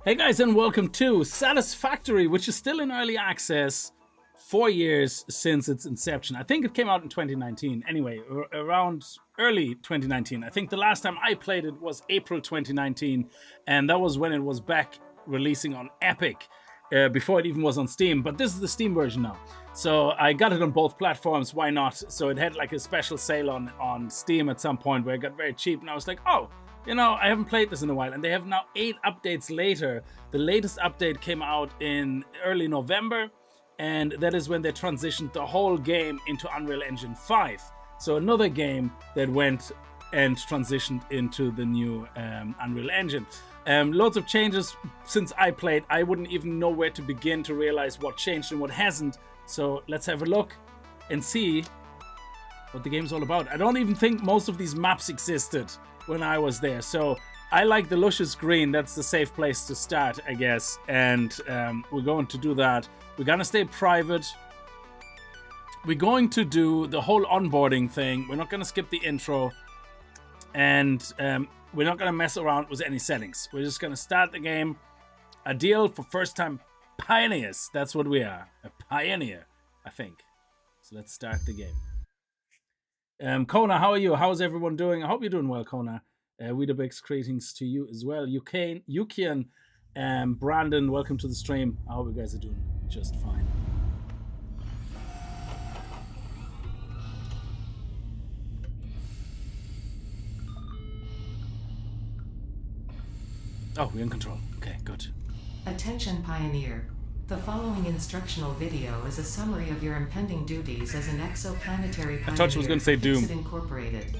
Hey guys, and welcome to Satisfactory, which is still in early access 4 years since its inception. I think it came out in 2019. Anyway, around early 2019. I think the last time I played it was April 2019, and that was when it was back releasing on Epic, before it even was on Steam. But this is the Steam version now. So I got it on both platforms, why not? So it had like a special sale on Steam at some point where it got very cheap, and I was like, oh, you know, I haven't played this in a while, and they have now 8 updates later. The latest update came out in early November, and that is when they transitioned the whole game into Unreal Engine 5. So another game that went and transitioned into the new Unreal Engine. Loads of changes since I played. I wouldn't even know where to begin to realize what changed and what hasn't. So let's have a look and see what the game's all about. I don't even think most of these maps existed when I was there. So I like the luscious green. That's the safe place to start, I guess. And we're going to do that. We're going to stay private. We're going to do the whole onboarding thing. We're not going to skip the intro. And we're not going to mess around with any settings. We're just going to start the game. Ideal for first-time pioneers. That's what we are. A pioneer, I think. So let's start the game. Kona, how are you? How's everyone doing? I hope you're doing well, Kona. Weetabix, greetings to you as well. Yukian, Brandon, welcome to the stream. I hope you guys are doing just fine. Oh, we're in control. Okay, good. Attention, Pioneer. The following instructional video is a summary of your impending duties as an exoplanetary pioneer. I thought she was going to say Doom. Kickz Incorporated.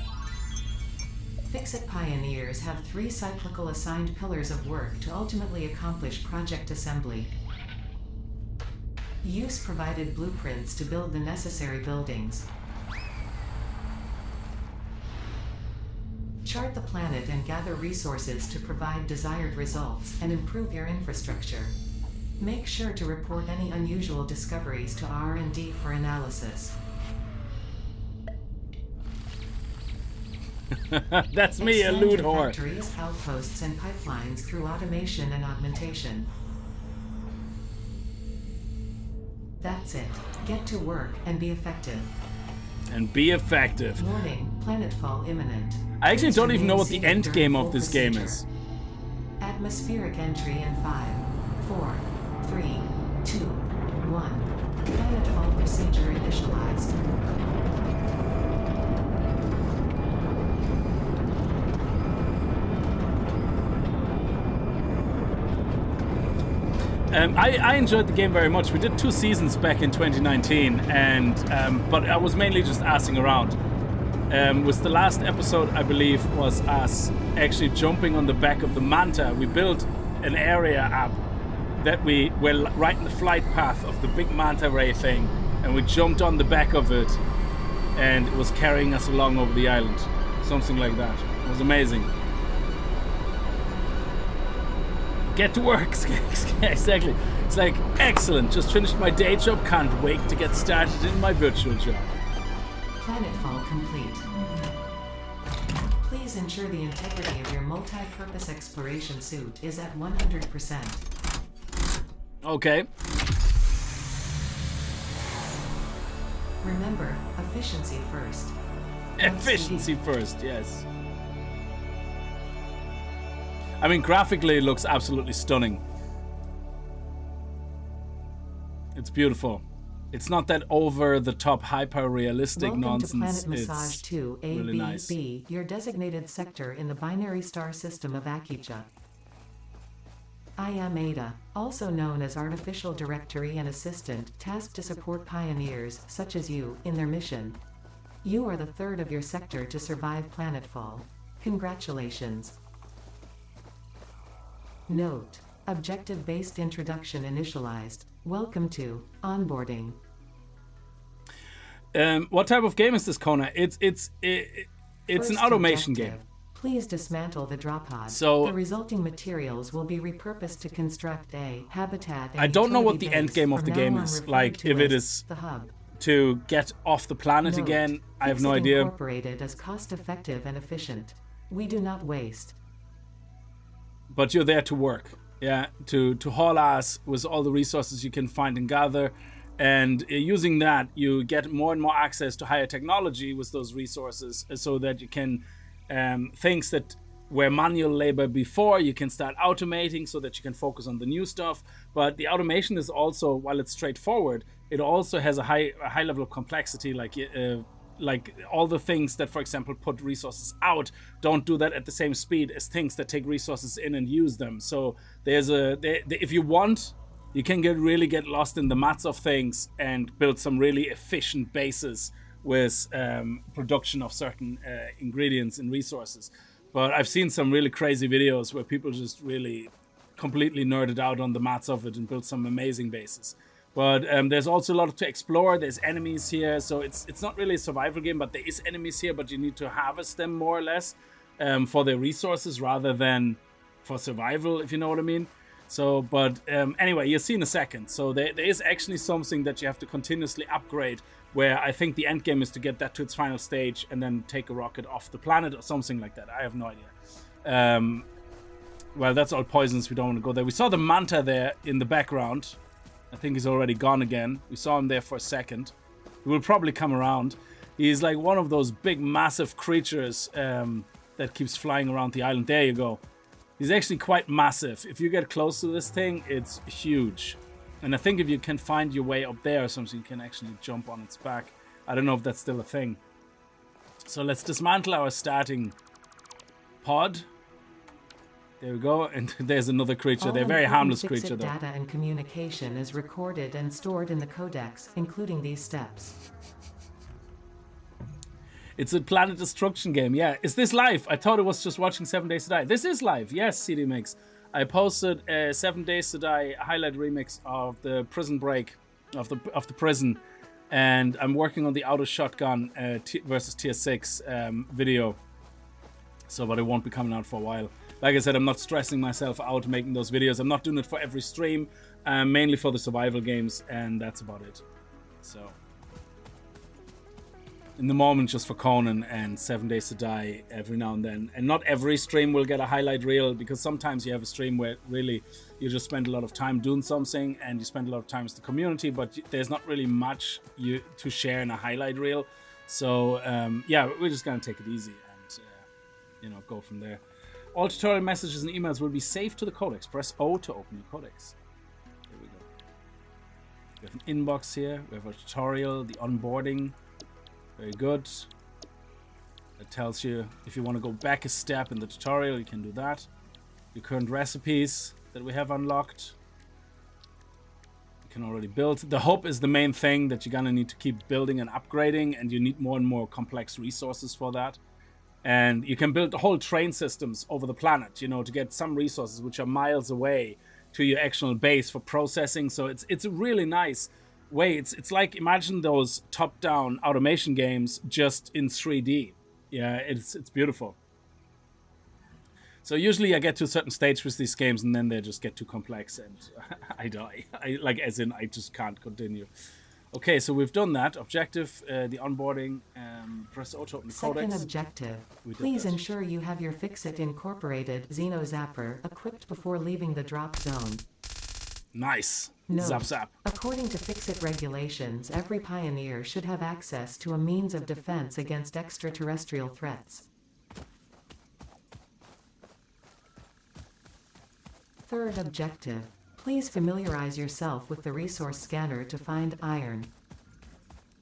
Fix-It Pioneers have 3 cyclical assigned pillars of work to ultimately accomplish project assembly. Use provided blueprints to build the necessary buildings. Chart the planet and gather resources to provide desired results and improve your infrastructure. Make sure to report any unusual discoveries to R&D for analysis. That's me, a loot whore. Factories, outposts, and pipelines through automation and augmentation. That's it. Get to work and be effective. And be effective. Warning, planetfall imminent. I actually don't even know what the end game of this game is. Atmospheric entry in 5, 4, 3, 2, 1. Planetfall procedure initialized. I enjoyed the game very much. We did 2 seasons back in 2019, and but I was mainly just assing around. Was the last episode, I believe, was us actually jumping on the back of the Manta. We built an area up that we were right in the flight path of the big Manta ray thing, and we jumped on the back of it, and it was carrying us along over the island. Something like that. It was amazing. Get to work. Exactly. It's like, excellent. Just finished my day job. Can't wait to get started in my virtual job. Planetfall complete. Please ensure the integrity of your multi-purpose exploration suit is at 100%. Okay. Remember, efficiency first. Efficiency first, yes. I mean, graphically it looks absolutely stunning. It's beautiful. It's not that over-the-top, hyper-realistic nonsense. To Planet Massage 2 A, really B, nice. B, your designated sector in the binary star system of Akicha. I am Ada, also known as Artificial Directory and Assistant, tasked to support pioneers, such as you, in their mission. You are the 3rd of your sector to survive planetfall. Congratulations. Note: objective-based introduction initialized. Welcome to onboarding. What type of game is this, Kona? It's an automation game. Please dismantle the drop pod. So the resulting materials will be repurposed to construct a habitat. I don't know what the end game of the game is. Like, if it is the hub to get off the planet again, I have no idea. Incorporated as cost-effective and efficient. We do not waste. But you're there to work. Yeah, to haul ass with all the resources you can find and gather. And using that, you get more and more access to higher technology with those resources, so that you can things that were manual labor before, you can start automating so that you can focus on the new stuff. But the automation is also, while it's straightforward, it also has a high level of complexity, like all the things that, for example, put resources out don't do that at the same speed as things that take resources in and use them. So if you want, you can really get lost in the mats of things and build some really efficient bases with production of certain ingredients and resources. But I've seen some really crazy videos where people just really completely nerded out on the mats of it and built some amazing bases. But there's also a lot to explore. There's enemies here, so it's not really a survival game, but there is enemies here, but you need to harvest them more or less for their resources rather than for survival, if you know what I mean. So, but anyway, you'll see in a second. So there is actually something that you have to continuously upgrade, where I think the end game is to get that to its final stage and then take a rocket off the planet or something like that. I have no idea. Well, that's all poisons. We don't want to go there. We saw the manta there in the background. I think he's already gone again. We saw him there for a second. He will probably come around. He's like one of those big, massive creatures that keeps flying around the island. There you go. He's actually quite massive. If you get close to this thing, it's huge. And I think if you can find your way up there or something, you can actually jump on its back. I don't know if that's still a thing. So let's dismantle our starting pod. There we go, and there's another creature. They're a very harmless creature, though. Data and communication is recorded and stored in the codex, including these steps. It's a planet destruction game. Yeah, is this live? I thought it was just watching 7 Days to Die. This is live. Yes, CD Mix. I posted a 7 Days to Die highlight remix of the prison break of the prison, and I'm working on the auto shotgun versus tier 6 video. So, but it won't be coming out for a while. Like I said, I'm not stressing myself out making those videos. I'm not doing it for every stream, mainly for the survival games, and that's about it. So, in the moment, just for Conan and 7 Days to Die every now and then. And not every stream will get a highlight reel, because sometimes you have a stream where really you just spend a lot of time doing something and you spend a lot of time with the community, but there's not really much to share in a highlight reel. So, yeah, we're just going to take it easy and, go from there. All tutorial messages and emails will be saved to the codex. Press O to open your codex. Here we go. We have an inbox here. We have a tutorial, the onboarding. Very good. It tells you if you want to go back a step in the tutorial, you can do that. Your current recipes that we have unlocked. You can already build. The hub is the main thing that you're going to need to keep building and upgrading, and you need more and more complex resources for that. And you can build the whole train systems over the planet, to get some resources which are miles away to your actual base for processing. So it's a really nice way. It's like, imagine those top-down automation games just in 3D. Yeah, it's beautiful. So usually I get to a certain stage with these games and then they just get too complex and I die. I just can't continue. Okay, so we've done that. Objective, the onboarding, press auto open codex. Second objective. Please ensure you have your Fixit Incorporated Xeno Zapper equipped before leaving the drop zone. Nice. Note, Zap zap. According to Fixit regulations, every pioneer should have access to a means of defense against extraterrestrial threats. Third objective. Please familiarize yourself with the resource scanner to find iron.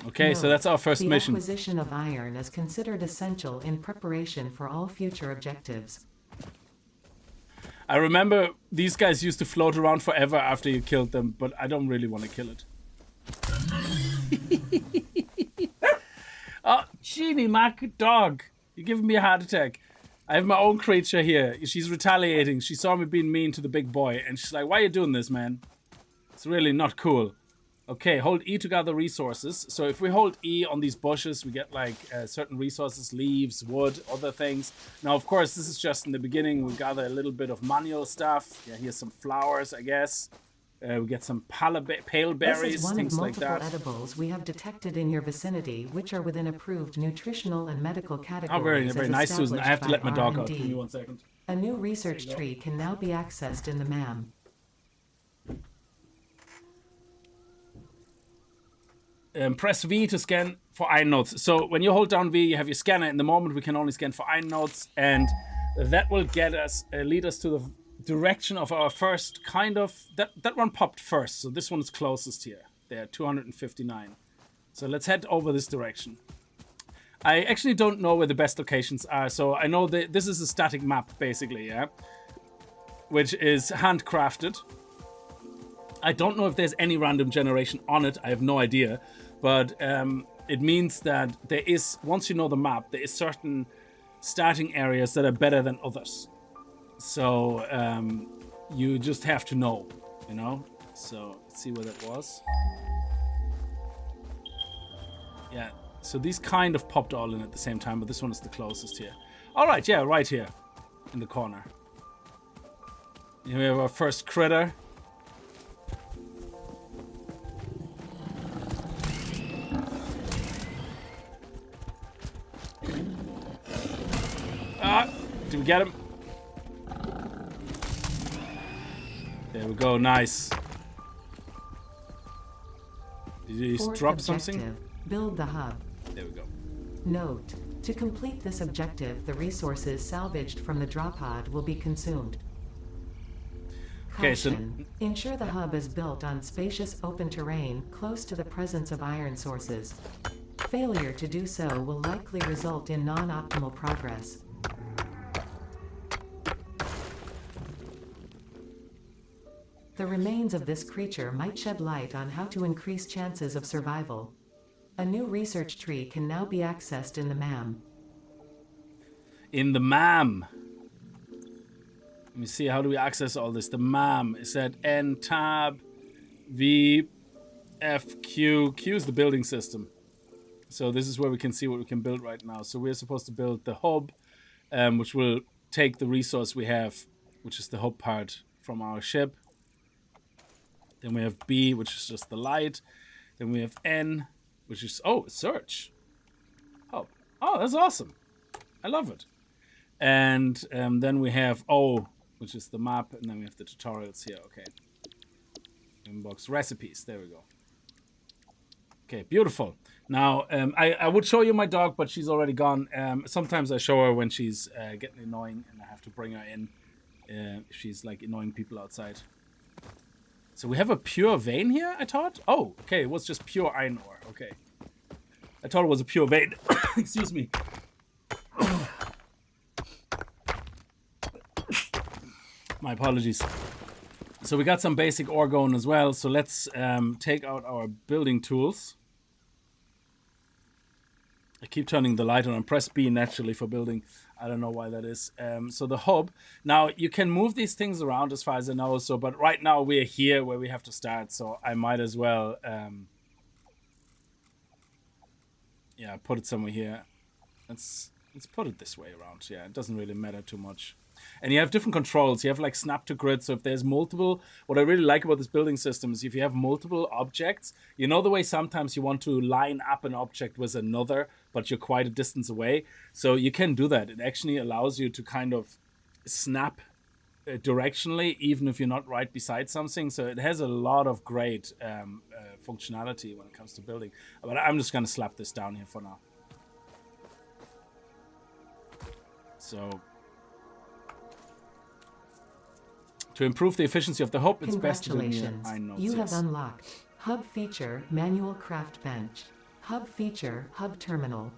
Okay, so that's our first mission. The acquisition of iron is considered essential in preparation for all future objectives. I remember these guys used to float around forever after you killed them, but I don't really want to kill it. Oh, Genie, Mac, dog. You're giving me a heart attack. I have my own creature here. She's retaliating. She saw me being mean to the big boy, and she's like, why are you doing this, man? It's really not cool. Okay, hold E to gather resources. So if we hold E on these bushes, we get like certain resources, leaves, wood, other things. Now, of course, this is just in the beginning. We gather a little bit of manual stuff. Yeah, here's some flowers, I guess. We get some pale berries, things like that. This is one of multiple edibles we have detected in your vicinity, which are within approved nutritional and medical categories. Oh, very nice, Susan. I have to let my dog out. Give me 1 second. A new research tree can now be accessed in the MAM. Press V to scan for iron nodes. So when you hold down V, you have your scanner. In the moment, we can only scan for iron nodes, and that will get us, lead us to the direction of our first kind of, that one popped first. So this one is closest here. There, 259. So let's head over this direction. I actually don't know where the best locations are. So I know that this is a static map, basically, yeah, which is handcrafted. I don't know if there's any random generation on it. I have no idea. But it means that there is, once you know the map, there is certain starting areas that are better than others. So you just have to know, you know? So let's see where that was. Yeah, so these kind of popped all in at the same time, but this one is the closest here. All right, yeah, right here in the corner. Here we have our first critter. Did we get him? There we go, nice. Did he drop something? Build the hub. There we go. Note, to complete this objective, the resources salvaged from the drop pod will be consumed. Okay, so ensure the hub is built on spacious open terrain close to the presence of iron sources. Failure to do so will likely result in non-optimal progress. The remains of this creature might shed light on how to increase chances of survival. A new research tree can now be accessed in the MAM. In the MAM. Let me see, how do we access all this? The MAM is at N, tab, V, F, Q. Q is the building system. So this is where we can see what we can build right now. So we're supposed to build the hub, which will take the resource we have, which is the hub part from our ship. Then we have B, which is just the light. Then we have N, which is, oh, search. Oh, that's awesome. I love it. And then we have O, which is the map. And then we have the tutorials here. Okay. Inbox recipes. There we go. Okay, beautiful. Now, I would show you my dog, but she's already gone. Sometimes I show her when she's getting annoying and I have to bring her in if she's like annoying people outside. So we have a pure vein here, I thought? Oh, okay, it was just pure iron ore. Okay. I thought it was a pure vein. Excuse me. My apologies. So we got some basic ore going as well. So let's take out our building tools. I keep turning the light on and press B naturally for building. I don't know why that is. So the hub. Now, you can move these things around as far as I know. So, but right now we're here where we have to start. So I might as well, yeah, put it somewhere here. Let's put it this way around. Yeah, it doesn't really matter too much. And you have different controls. You have like snap to grid. So if there's multiple, what I really like about this building system is if you have multiple objects, you know the way sometimes you want to line up an object with another, but you're quite a distance away. So you can do that. It actually allows you to kind of snap directionally, even if you're not right beside something. So it has a lot of great functionality when it comes to building. But I'm just going to slap this down here for now. So to improve the efficiency of the hub, it's best to do iron nodes. You have unlocked Hub Feature Manual Craft Bench. Hub Feature Hub Terminal.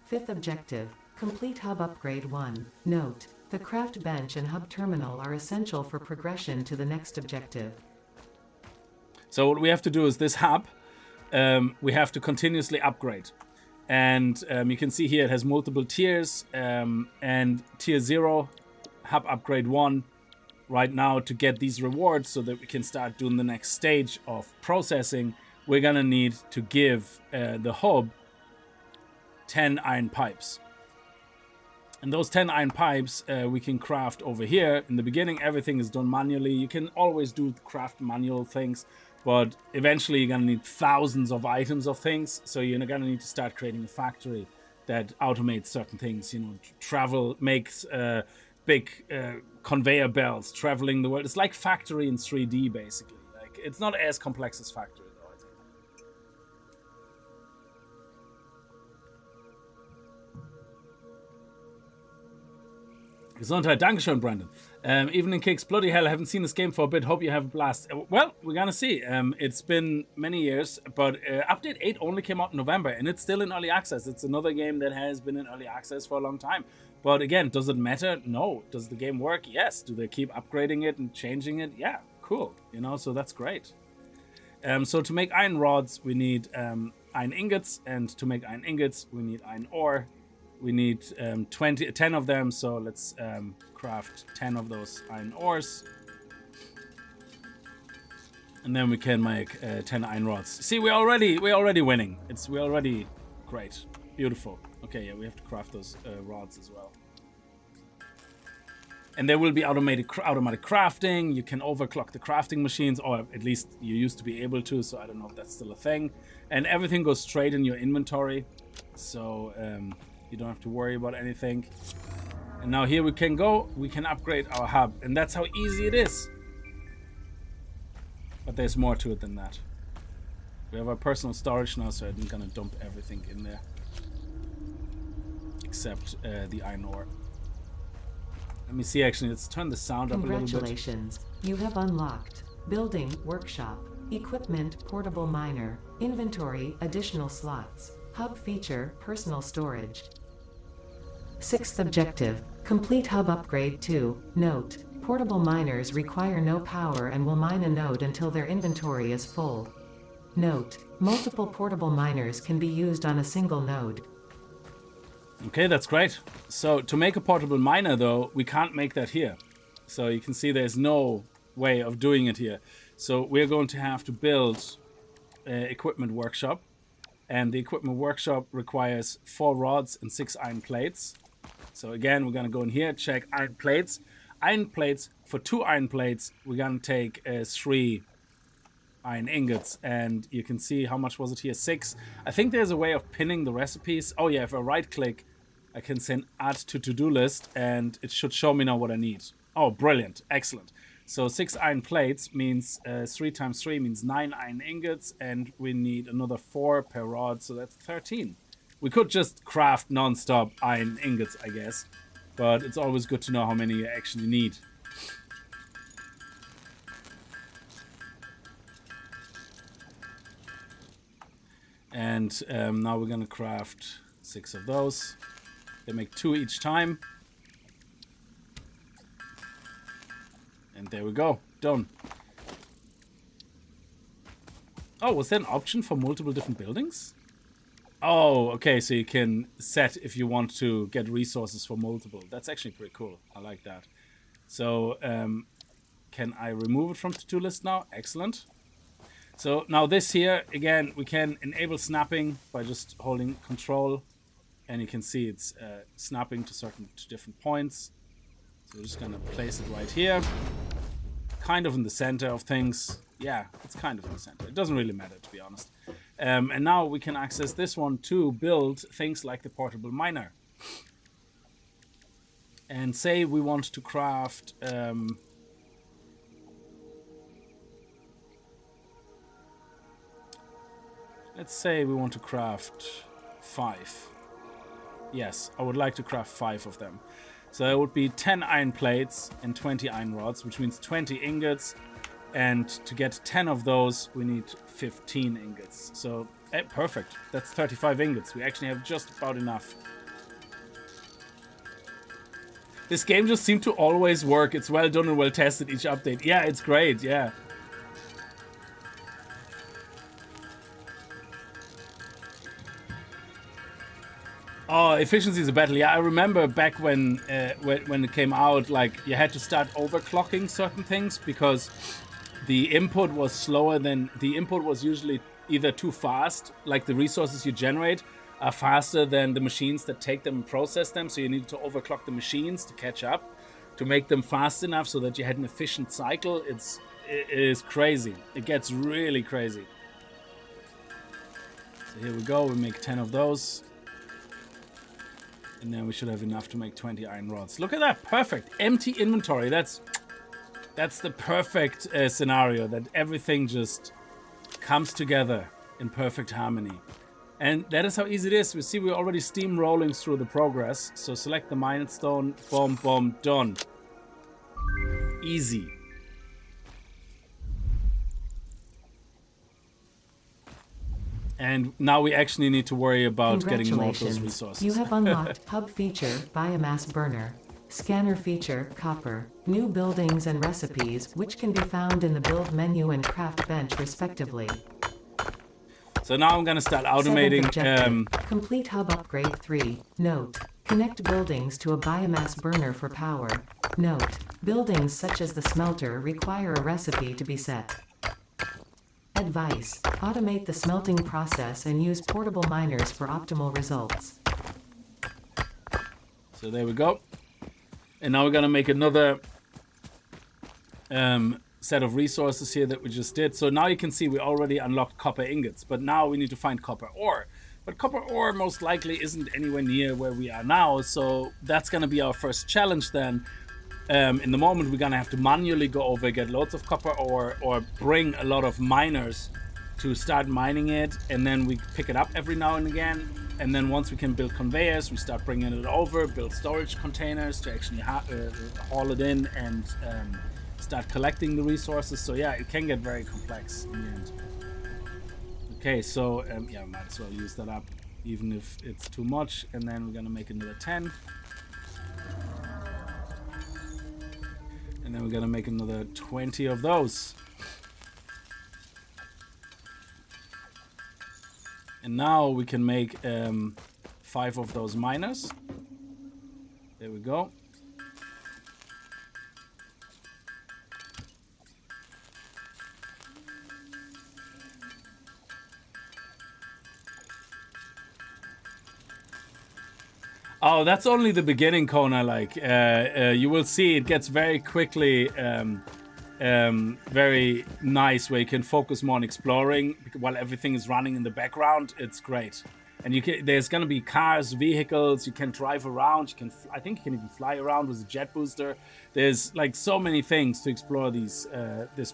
Fifth objective, complete Hub Upgrade 1. Note, the Craft Bench and Hub Terminal are essential for progression to the next objective. So what we have to do is this hub, we have to continuously upgrade. And you can see here it has multiple tiers, and tier 0, Hub Upgrade 1, right now to get these rewards so that we can start doing the next stage of processing, we're gonna need to give the hub 10 iron pipes. And those 10 iron pipes we can craft over here. In the beginning, everything is done manually. You can always do craft manual things, but eventually you're gonna need thousands of items of things. So you're gonna need to start creating a factory that automates certain things, you know, travel, makes big conveyor belts traveling the world. It's like Factory in 3D, basically. Like, it's not as complex as Factory, though, I think. Gesundheit, Dankeschön, Brandon. Evening Kickz, bloody hell, I haven't seen this game for a bit. Hope you have a blast. Well, we're gonna see. It's been many years, but Update 8 only came out in November, and it's still in early access. It's another game that has been in early access for a long time. But again, does it matter? No. Does the game work? Yes. Do they keep upgrading it and changing it? Yeah, cool. You know, so that's great. So to make iron rods, we need iron ingots, and to make iron ingots, we need iron ore. We need 10 of them, so let's craft 10 of those iron ores. And then we can make 10 iron rods. See, we're already winning. We're already great. Beautiful. Okay, yeah, we have to craft those rods as well. And there will be automatic crafting. You can overclock the crafting machines, or at least you used to be able to, so I don't know if that's still a thing. And everything goes straight in your inventory, so you don't have to worry about anything. And now here we can upgrade our hub, and that's how easy it is. But there's more to it than that. We have our personal storage now, so I'm gonna dump everything in there. Except the iron ore. Let me see, actually, let's turn the sound up a little bit. Congratulations, you have unlocked Building Workshop, Equipment Portable Miner, Inventory Additional Slots, Hub Feature Personal Storage. 6th objective, complete hub upgrade 2. Note, portable miners require no power and will mine a node until their inventory is full. Note, multiple portable miners can be used on a single node. Okay, that's great. So to make a portable miner, though, we can't make that here. So you can see there's no way of doing it here. So we're going to have to build an equipment workshop. And the equipment workshop requires 4 rods and 6 iron plates. So again, we're going to go in here, check iron plates. Iron plates, for 2 iron plates, we're going to take 3 iron ingots. And you can see, how much was it here? 6. I think there's a way of pinning the recipes. Oh yeah, if I right click, I can send add to to-do list, and it should show me now what I need. Oh, brilliant. Excellent. So 6 iron plates means 3 times 3 means 9 iron ingots, and we need another 4 per rod, so that's 13. We could just craft non-stop iron ingots, I guess, but it's always good to know how many you actually need. And now we're gonna craft 6 of those. They make 2 each time. And there we go, done. Oh, was there an option for multiple different buildings? Oh, okay, so you can set if you want to get resources for multiple. That's actually pretty cool. I like that. So, can I remove it from to-do list now? Excellent. So now this here, again, we can enable snapping by just holding control. And you can see it's snapping to different points. So we're just gonna place it right here. Kind of in the center of things. Yeah, it's kind of in the center. It doesn't really matter, to be honest. And now we can access this one to build things like the portable miner. And say we want to craft... let's say we want to craft 5. Yes, I would like to craft 5 of them. So it would be 10 iron plates and 20 iron rods, which means 20 ingots. And to get 10 of those, we need 15 ingots. So, perfect. That's 35 ingots. We actually have just about enough. This game just seemed to always work. It's well done and well tested each update. Yeah, it's great. Yeah. Oh, efficiency is a battle. Yeah, I remember back when it came out, like, you had to start overclocking certain things because the input was slower than... The input was usually either too fast, like the resources you generate are faster than the machines that take them and process them, so you needed to overclock the machines to catch up, to make them fast enough so that you had an efficient cycle. It is crazy. It gets really crazy. So here we go. We make 10 of those. And then we should have enough to make 20 iron rods. Look at that, perfect. Empty inventory, that's the perfect scenario, that everything just comes together in perfect harmony. And that is how easy it is. We see we're already steamrolling through the progress. So select the milestone, boom, boom, done. Easy. And now we actually need to worry about getting more of those resources. You have unlocked Hub feature, Biomass Burner, Scanner feature, Copper, New Buildings and Recipes, which can be found in the Build menu and Craft bench respectively. So now I'm going to start automating. Complete Hub Upgrade 3. Note. Connect buildings to a biomass burner for power. Note. Buildings such as the smelter require a recipe to be set. Advice. Automate the smelting process and use portable miners for optimal results. So there we go. And now we're going to make another set of resources here that we just did. So now you can see we already unlocked copper ingots, but now we need to find copper ore. But copper ore most likely isn't anywhere near where we are now, so that's going to be our first challenge then. In the moment we're going to have to manually go over, get loads of copper ore, or bring a lot of miners to start mining it, and then we pick it up every now and again. And then once we can build conveyors, we start bringing it over, build storage containers to actually haul it in and start collecting the resources. So yeah, it can get very complex in the end. Okay, so yeah, might as well use that up even if it's too much. And then we're gonna make another 10. And then we're gonna make another 20 of those. And now we can make 5 of those miners. There we go. Oh, that's only the beginning, Kona. Like, you will see it gets very quickly very nice, where you can focus more on exploring while everything is running in the background. It's great. And there's going to be cars, vehicles, you can drive around. I think you can even fly around with a jet booster. There's like so many things to explore this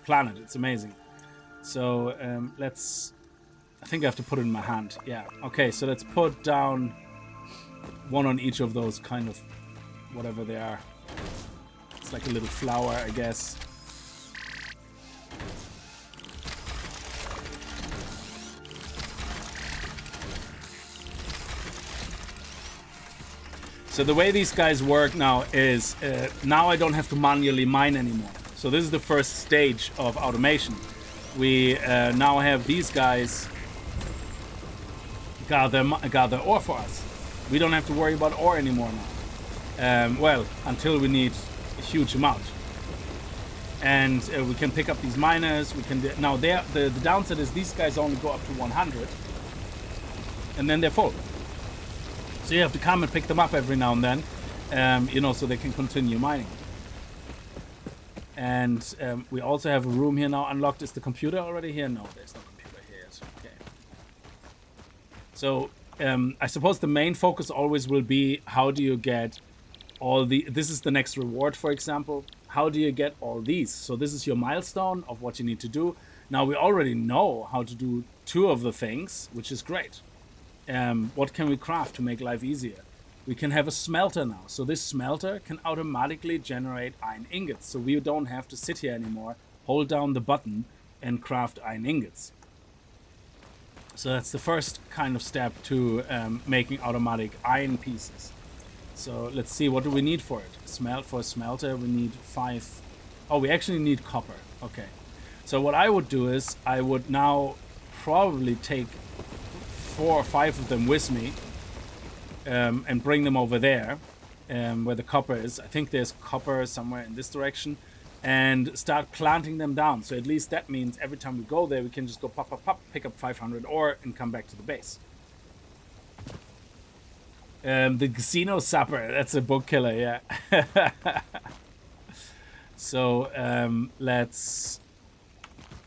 planet. It's amazing. So I think I have to put it in my hand. Yeah. Okay, so let's put down one on each of those kind of whatever they are. It's like a little flower, I guess. So the way these guys work now is now I don't have to manually mine anymore. So this is the first stage of automation. We now have these guys gather ore for us. We don't have to worry about ore anymore now. Well, until we need a huge amount. And we can pick up these miners. We can now the downside is these guys only go up to 100, and then they're full. So you have to come and pick them up every now and then, you know, so they can continue mining. And we also have a room here now unlocked. Is the computer already here? No, there's no computer here yet. Okay. So I suppose the main focus always will be how do you get all the... This is the next reward, for example. How do you get all these? So this is your milestone of what you need to do. Now we already know how to do 2 of the things, which is great. What can we craft to make life easier? We can have a smelter now. So this smelter can automatically generate iron ingots. So we don't have to sit here anymore, hold down the button and craft iron ingots. So that's the first kind of step to making automatic iron pieces. So let's see, what do we need for it? For a smelter, we need 5. Oh, we actually need copper. Okay. So what I would do is I would now probably take 4 or 5 of them with me and bring them over there where the copper is. I think there's copper somewhere in this direction, and start planting them down. So at least that means every time we go there, we can just go pop, pop, pop, pick up 500 ore and come back to the base. The Casino Supper, that's a book killer, yeah. So let's...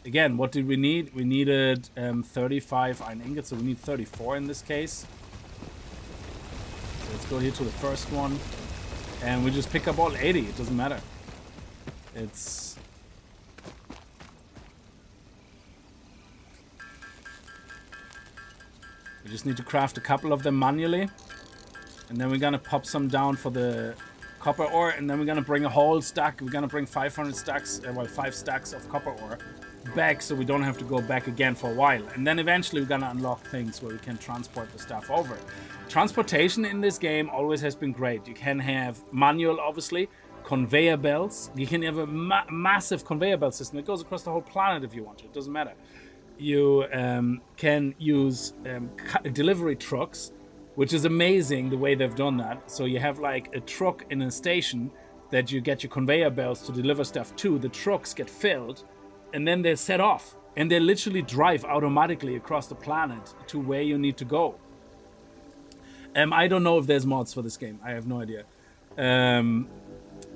Again, what did we need? We needed 35 iron ingots, so we need 34 in this case. So let's go here to the first one. And we just pick up all 80. It doesn't matter. It's... We just need to craft a couple of them manually. And then we're gonna pop some down for the copper ore. And then we're gonna bring a whole stack. We're gonna bring 500 stacks, well, 5 stacks of copper ore back, so we don't have to go back again for a while. And then eventually we're gonna unlock things where we can transport the stuff over. Transportation in this game always has been great. You can have manual, obviously, conveyor belts. You can have a massive conveyor belt system. It goes across the whole planet if you want to. It doesn't matter. You can use delivery trucks, which is amazing the way they've done that. So you have like a truck in a station that you get your conveyor belts to deliver stuff to. The trucks get filled and then they're set off. And they literally drive automatically across the planet to where you need to go. I don't know if there's mods for this game. I have no idea.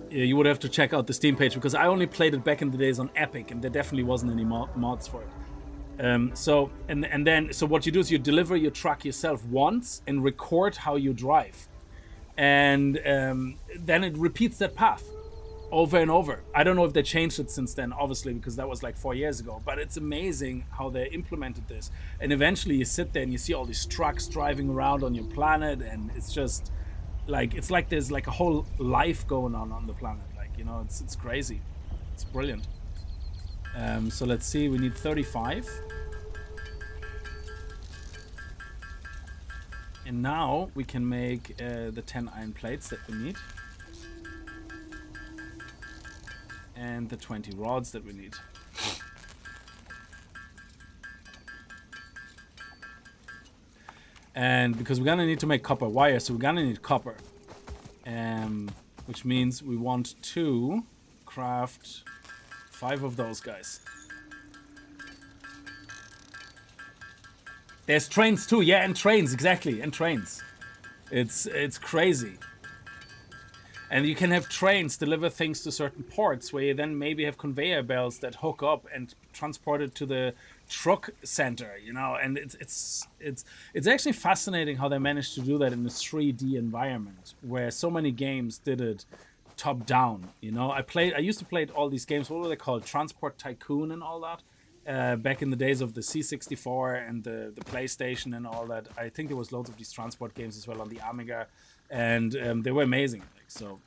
You would have to check out the Steam page because I only played it back in the days on Epic and there definitely wasn't any mods for it. So what you do is you deliver your truck yourself once and record how you drive. And then it repeats that path over and over. I don't know if they changed it since then, obviously, because that was like 4 years ago. But it's amazing how they implemented this. And eventually you sit there and you see all these trucks driving around on your planet, and it's just like, it's like there's like a whole life going on the planet. Like, you know, it's crazy. It's brilliant. So let's see, we need 35. And now we can make the 10 iron plates that we need. And the 20 rods that we need. And because we're gonna need to make copper wire, so we're gonna need copper. Which means we want to craft 5 of those guys. There's trains too, yeah, and trains, exactly, and trains. It's crazy. And you can have trains deliver things to certain ports where you then maybe have conveyor belts that hook up and transport it to the truck center, you know. And it's actually fascinating how they managed to do that in a 3D environment where so many games did it top down, you know. I used to play all these games, what were they called? Transport Tycoon and all that. Back in the days of the C64 and the PlayStation and all that. I think there was loads of these transport games as well on the Amiga, and they were amazing. So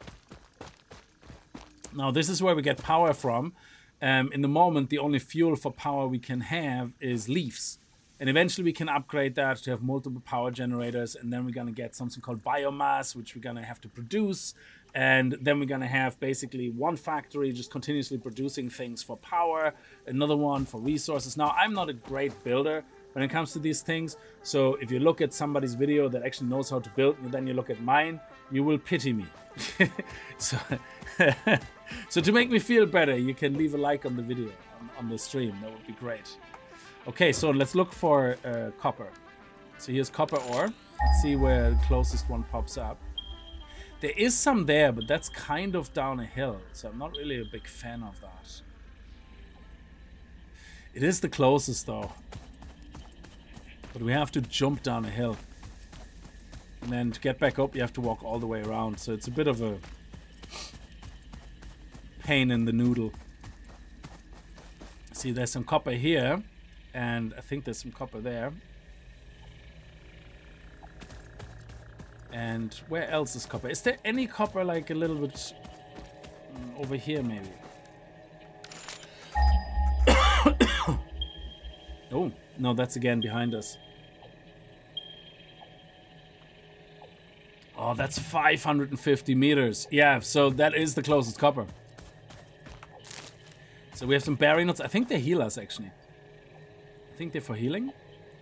now this is where we get power from. In the moment, the only fuel for power we can have is leaves, and eventually we can upgrade that to have multiple power generators, and then we're gonna get something called biomass, which we're gonna have to produce. And then we're going to have basically one factory just continuously producing things for power, another one for resources. Now, I'm not a great builder when it comes to these things. So if you look at somebody's video that actually knows how to build, and then you look at mine, you will pity me. So, so to make me feel better, you can leave a like on the video, on the stream. That would be great. Okay, so let's look for copper. So here's copper ore. Let's see where the closest one pops up. There is some there, but that's kind of down a hill, so I'm not really a big fan of that. It is the closest, though. But we have to jump down a hill. And then to get back up, you have to walk all the way around, so it's a bit of a pain in the noodle. See, there's some copper here, and I think there's some copper there. And where else is copper? Is there any copper like a little bit over here maybe? Oh, no, that's again behind us. Oh, that's 550 meters. Yeah, so that is the closest copper. So we have some berry nuts. I think they heal us actually. I think they're for healing.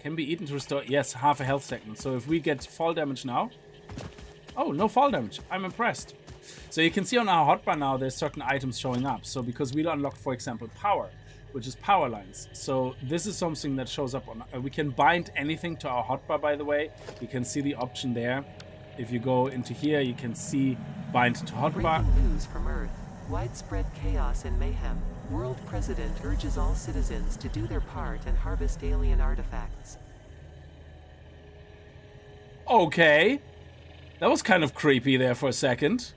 Can be eaten to restore, yes, half a health segment. So if we get fall damage now. Oh, no fall damage. I'm impressed. So you can see on our hotbar now, there's certain items showing up. So because we unlocked, for example, power, which is power lines. So this is something that shows up on, we can bind anything to our hotbar, by the way. You can see the option there. If you go into here, you can see bind to hotbar. Breaking news from Earth. Widespread chaos and mayhem. World President urges all citizens to do their part and harvest alien artifacts. Okay. That was kind of creepy there for a second.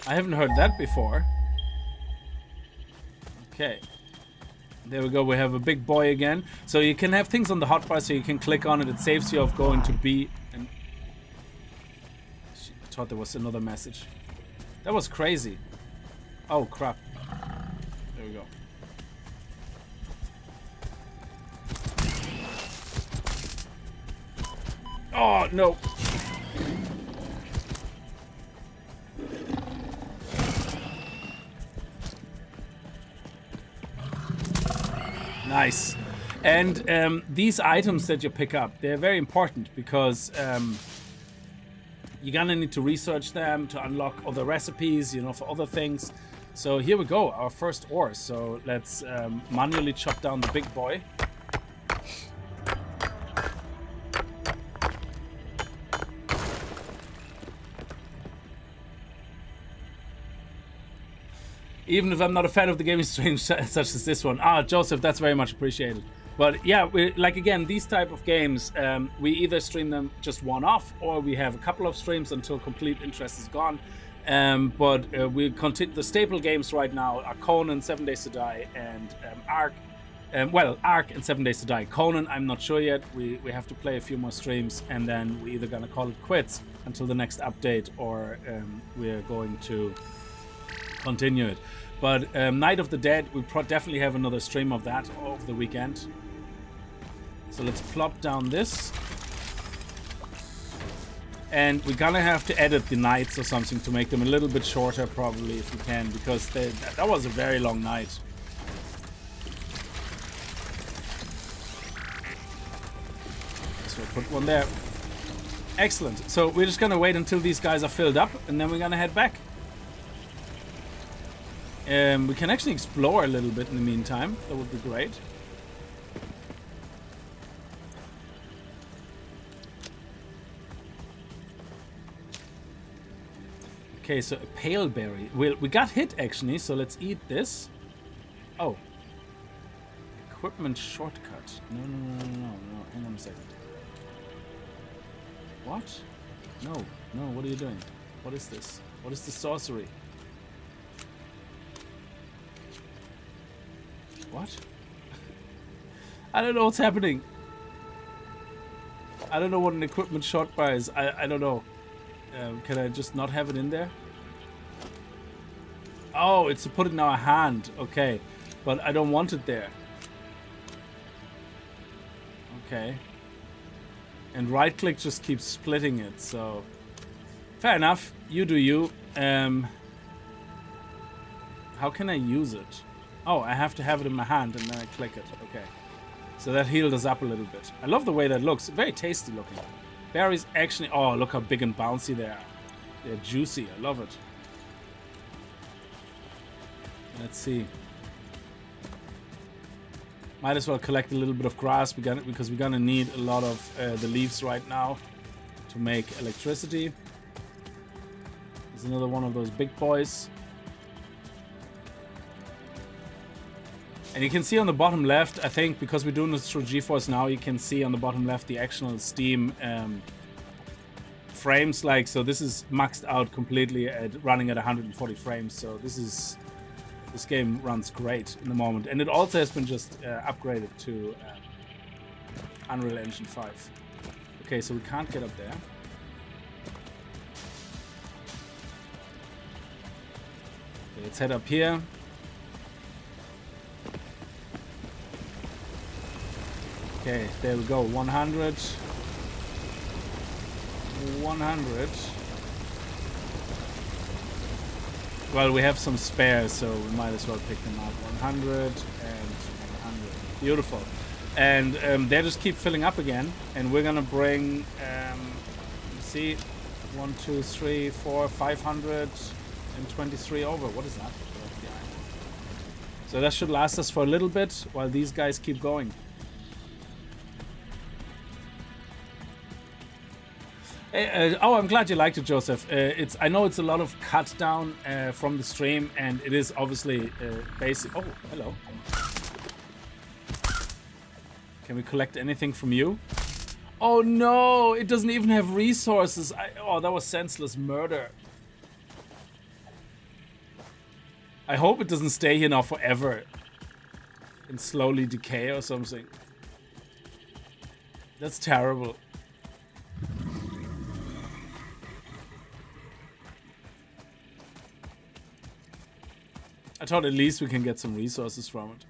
I haven't heard that before. Okay. There we go. We have a big boy again. So you can have things on the hotbar, so you can click on it. It saves you of going to B. And I thought there was another message. That was crazy. Oh, crap. There we go. Oh, no. Nice. And these items that you pick up, they're very important because you're gonna need to research them to unlock other recipes, you know, for other things. So here we go, our first ore. So let's manually chop down the big boy. Even if I'm not a fan of the gaming stream such as this one. Ah, Joseph, that's very much appreciated. But yeah, like again, these type of games, we either stream them just one-off, or we have a couple of streams until complete interest is gone. But we continue. The staple games right now are Conan, 7 Days to Die, and Ark. Well, Ark and 7 Days to Die. Conan, I'm not sure yet. We have to play a few more streams, and then we're either gonna call it quits until the next update, or we're going to continue it. But Night of the Dead, we'll definitely have another stream of that over the weekend. So let's plop down this. And we're gonna have to edit the nights or something to make them a little bit shorter, probably, if we can, because that was a very long night. So we'll put one there. Excellent. So we're just gonna wait until these guys are filled up, and then we're gonna head back. We can actually explore a little bit in the meantime. That would be great. Okay, so a pale berry. We got hit actually, so let's eat this. Oh. Equipment shortcut. No. Hang on a second. What? No, what are you doing? What is this? What is the sorcery? What? I don't know what's happening. I don't know what an equipment shortcut is. I don't know. Can I just not have it in there? Oh, it's to put it in our hand. Okay. But I don't want it there. Okay. And right click just keeps splitting it, so... Fair enough. You do you. How can I use it? Oh, I have to have it in my hand and then I click it. Okay. So that healed us up a little bit. I love the way that looks. Very tasty looking. Berries actually... Oh, look how big and bouncy they are. They're juicy. I love it. Let's see. Might as well collect a little bit of grass because we're gonna need a lot of the leaves right now to make electricity. There's another one of those big boys. And you can see on the bottom left, I think, because we're doing this through GeForce Now, you can see on the bottom left the actual Steam frames. Like, so this is maxed out completely at running at 140 frames. So this game runs great in the moment. And it also has been just upgraded to Unreal Engine 5. Okay, so we can't get up there. Okay, let's head up here. Okay, there we go. 100. 100. Well, we have some spares, so we might as well pick them up. 100 and 100. Beautiful. And they just keep filling up again. And we're gonna bring, let's see, 1, 2, 3, 4, 523 over. What is that? So that should last us for a little bit while these guys keep going. Oh, I'm glad you liked it, Joseph. I know it's a lot of cut down from the stream, and it is obviously basic. Oh, hello. Can we collect anything from you? Oh no, it doesn't even have resources. Oh, that was senseless murder. I hope it doesn't stay here now forever and slowly decay or something. That's terrible. I thought at least we can get some resources from it.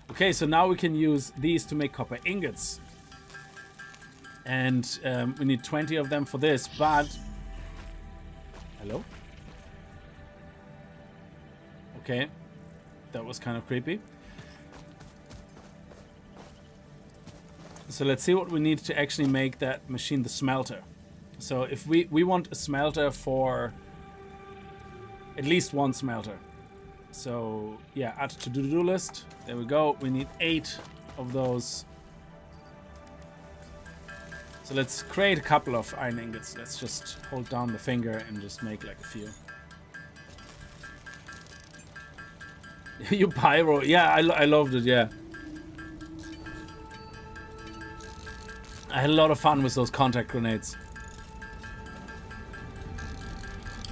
Okay, so now we can use these to make copper ingots. And we need 20 of them for this, but... Hello? Okay, that was kind of creepy. So let's see what we need to actually make that machine the smelter. So if we want a smelter for at least one smelter. So yeah, add to do list. There we go. We need 8 of those. So let's create a couple of iron ingots. Let's just hold down the finger and just make like a few. You pyro. Yeah, I loved it, yeah. I had a lot of fun with those contact grenades.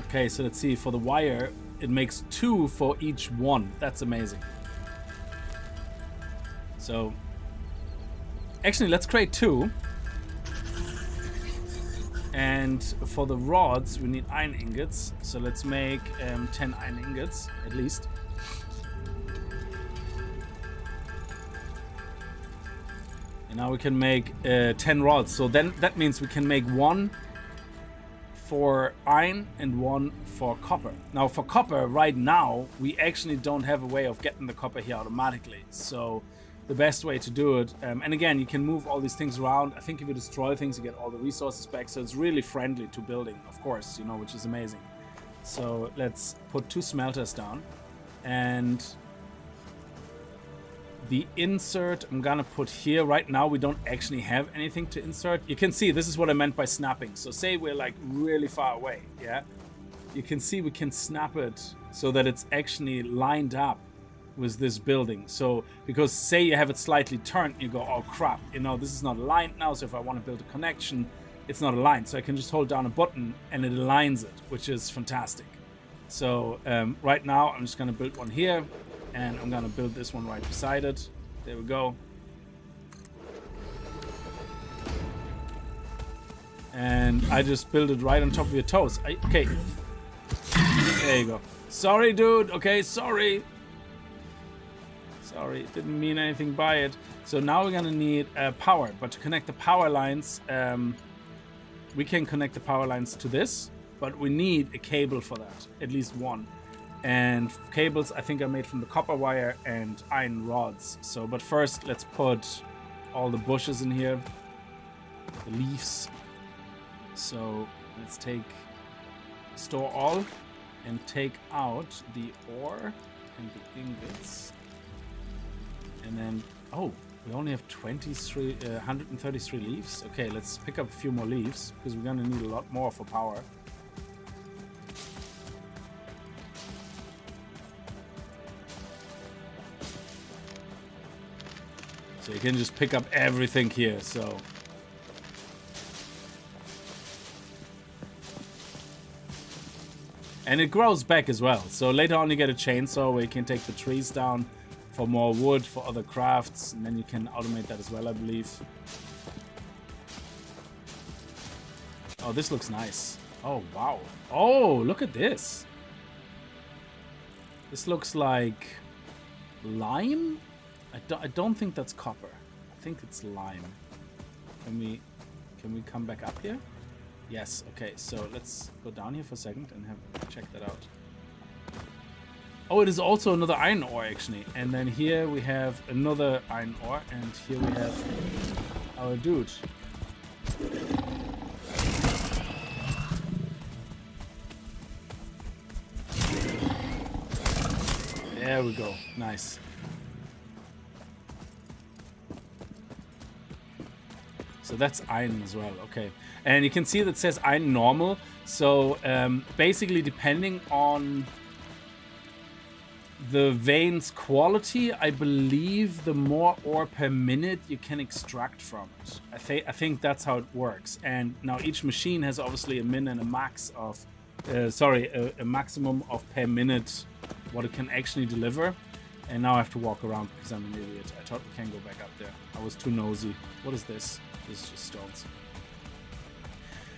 Okay, so let's see. For the wire, it makes 2 for each one. That's amazing. So, actually, let's create 2. And for the rods, we need iron ingots. So let's make 10 iron ingots, at least. And now we can make 10 rods. So then that means we can make 1 for iron and 1 for copper. Now for copper, right now, we actually don't have a way of getting the copper here automatically. So the best way to do it, and again, you can move all these things around. I think if you destroy things, you get all the resources back. So it's really friendly to building, of course, you know, which is amazing. So let's put 2 smelters down. And the insert I'm gonna put here. Right now we don't actually have anything to insert. You can see this is what I meant by snapping. So say we're like really far away, yeah? You can see we can snap it so that it's actually lined up with this building. So because say you have it slightly turned, you go, oh crap, you know, this is not aligned now. So if I want to build a connection, it's not aligned. So I can just hold down a button and it aligns it, which is fantastic. So right now I'm just gonna build one here. And I'm gonna build this one right beside it. There we go. And I just built it right on top of your toes. Okay. There you go. Sorry, dude. Okay, sorry. Sorry, didn't mean anything by it. So now we're gonna need power. But to connect the power lines, we can connect the power lines to this. But we need a cable for that. At least one. And cables I think are made from the copper wire and iron rods. So, but first let's put all the bushes in here, the leaves. So let's store all and take out the ore and the ingots. And then, oh, we only have 133 leaves. Okay, let's pick up a few more leaves because we're gonna need a lot more for power. So you can just pick up everything here, so. And it grows back as well. So later on you get a chainsaw where you can take the trees down for more wood, for other crafts. And then you can automate that as well, I believe. Oh, this looks nice. Oh, wow. Oh, look at this. This looks like lime? I don't think that's copper. I think it's lime. Can we come back up here? Yes. Okay. So let's go down here for a second and check that out. Oh, it is also another iron ore actually. And then here we have another iron ore, and here we have our dude. There we go. Nice. So that's iron as well, okay. And you can see that it says iron normal. So basically depending on the vein's quality, I believe the more ore per minute you can extract from it. I think that's how it works. And now each machine has obviously a min and a max of, a maximum of per minute what it can actually deliver. And now I have to walk around because I'm an idiot. I thought we can go back up there. I was too nosy. What is this? This is just stones.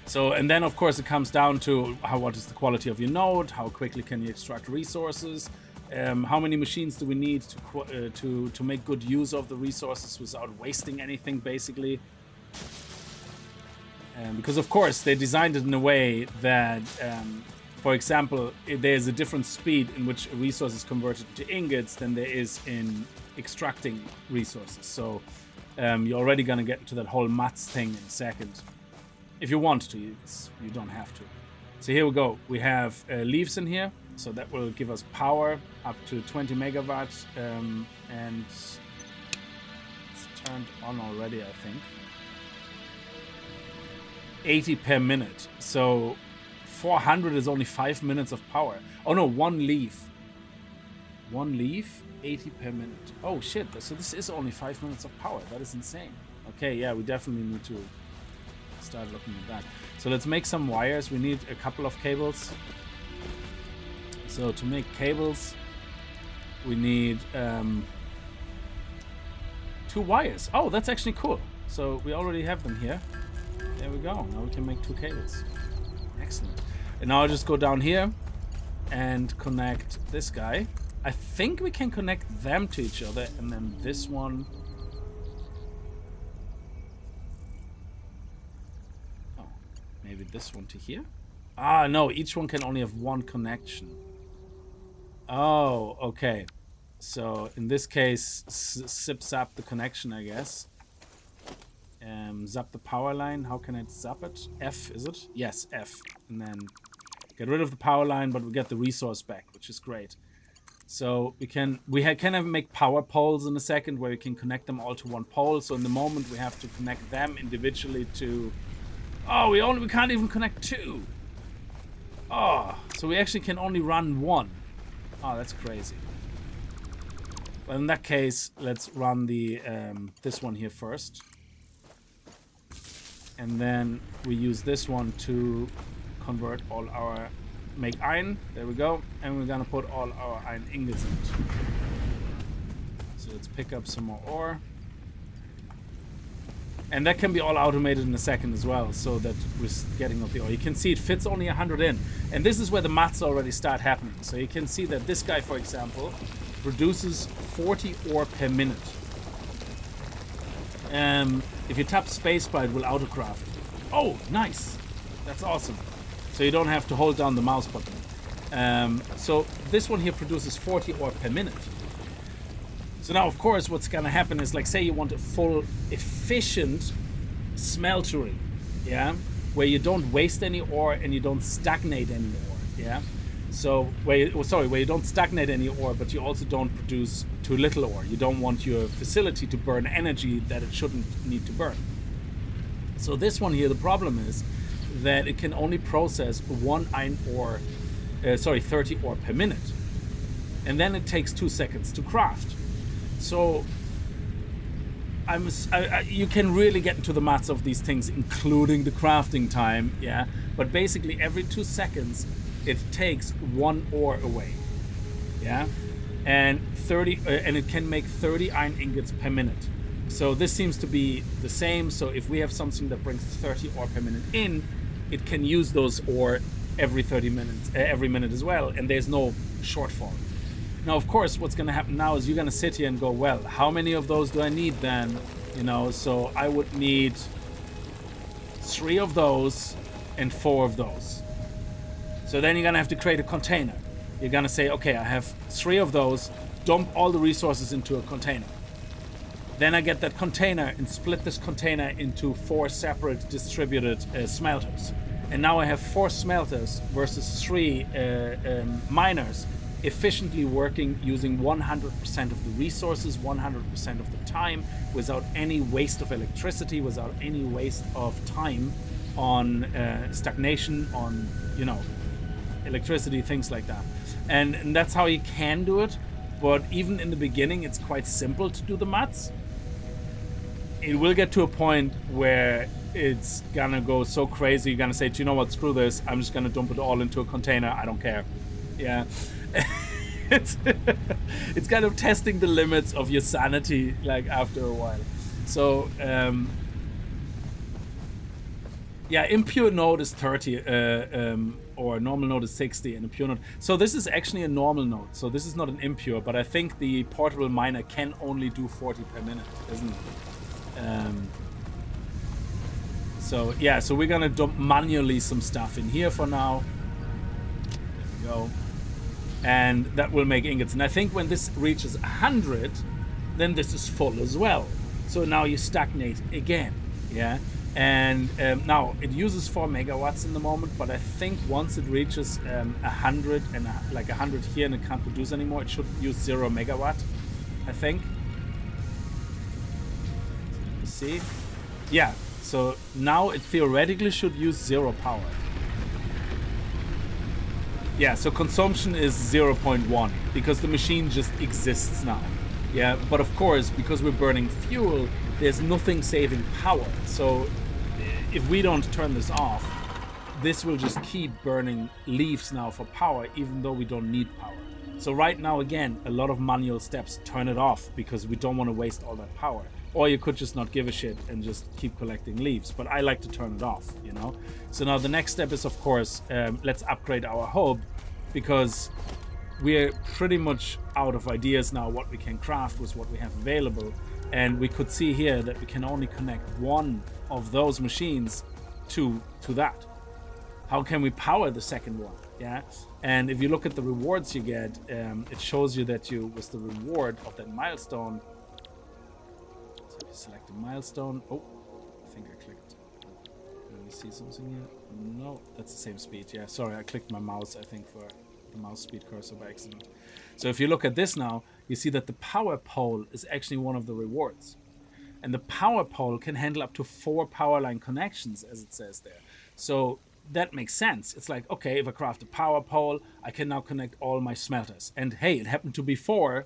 So, and then of course it comes down to what is the quality of your node, how quickly can you extract resources, how many machines do we need to make good use of the resources without wasting anything, basically. Because of course they designed it in a way that, for example, there's a different speed in which a resource is converted to ingots than there is in extracting resources. So you're already going to get into that whole mats thing in a second. If you want to, you don't have to. So here we go. We have leaves in here. So that will give us power up to 20 megawatts. And it's turned on already, I think. 80 per minute. So 400 is only 5 minutes of power. Oh no, one leaf. One leaf, 80 per minute. Oh shit, so this is only 5 minutes of power. That is insane. Okay, yeah, we definitely need to start looking at that. So let's make some wires. We need a couple of cables. So to make cables, we need 2 wires. Oh, that's actually cool. So we already have them here. There we go. Now we can make 2 cables. Excellent. And now I'll just go down here and connect this guy. I think we can connect them to each other, and then this one. Oh, maybe this one to here? Ah, no, each one can only have one connection. Oh, okay. So in this case, zap the connection, I guess. Zap the power line. How can I zap it? F, is it? Yes, F. And then get rid of the power line, but we get the resource back, which is great. So we can make power poles in a second where we can connect them all to one pole. So in the moment we have to connect them individually to. Oh, we can't even connect 2. Oh, so we actually can only run 1. Oh, that's crazy. Well, in that case, let's run the this one here first. And then we use this one to convert all our, make iron. There we go. And we're gonna put all our iron ingots in it. So let's pick up some more ore. And that can be all automated in a second as well, so that we're getting of the ore. You can see it fits only 100 in. And this is where the maths already start happening. So you can see that this guy, for example, produces 40 ore per minute. If you tap spacebar, it will autocraft. Oh, nice. That's awesome. So you don't have to hold down the mouse button. So this one here produces 40 ore per minute. So now, of course, what's going to happen is, like, say you want a full, efficient smeltery, yeah, where you don't waste any ore and you don't stagnate any ore, yeah. So where you don't stagnate any ore, but you also don't produce too little ore. You don't want your facility to burn energy that it shouldn't need to burn. So this one here, the problem is that it can only process 1 iron ore, 30 ore per minute, and then it takes 2 seconds to craft. So you can really get into the maths of these things, including the crafting time, yeah. But basically, every 2 seconds, it takes 1 ore away, yeah, and it can make 30 iron ingots per minute. So this seems to be the same. So if we have something that brings 30 ore per minute in, it can use those ore every 30 minutes, every minute as well, and there's no shortfall. Now, of course, what's going to happen now is you're going to sit here and go, well, how many of those do I need then? You know, so I would need 3 of those and 4 of those. So then you're going to have to create a container. You're going to say, okay, I have 3 of those, dump all the resources into a container. Then I get that container and split this container into 4 separate distributed smelters. And now I have 4 smelters versus 3 miners efficiently working using 100% of the resources, 100% of the time, without any waste of electricity, without any waste of time on stagnation, on, you know, electricity, things like that. And that's how you can do it. but even in the beginning, it's quite simple to do the maths. It will get to a point where it's gonna go so crazy, you're gonna say, do you know what, screw this, I'm just gonna dump it all into a container, I don't care. Yeah. it's kind of testing the limits of your sanity, like, after a while. So yeah, impure node is 30, or normal node is 60, and a pure node. So this is actually a normal node. So this is not an impure, but I think the portable miner can only do 40 per minute, isn't it? So yeah, so we're gonna dump manually some stuff in here for now. There we go. And that will make ingots. And I think when this reaches 100, then this is full as well. So now you stagnate again, yeah? And now it uses 4 megawatts in the moment, but I think once it reaches 100 and like 100 here and it can't produce anymore, it should use 0 megawatt, I think. Let's see. Yeah, so now it theoretically should use 0 power. Yeah, so consumption is 0.1 because the machine just exists now. Yeah, but of course, because we're burning fuel, there's nothing saving power. So if we don't turn this off, this will just keep burning leaves now for power, even though we don't need power. So right now, again, a lot of manual steps, turn it off because we don't want to waste all that power. Or you could just not give a shit and just keep collecting leaves. But I like to turn it off, you know? So now the next step is, of course, let's upgrade our hub, because we're pretty much out of ideas now what we can craft with what we have available. And we could see here that we can only connect one of those machines to that. How can we power the second one? Yeah. And if you look at the rewards you get, it shows you that you, with the reward of that milestone, so if you select a milestone, oh, I think I clicked. Let me see something here. No, that's the same speed. Yeah, sorry, I clicked my mouse, I think, for the mouse speed cursor by accident. So if you look at this now, you see that the power pole is actually one of the rewards. And the power pole can handle up to 4 power line connections, as it says there. So that makes sense. It's like, okay, if I craft a power pole, I can now connect all my smelters. And hey, it happened to be 4,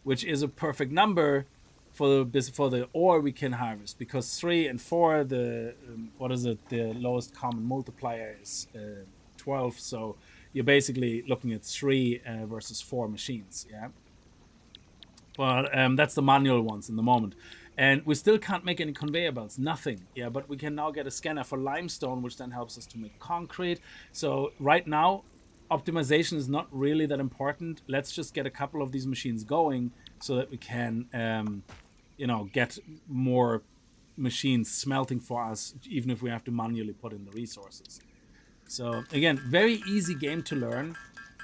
which is a perfect number for the ore we can harvest, because 3 and 4, the what is it? The lowest common multiplier is 12. So you're basically looking at 3 versus 4 machines. Yeah. But that's the manual ones in the moment. And we still can't make any conveyor belts, nothing. Yeah, but we can now get a scanner for limestone, which then helps us to make concrete. So right now, optimization is not really that important. Let's just get a couple of these machines going so that we can, you know, get more machines smelting for us, even if we have to manually put in the resources. So again, very easy game to learn.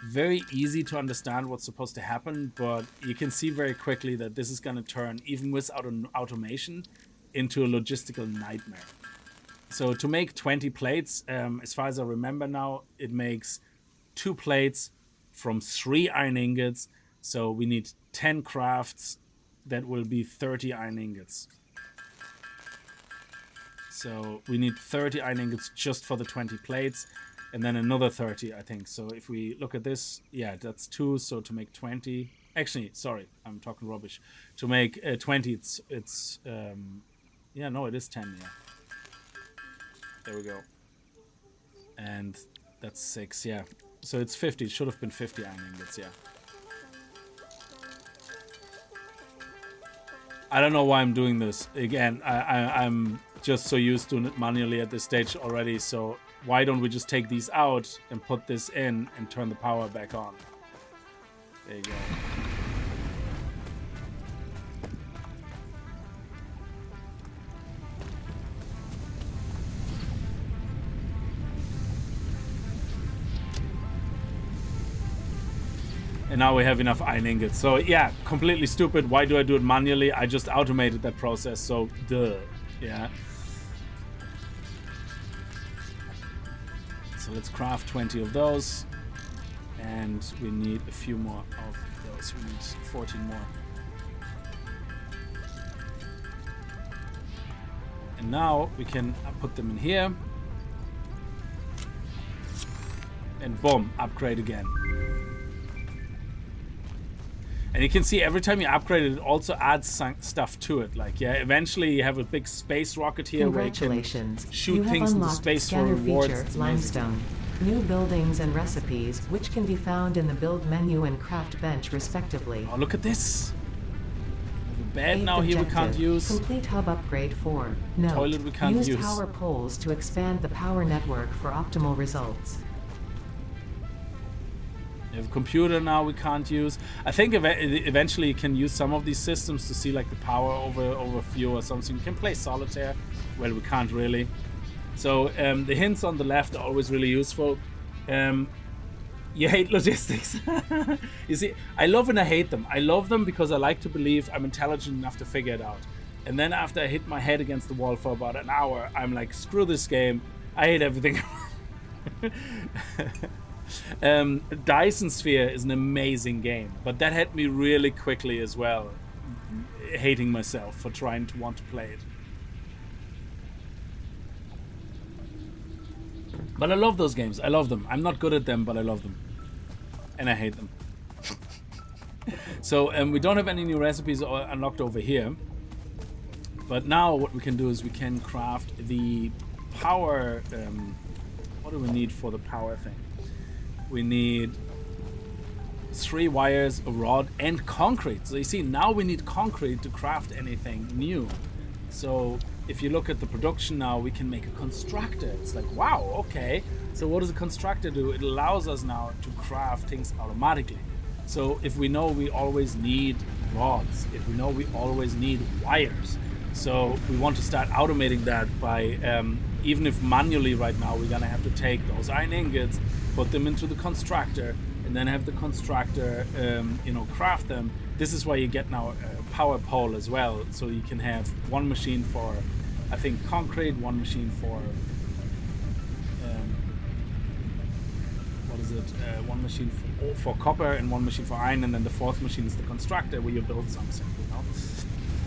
Very easy to understand what's supposed to happen, but you can see very quickly that this is going to turn, even without an automation, into a logistical nightmare. So to make 20 plates, as far as I remember now, it makes 2 plates from 3 iron ingots. So we need 10 crafts. That will be 30 iron ingots. So we need 30 iron ingots just for the 20 plates. And then another 30, I think. So if we look at this, yeah, that's 2. So to make 20, actually, sorry, I'm talking rubbish. To make 20, it's yeah, no, it is 10, yeah. There we go. And that's 6, yeah. So it's 50. It should have been 50 iron ingots, yeah. I don't know why I'm doing this. Again, I'm just so used to it manually at this stage already, so why don't we just take these out and put this in and turn the power back on? There you go. And now we have enough iron ingots. So yeah, completely stupid. Why do I do it manually? I just automated that process, so duh. Yeah. So let's craft 20 of those. And we need a few more of those. We need 14 more. And now we can put them in here. And boom, upgrade again. And you can see every time you upgrade it, it also adds stuff to it. Like, yeah, eventually you have a big space rocket here where you can shoot things into space for rewards. Feature, limestone. New buildings and recipes, which can be found in the build menu and craft bench respectively. Oh, look at this. Bed now here we can't use. Complete hub upgrade 4. Note, Toilet we can't use. Use power poles to expand the power network for optimal results. We have a computer now we can't use. I think eventually you can use some of these systems to see like the power over few or something. You can play solitaire. Well, we can't really. So the hints on the left are always really useful. You hate logistics. You see, I love and I hate them. I love them because I like to believe I'm intelligent enough to figure it out. And then after I hit my head against the wall for about an hour, I'm like, screw this game. I hate everything. Dyson Sphere is an amazing game, but that hit me really quickly as well, hating myself for trying to want to play it. But I love those games. I love them. I'm not good at them, but I love them. And I hate them. So we don't have any new recipes unlocked over here. But now what we can do is we can craft the power. What do we need for the power thing? We need 3 wires, a rod, and concrete. So you see, now we need concrete to craft anything new. So if you look at the production now, we can make a constructor. It's like, wow, okay. So what does a constructor do? It allows us now to craft things automatically. So if we know we always need rods, if we know we always need wires, so we want to start automating that by, even if manually right now, we're gonna have to take those iron ingots, put them into the constructor, and then have the constructor, craft them. This is why you get now a power pole as well. So you can have one machine for, I think, concrete, one machine for, one machine for copper and one machine for iron, and then the 4th machine is the constructor where you build something, you know.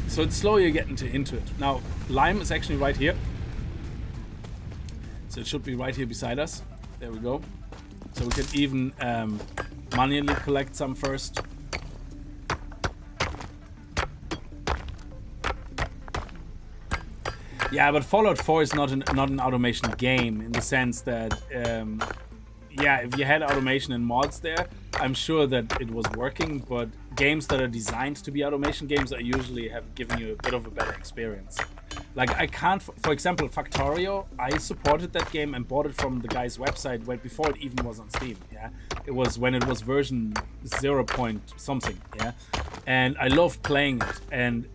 So it's slow you get into it. Now, lime is actually right here. So it should be right here beside us. There we go. So we can even manually collect some first. Yeah, but Fallout 4 is not an automation game in the sense that, if you had automation and mods there, I'm sure that it was working, but games that are designed to be automation games are usually have given you a bit of a better experience. Like, I can't, for example, Factorio, I supported that game and bought it from the guy's website way before it even was on Steam, yeah? It was when it was version 0 point something, yeah? And I loved playing it,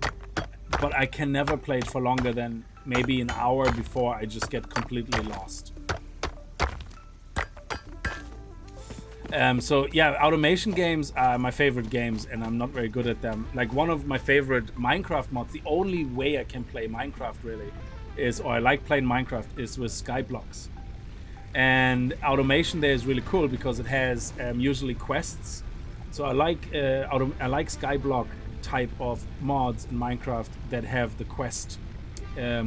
but I can never play it for longer than maybe an hour before I just get completely lost. So yeah, automation games are my favorite games, and I'm not very good at them. Like, one of my favorite Minecraft mods, the only way I can play Minecraft really is, or I like playing Minecraft, is with Skyblocks. And automation there is really cool because it has usually quests. So I like Skyblock type of mods in Minecraft that have the quest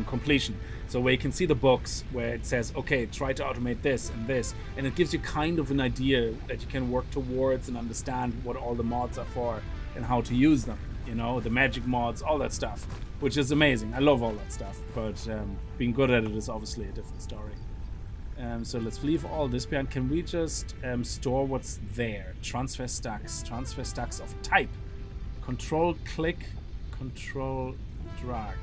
completion. So where you can see the box where it says, okay, try to automate this and this, and it gives you kind of an idea that you can work towards and understand what all the mods are for and how to use them, you know, the magic mods, all that stuff, which is amazing. I love all that stuff, but being good at it is obviously a different story. So let's leave all this behind. Can we just store what's there? Transfer stacks of type. Control click, control drag.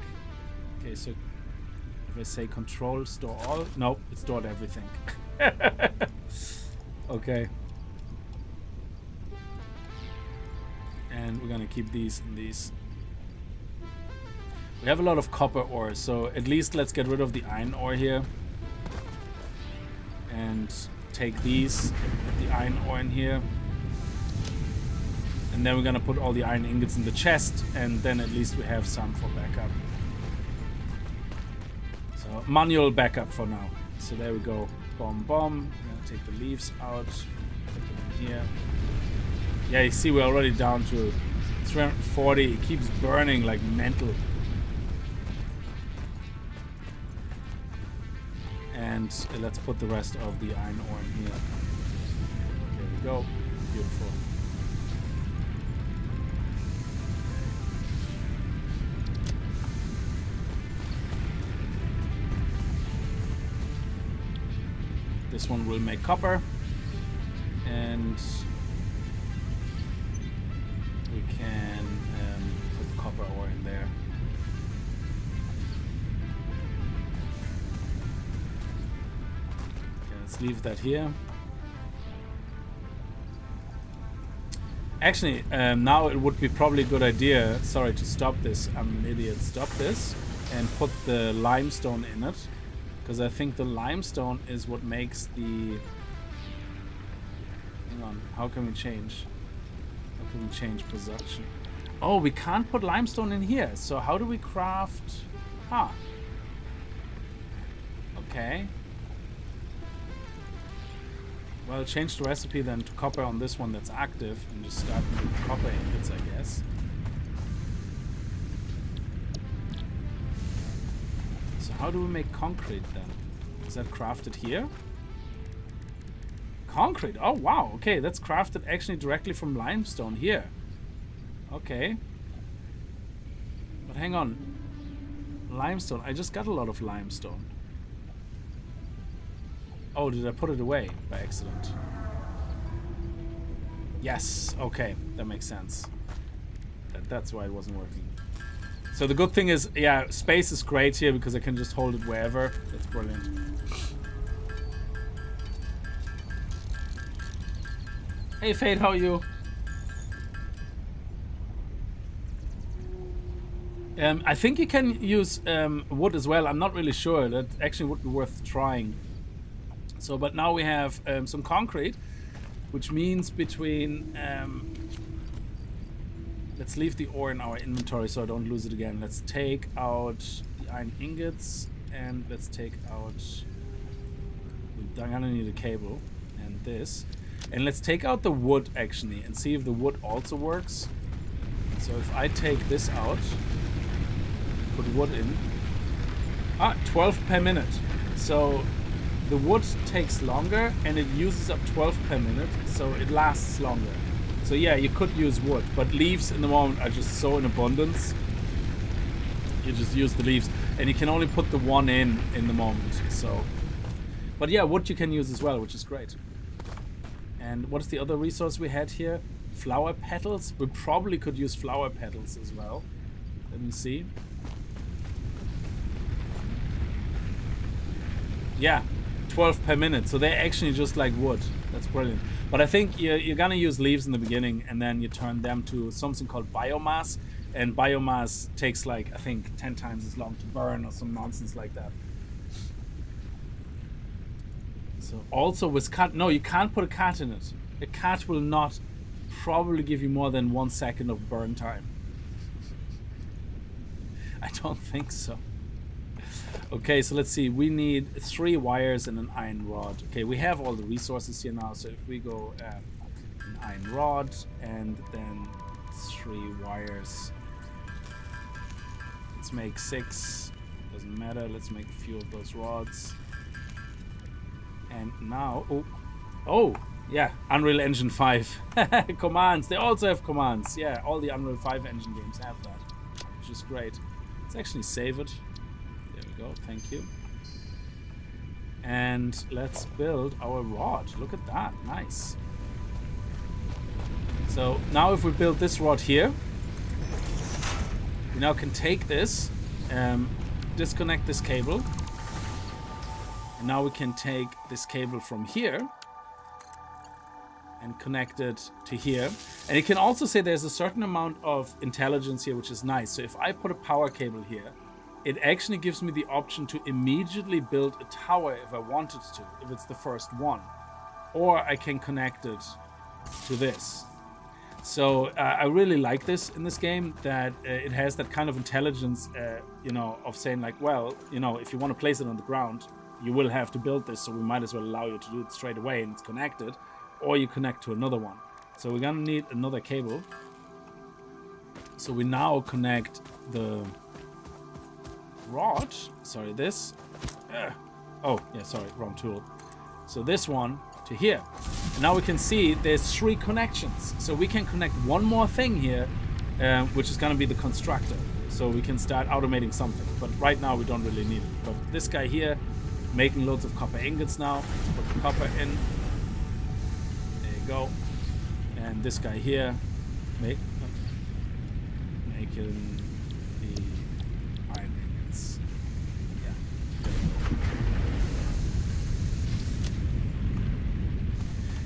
Okay, so if I say control store all, nope, it stored everything. Okay. And we're gonna keep these and these. We have a lot of copper ore, so at least let's get rid of the iron ore here. And take these, put the iron ore in here. And then we're gonna put all the iron ingots in the chest, and then at least we have some for backup. So manual backup for now. So there we go. Bomb, bomb. I'm gonna take the leaves out. Put them in here. Yeah, you see we're already down to 340. It keeps burning like mental. And let's put the rest of the iron ore in here. There we go. Beautiful. This one will make copper. And we can put copper ore in there. Okay, let's leave that here. Actually, now it would be probably a good idea, sorry to stop this, I'm an idiot, stop this, and put the limestone in it. Because I think the limestone is what makes the... Hang on, how can we change? How can we change production? Oh, we can't put limestone in here, so how do we craft... Ah. Okay. Well, change the recipe then to copper on this one that's active and just start with copper ingots, I guess. So how do we make concrete then? Is that crafted here? Concrete! Oh wow, okay, that's crafted actually directly from limestone here. Okay. But hang on. Limestone, I just got a lot of limestone. Oh, did I put it away by accident? Yes, okay, that makes sense. That's why it wasn't working. So the good thing is, yeah, space is great here because I can just hold it wherever. That's brilliant. Hey Fade, how are you? I think you can use wood as well. I'm not really sure. That actually would be worth trying. So, but now we have some concrete, which means between... let's leave the ore in our inventory so I don't lose it again. Let's take out the iron ingots and let's take out... I'm gonna need a cable and this. And let's take out the wood actually and see if the wood also works. So if I take this out, put wood in. 12 per minute. So the wood takes longer and it uses up 12 per minute, so it lasts longer. So yeah, you could use wood, but leaves in the moment are just so in abundance. You just use the leaves, and you can only put the one in the moment. So, but yeah, wood you can use as well, which is great. And what is the other resource we had here? Flower petals. We probably could use flower petals as well. Let me see. Yeah, 12 per minute. So they're actually just like wood. That's brilliant. But I think you're gonna use leaves in the beginning and then you turn them to something called biomass. And biomass takes like, I think, 10 times as long to burn or some nonsense like that. So also with cat, no, you can't put a cat in it. A cat will not probably give you more than 1 second of burn time. I don't think so. Okay, so let's see. We need 3 wires and an iron rod. Okay, we have all the resources here now. So if we go an iron rod and then 3 wires. Let's make 6. Doesn't matter. Let's make a few of those rods. And now, oh, yeah, Unreal Engine 5 commands. They also have commands. Yeah, all the Unreal 5 engine games have that, which is great. Let's actually save it. There we go. Thank you. And let's build our rod. Look at that. Nice. So now if we build this rod here, we now can take this, disconnect this cable. And now we can take this cable from here and connect it to here. And you can also say there's a certain amount of intelligence here, which is nice. So if I put a power cable here, it actually gives me the option to immediately build a tower if I wanted to, if it's the first one. Or I can connect it to this. So I really like this in this game, that it has that kind of intelligence, you know, of saying like, well, you know, if you want to place it on the ground, you will have to build this, so we might as well allow you to do it straight away and it's connected, or you connect to another one. So we're gonna need another cable. So we now connect the rod, sorry, this. Oh, yeah, sorry, wrong tool. So this one to here. And now we can see there's 3 connections. So we can connect one more thing here, which is gonna be the constructor. So we can start automating something. But right now we don't really need it. But this guy here making loads of copper ingots now. Let's put the copper in. There you go. And this guy here, making the iron ingots. Yeah.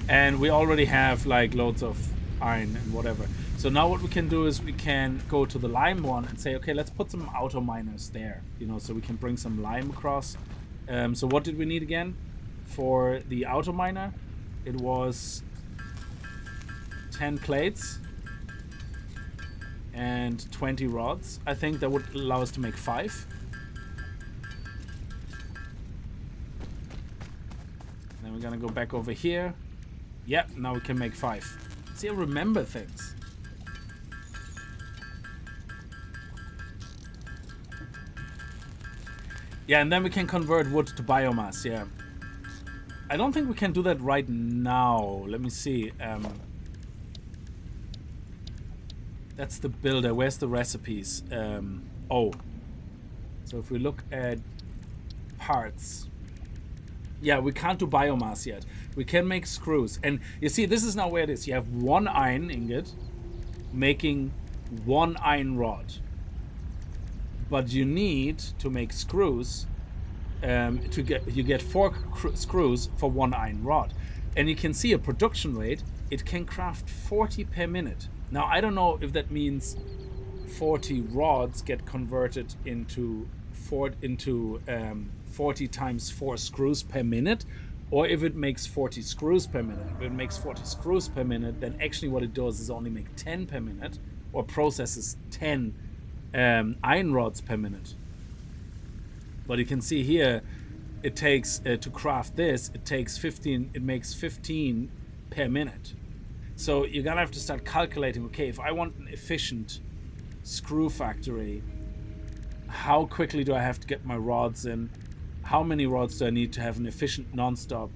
And we already have like loads of iron and whatever. So now what we can do is we can go to the lime one and say, okay, let's put some auto miners there, you know, so we can bring some lime across. So what did we need again for the auto miner? It was 10 plates and 20 rods. I think that would allow us to make 5. Then we're gonna go back over here. Yep, now we can make 5. See, I remember things. Yeah, and then we can convert wood to biomass, yeah. I don't think we can do that right now. Let me see. That's the builder. Where's the recipes? Oh. So if we look at parts. Yeah, we can't do biomass yet. We can make screws. And you see, this is now where it is. You have 1 iron ingot making 1 iron rod. But you need to make screws you get 4 screws for 1 iron rod. And you can see a production rate. It can craft 40 per minute. Now, I don't know if that means 40 rods get converted into 40 times 4 screws per minute, or if it makes 40 screws per minute. If it makes 40 screws per minute, then actually what it does is only make 10 per minute, or processes 10 iron rods per minute. But you can see here, it takes to craft this, it makes 15 per minute. So you're gonna have to start calculating, okay, if I want an efficient screw factory, how quickly do I have to get my rods in? How many rods do I need to have an efficient non-stop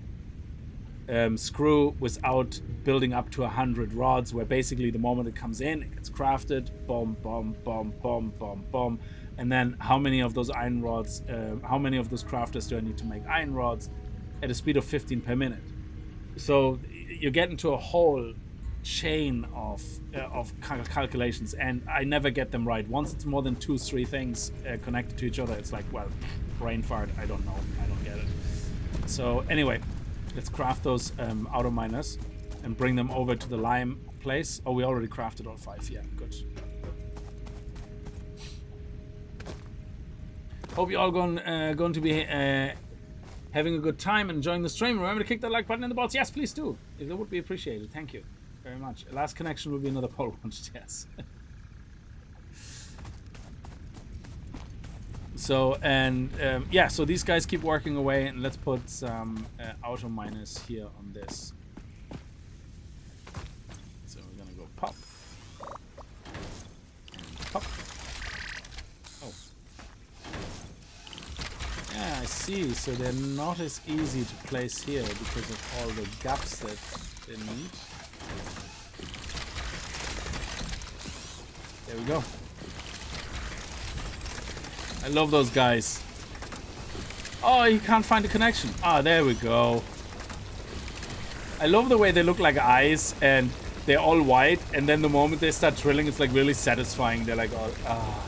screw without building up to 100 rods, where basically the moment it comes in, it gets crafted, boom, boom, boom, boom, boom, boom. And then how many of those iron rods, how many of those crafters do I need to make iron rods at a speed of 15 per minute? So you get into a whole chain of calculations, and I never get them right. Once it's more than 2-3 things connected to each other, it's like, well, brain fart, I don't know, I don't get it. So anyway, let's craft those auto miners and bring them over to the lime place. Oh, we already crafted all 5. Yeah, good. Hope you're all going to be having a good time and enjoying the stream. Remember to kick that like button in the balls. Yes, please do. That would be appreciated. Thank you very much. Last connection will be another pole punch. Yes. So, and yeah, so these guys keep working away, and let's put some auto miners here on this. So we're gonna go pop. And pop. Oh. Yeah, I see. So they're not as easy to place here because of all the gaps that they need. There we go. I love those guys. Oh, you can't find the connection. Ah, there we go. I love the way they look like eyes, and they're all white, and then the moment they start drilling, it's like really satisfying. They're like, oh, ah,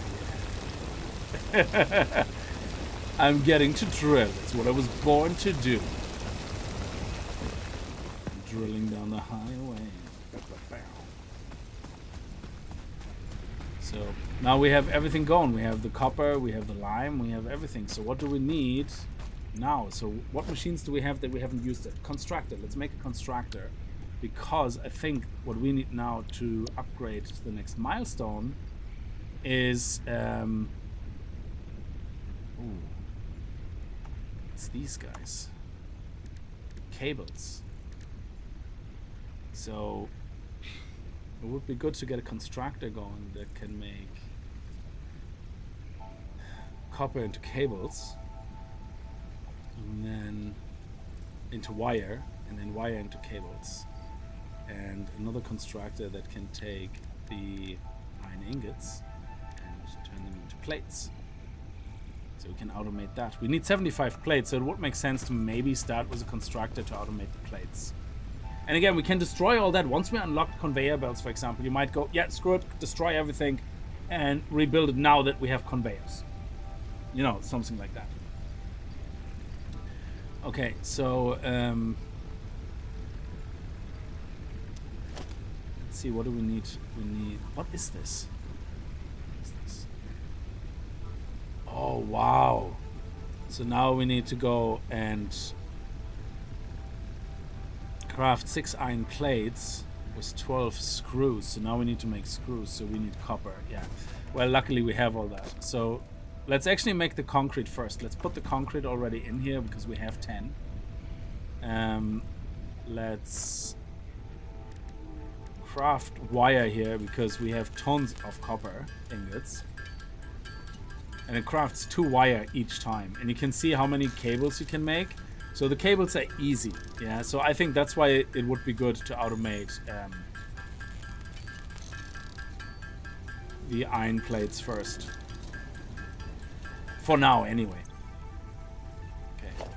yeah. I'm getting to drill. It's what I was born to do. Drilling down the highway. So now we have everything going. We have the copper, we have the lime, we have everything. So what do we need now? So what machines do we have that we haven't used? Constructor. Let's make a constructor, because I think what we need now to upgrade to the next milestone is it's these guys. Cables. So it would be good to get a constructor going that can make copper into cables, and then into wire, and then wire into cables, and another constructor that can take the iron ingots and turn them into plates. So we can automate that. We need 75 plates, so it would make sense to maybe start with a constructor to automate the plates. And again, we can destroy all that. Once we unlock conveyor belts, for example, you might go, yeah, screw it, destroy everything, and rebuild it now that we have conveyors. You know, something like that. Okay, so let's see, what do we need? We need, what is this? What is this? Oh, wow. So now we need to go and craft 6 iron plates with 12 screws. So now we need to make screws, so we need copper. Yeah, well, luckily we have all that. So let's actually make the concrete first. Let's put the concrete already in here because we have 10. Let's craft wire here because we have tons of copper ingots. And it crafts 2 wire each time. And you can see how many cables you can make. So the cables are easy, yeah. So I think that's why it would be good to automate the iron plates first. For now, anyway. Okay.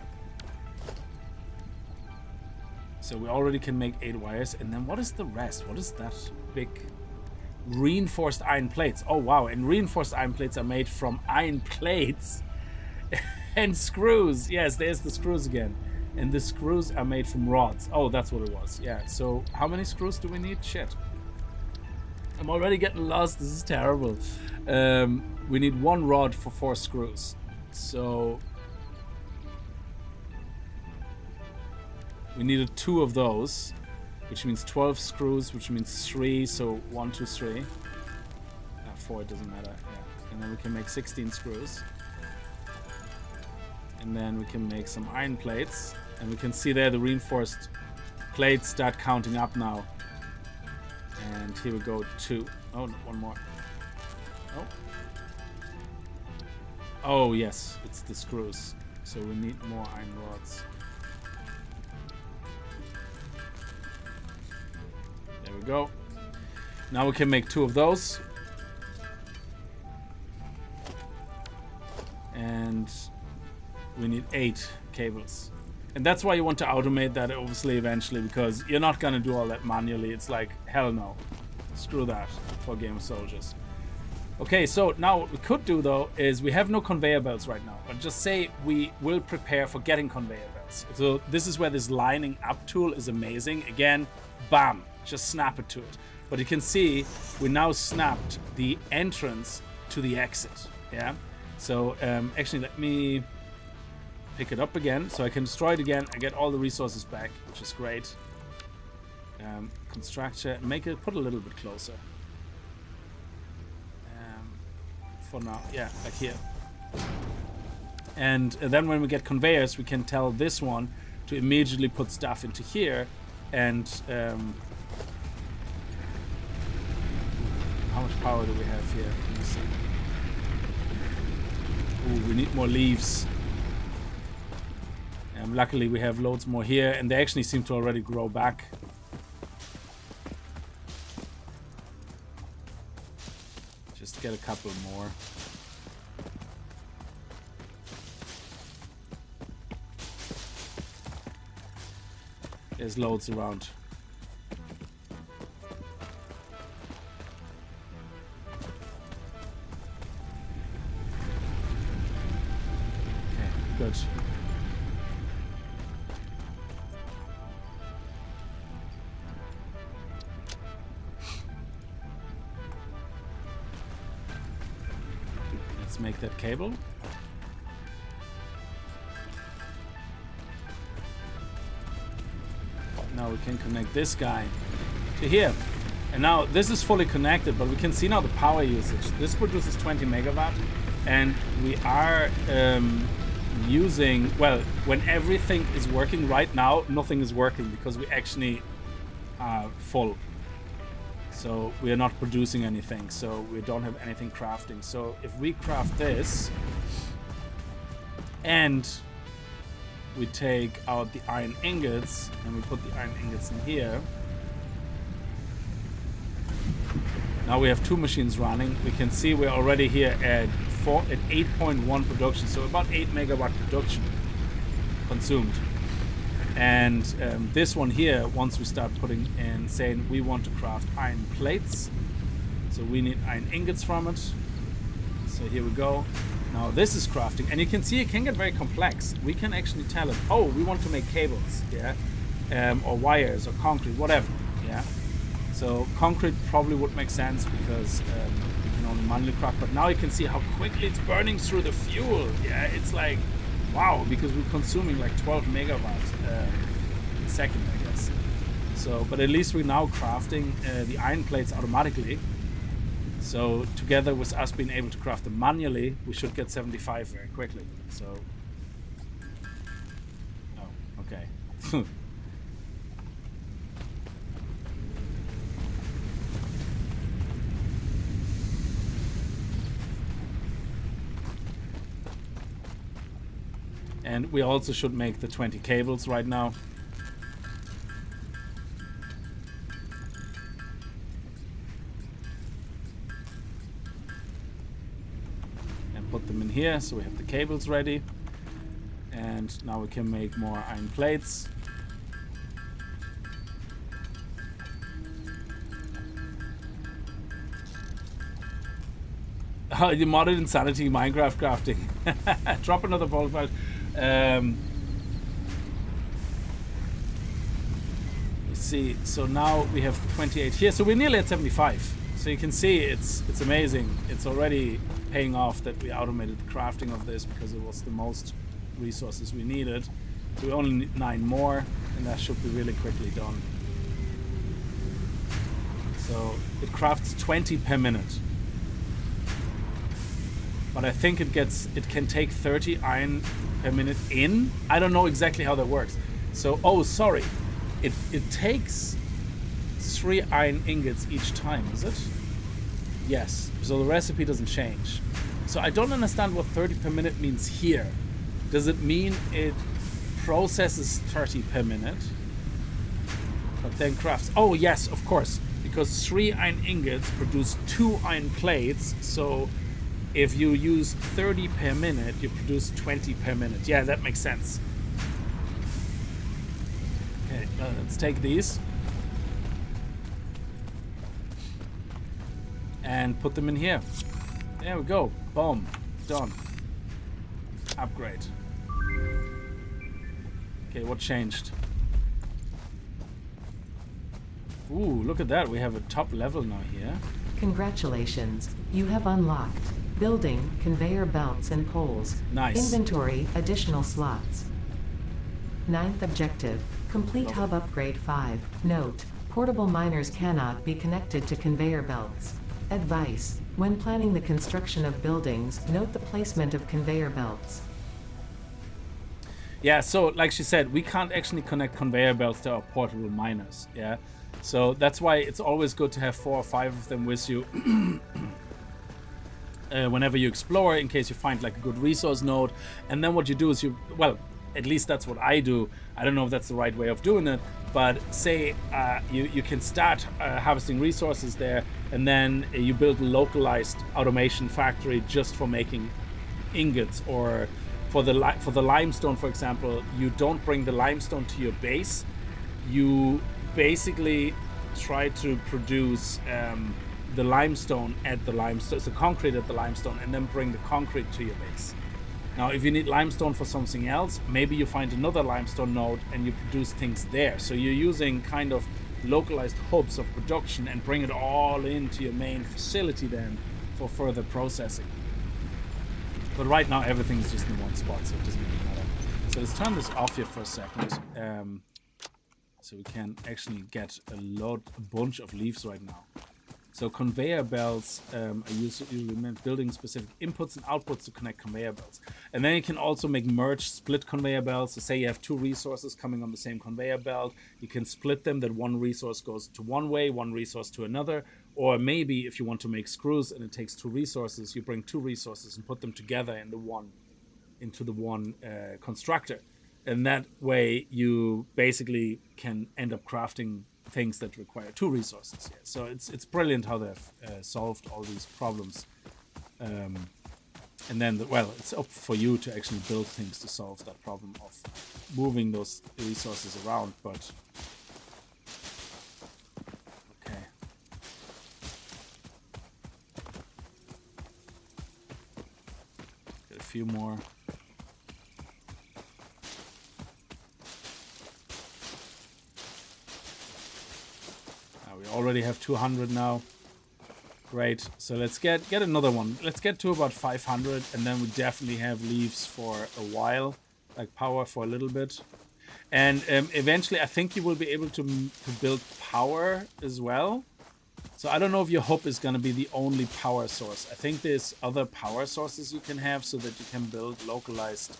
So we already can make 8 wires, and then what is the rest? What is that big reinforced iron plates? Oh wow! And reinforced iron plates are made from iron plates. And screws. Yes, there's the screws again. And the screws are made from rods. Oh, that's what it was. Yeah, so how many screws do we need? Shit. I'm already getting lost. This is terrible. We need 1 rod for 4 screws. So we needed 2 of those, which means 12 screws, which means 3. So 1, 2, 3. 4, it doesn't matter. Yeah. And then we can make 16 screws. And then we can make some iron plates. And we can see there the reinforced plates start counting up now. And here we go, 2. Oh, no, 1 more. Oh. Oh, yes, it's the screws. So we need more iron rods. There we go. Now we can make 2 of those. And we need 8 cables. And that's why you want to automate that, obviously, eventually, because you're not going to do all that manually. It's like, hell no. Screw that for Game of Soldiers. Okay, so now what we could do, though, is we have no conveyor belts right now. But just say we will prepare for getting conveyor belts. So this is where this lining up tool is amazing. Again, bam, just snap it to it. But you can see we now snapped the entrance to the exit. Yeah. So actually, let me pick it up again so I can destroy it again. I get all the resources back, which is great. Constructor, make it, put a little bit closer. For now, yeah, like here. And then when we get conveyors, we can tell this one to immediately put stuff into here. And how much power do we have here? Let me see. Ooh, we need more leaves. Luckily we have loads more here, and they actually seem to already grow back. Just get a couple more. There's loads around. Okay, good. Make that cable. Now we can connect this guy to here. And now this is fully connected, but we can see now the power usage. This produces 20 megawatt, and we are using, well, when everything is working right now, nothing is working because we actually are full. So we are not producing anything, so we don't have anything crafting. So if we craft this and we take out the iron ingots and we put the iron ingots in here, now we have 2 machines running. We can see we're already here at 8.1 production, so about 8 megawatt production consumed. And this one here, once we start putting in, saying we want to craft iron plates, so we need iron ingots from it. So here we go. Now this is crafting, and you can see it can get very complex. We can actually tell it, oh, we want to make cables, yeah, or wires or concrete, whatever, yeah. So concrete probably would make sense because you can only manually craft. But now you can see how quickly it's burning through the fuel. Yeah, it's like wow, because we're consuming like 12 megawatts a second, I guess. So, but at least we're now crafting the iron plates automatically. So together with us being able to craft them manually, we should get 75 very quickly. So, oh, okay. And we also should make the 20 cables right now. And put them in here, so we have the cables ready. And now we can make more iron plates. Oh, the modded insanity Minecraft crafting. Drop another ball file. Let's see. So now we have 28 here. So we're nearly at 75. So you can see it's amazing. It's already paying off that we automated the crafting of this because it was the most resources we needed. So we only need 9 more, and that should be really quickly done. So it crafts 20 per minute. But I think it can take 30 iron per minute in. I don't know exactly how that works. So, oh, sorry. It takes 3 iron ingots each time, is it? Yes. So the recipe doesn't change. So I don't understand what 30 per minute means here. Does it mean it processes 30 per minute, but then crafts? Oh, yes, of course. Because 3 iron ingots produce 2 iron plates, so if you use 30 per minute, you produce 20 per minute. Yeah, that makes sense. Okay, let's take these and put them in here. There we go. Boom. Done. Upgrade. Okay, what changed? Ooh, look at that. We have a top level now here. Congratulations. You have unlocked building, conveyor belts and poles. Nice. Inventory, additional slots. 9th objective, complete hub upgrade 5. Note, portable miners cannot be connected to conveyor belts. Advice, when planning the construction of buildings, note the placement of conveyor belts. Yeah, so like she said, we can't actually connect conveyor belts to our portable miners, yeah? So that's why it's always good to have 4 or 5 of them with you whenever you explore, in case you find like a good resource node. And then what you do is well, at least that's what I do. I don't know if that's the right way of doing it, but say you can start harvesting resources there, and then you build a localized automation factory just for making ingots, or for the limestone, for example. You don't bring the limestone to your base. You basically try to produce the limestone at the limestone, so concrete at the limestone, and then bring the concrete to your base. Now, if you need limestone for something else, maybe you find another limestone node and you produce things there. So you're using kind of localized hubs of production and bring it all into your main facility then for further processing. But right now everything's just in one spot, so it doesn't really matter. So let's turn this off here for a second. So we can actually get a bunch of leaves right now. So conveyor belts are usually meant building specific inputs and outputs to connect conveyor belts. And then you can also make merge split conveyor belts. So say you have 2 resources coming on the same conveyor belt. You can split them, that one resource goes to one way, one resource to another. Or maybe if you want to make screws and it takes 2 resources, you bring 2 resources and put them together into the one constructor. And that way you basically can end up crafting things that require 2 resources. Yeah. So it's brilliant how they've solved all these problems And then, well, it's up for you to actually build things to solve that problem of moving those resources around, but... Okay. Get a few more. We already have 200 now. Great. So let's get another one. Let's get to about 500, and then we definitely have leaves for a while, like power for a little bit. And eventually, I think you will be able to build power as well. So I don't know if your hub is going to be the only power source. I think there's other power sources you can have so that you can build localized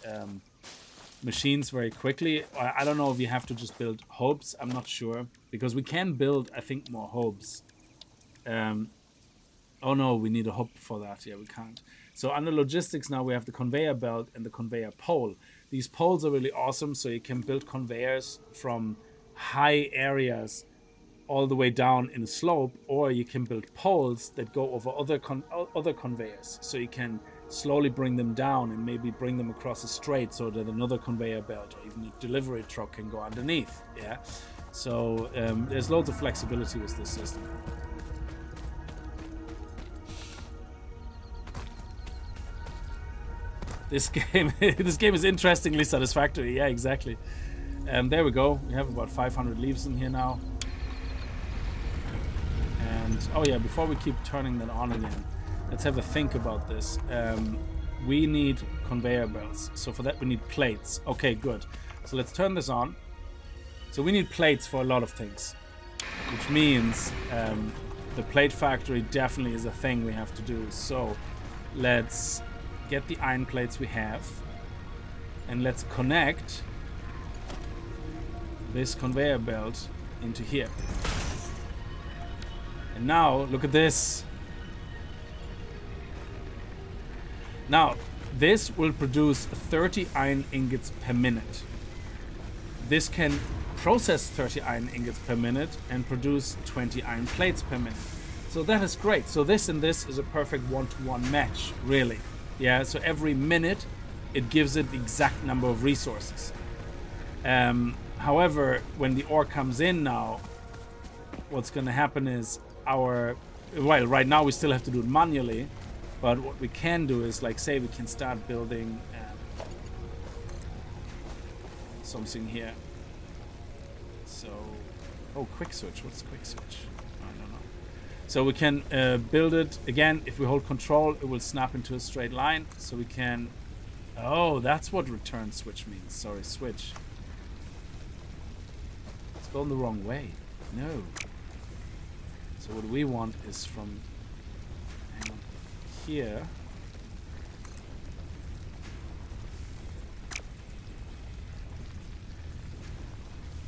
machines very quickly. I don't know if you have to just build hubs. I'm not sure, because we can build, I think, more hubs. Oh no, we need a hub for that. Yeah, we can't. So under logistics now we have the conveyor belt and the conveyor pole. These poles are really awesome, so you can build conveyors from high areas all the way down in a slope, or you can build poles that go over other conveyors. So you can slowly bring them down and maybe bring them across a strait so that another conveyor belt or even a delivery truck can go underneath. Yeah. So there's loads of flexibility with this system. This game is interestingly satisfactory. Yeah, exactly. There we go. We have about 500 leaves in here now. And oh yeah, before we keep turning that on again, let's have a think about this. We need conveyor belts. So for that we need plates. Okay, good. So let's turn this on. So we need plates for a lot of things, which means the plate factory definitely is a thing we have to do. So let's get the iron plates we have, and let's connect this conveyor belt into here. And now look at this. Now this will produce 30 iron ingots per minute. This can process 30 iron ingots per minute and produce 20 iron plates per minute. So that is great. So this and this is a perfect one-to-one match, really. Yeah, so every minute it gives it the exact number of resources. However, when the ore comes in now, what's going to happen is right now we still have to do it manually, but what we can do is, like, say we can start building something here. So, oh, quick switch. What's quick switch? I don't know. So we can build it again. If we hold control, it will snap into a straight line. So we can... Oh, that's what return switch means. Sorry, switch. It's going the wrong way. No. So what we want is from... Hang on. Here.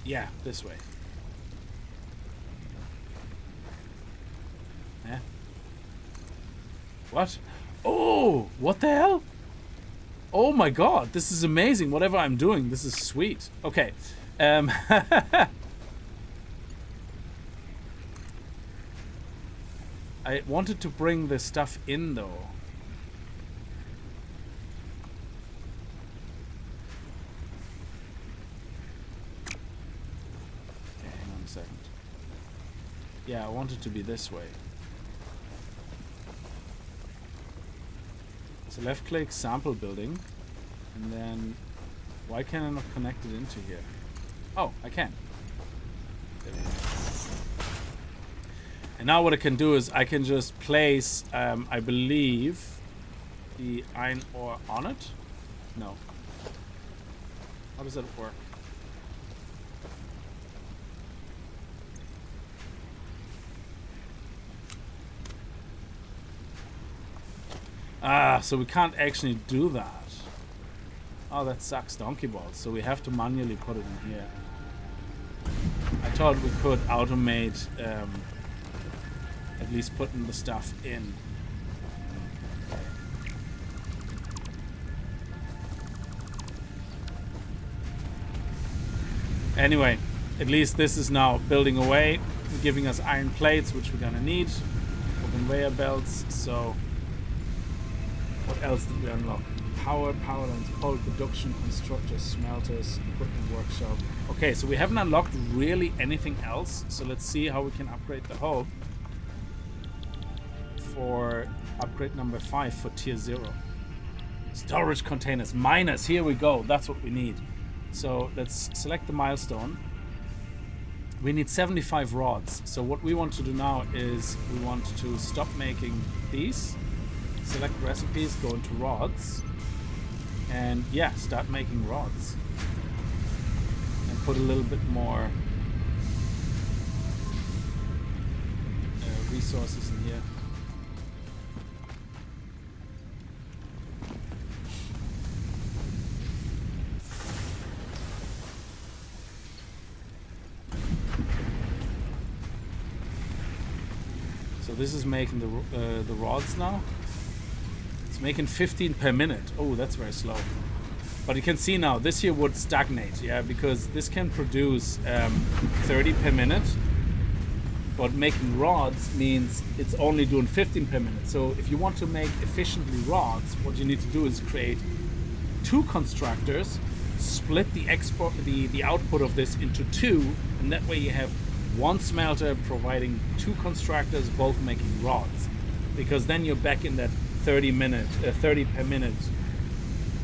Yeah, this way. Yeah. What? Oh, what the hell? Oh my god, this is amazing. Whatever I'm doing, this is sweet. Okay. I wanted to bring the stuff in though. Okay, hang on a second. Yeah, I want it to be this way. So left click sample building, and then why can I not connect it into here? Oh, I can. There we go. And now what I can do is I can just place, I believe, the iron ore on it. No. How does that work? Ah, so we can't actually do that. Oh, that sucks donkey balls. So we have to manually put it in here. I thought we could automate at least putting the stuff in. Anyway, at least this is now building away, giving us iron plates, which we're gonna need for conveyor belts. So What else did we unlock? Power lines, coal production, constructors, smelters, equipment workshop. Okay, so we haven't unlocked really anything else. So let's see how we can upgrade the hub for upgrade number 5 for tier 0. Storage containers, miners, here we go. That's what we need. So let's select the milestone. We need 75 rods. So what we want to do now is we want to stop making these. Select recipes, go into rods. And yeah, start making rods. And put a little bit more resources in here. So this is making the rods now. It's making 15 per minute. Oh, that's very slow. But you can see now, this here would stagnate, yeah, because this can produce 30 per minute. But making rods means it's only doing 15 per minute. So if you want to make efficiently rods, what you need to do is create 2 constructors, split the output of this into 2, and that way you have 1 smelter providing 2 constructors, both making rods. Because then you're back in that 30 per minute,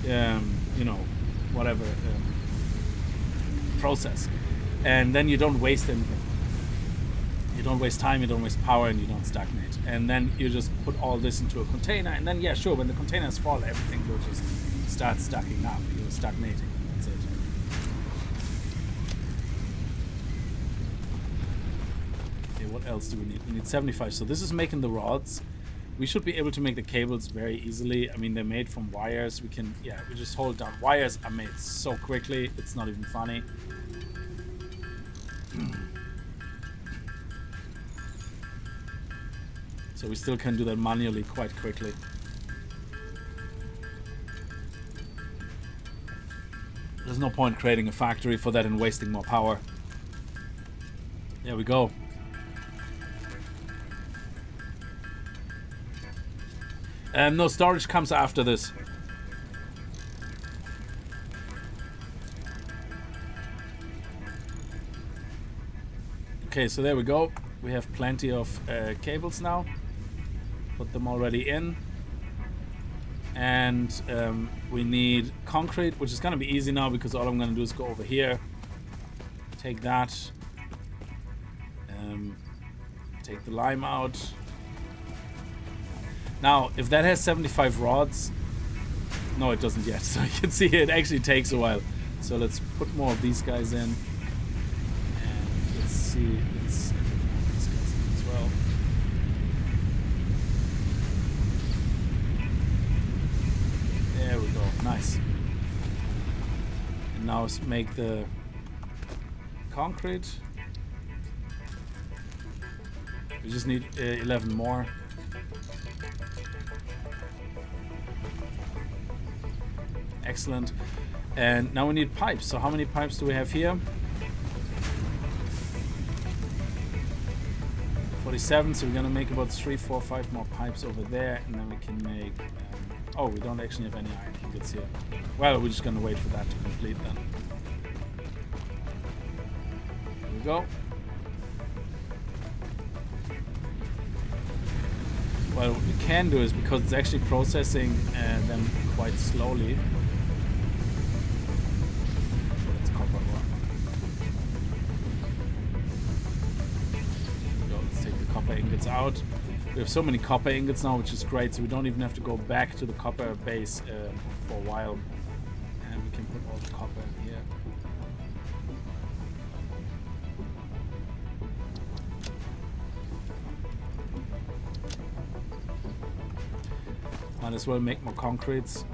you know, whatever process, and then you don't waste anything. You don't waste time, you don't waste power, and you don't stagnate. And then you just put all this into a container, and then yeah, sure, when the containers fall, everything will just start stacking up. You're stagnating. That's it. Okay, what else do we need? We need 75. So this is making the rods. We should be able to make the cables very easily. I mean, they're made from wires. We can, yeah, we just hold down. Wires are made so quickly, it's not even funny. So we still can do that manually quite quickly. There's no point creating a factory for that and wasting more power. There we go. No, storage comes after this. Okay, so there we go. We have plenty of cables now. Put them already in. And we need concrete, which is going to be easy now because all I'm going to do is go over here. Take that. Take the lime out. Now, if that has 75 rods, no, it doesn't yet. So you can see it actually takes a while. So let's put more of these guys in, and let's see. Let's put these guys in as well. There we go. Nice. And now let's make the concrete. We just need 11 more. Excellent. And now we need pipes. So how many pipes do we have here? 47. So we're gonna make about 3, 4, 5 more pipes over there, and then we can make. Oh, we don't actually have any iron ingots here. Well, we're just gonna wait for that to complete then. There we go. Well, what we can do is, because it's actually processing them quite slowly. Let's copper ore. Let's take the copper ingots out. We have so many copper ingots now, which is great, so we don't even have to go back to the copper base for a while. And we can put all the copper in here. Might as well make more concretes.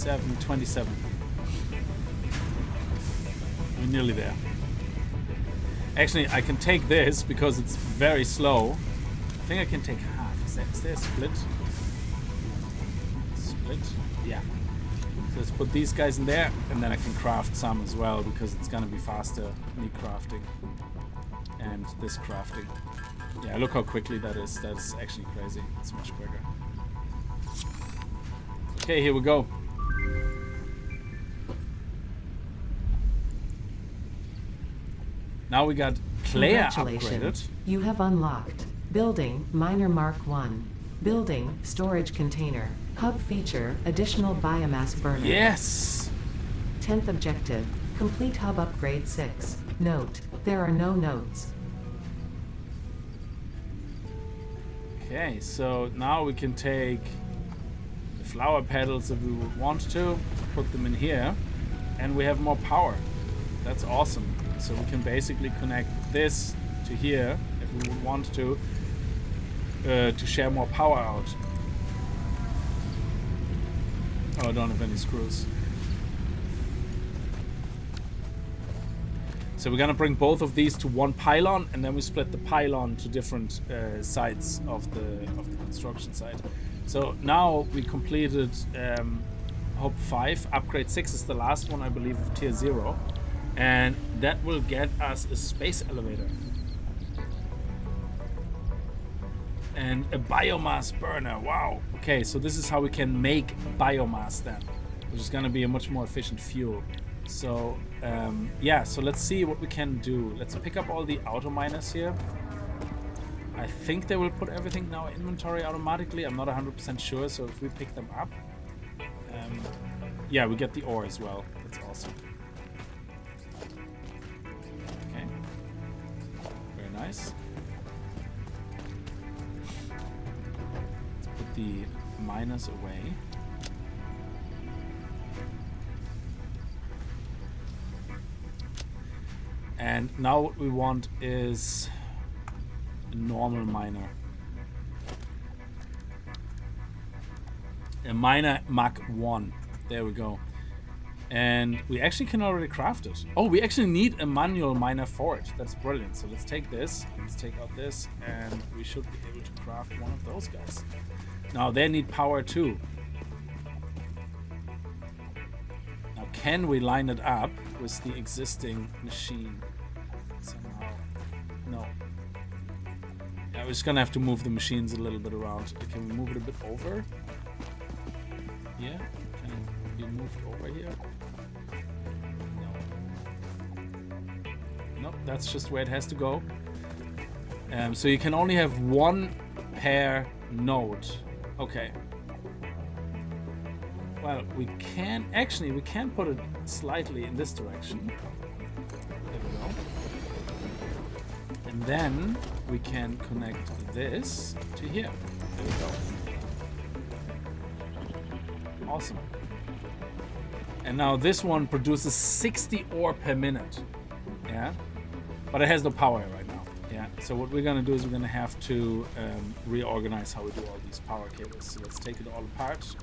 27, 27. We're nearly there. Actually, I can take this because it's very slow. I think I can take half. Is there a split? Split? Yeah. So let's put these guys in there, and then I can craft some as well because it's gonna be faster, me crafting. And this crafting. Yeah, look how quickly that is. That's actually crazy. It's much quicker. Okay, here we go. Now we got player upgraded. You have unlocked building miner Mark 1. Building storage container. Hub feature additional biomass burner. Yes! 10th objective. Complete hub upgrade 6. Note, there are no notes. Okay, so now we can take the flower petals if we would want to, put them in here, and we have more power. That's awesome. So we can basically connect this to here if we would want to share more power out. Oh, I don't have any screws. So we're gonna bring both of these to one pylon, and then we split the pylon to different sides of the construction site. So now we completed Hub 5. Upgrade 6 is the last one, I believe, of Tier 0. And that will get us a space elevator. And a biomass burner. Wow. Okay, so this is how we can make biomass then, which is gonna be a much more efficient fuel. So yeah, so let's see what we can do. Let's pick up all the auto miners here. I think they will put everything in our inventory automatically. I'm not 100% sure, so if we pick them up, yeah, we get the ore as well. That's awesome. Okay, very nice. Let's put the miners away. And now what we want is a normal miner. A miner Mark 1. There we go. And we actually can already craft it. Oh, we actually need a manual miner for it. That's brilliant. So let's take this, let's take out this, and we should be able to craft one of those guys. Now they need power too. Now can we line it up with the existing machine somehow? No. Yeah, we're just gonna have to move the machines a little bit around. Can we move it a bit over? Yeah, can it be moved over here? No. Nope, that's just where it has to go. So you can only have one per node. Okay. Well, we can put it slightly in this direction. There we go. And then we can connect this to here. There we go. Awesome. And now this one produces 60 ore per minute. Yeah. But it has no power right now. Yeah. So what we're gonna do is we're gonna have to reorganize how we do all these power cables. So let's take it all apart.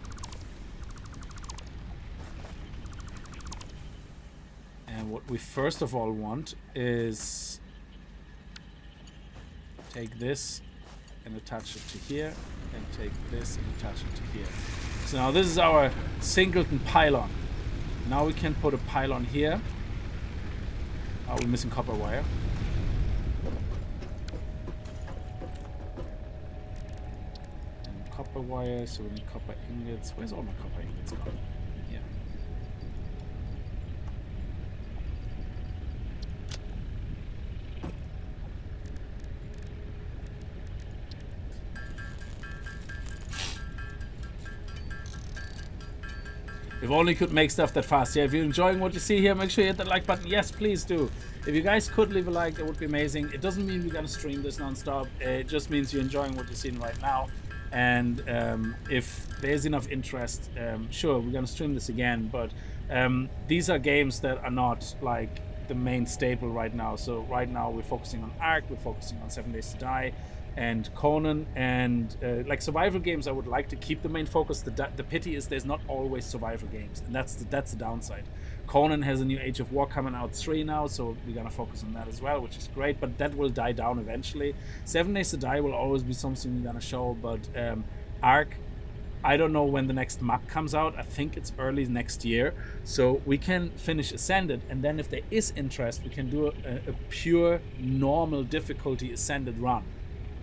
And what we first of all want is take this and attach it to here, and take this and attach it to here. So now this is our singleton pylon. Now we can put a pylon here. Oh, we're missing copper wire. And copper wire, so we need copper ingots. Where's all my copper ingots gone? Yeah. If only could make stuff that fast. Yeah, if you're enjoying what you see here, make sure you hit that like button. Yes, please do. If you guys could leave a like, that would be amazing. It doesn't mean we're gonna stream this non-stop. It just means you're enjoying what you're seeing right now. And if there's enough interest, sure, we're gonna stream this again. But these are games that are not like the main staple right now. So right now we're focusing on Ark, we're focusing on 7 Days to Die, and Conan, and like survival games. I would like to keep the main focus. The pity is there's not always survival games, and that's the downside. Conan has a new Age of War coming out 3 now, so we're gonna focus on that as well, which is great. But that will die down eventually. 7 Days to Die will always be something we're gonna show, but Ark, I don't know when the next map comes out. I think it's early next year. So we can finish Ascended, and then if there is interest, we can do a pure normal difficulty Ascended run,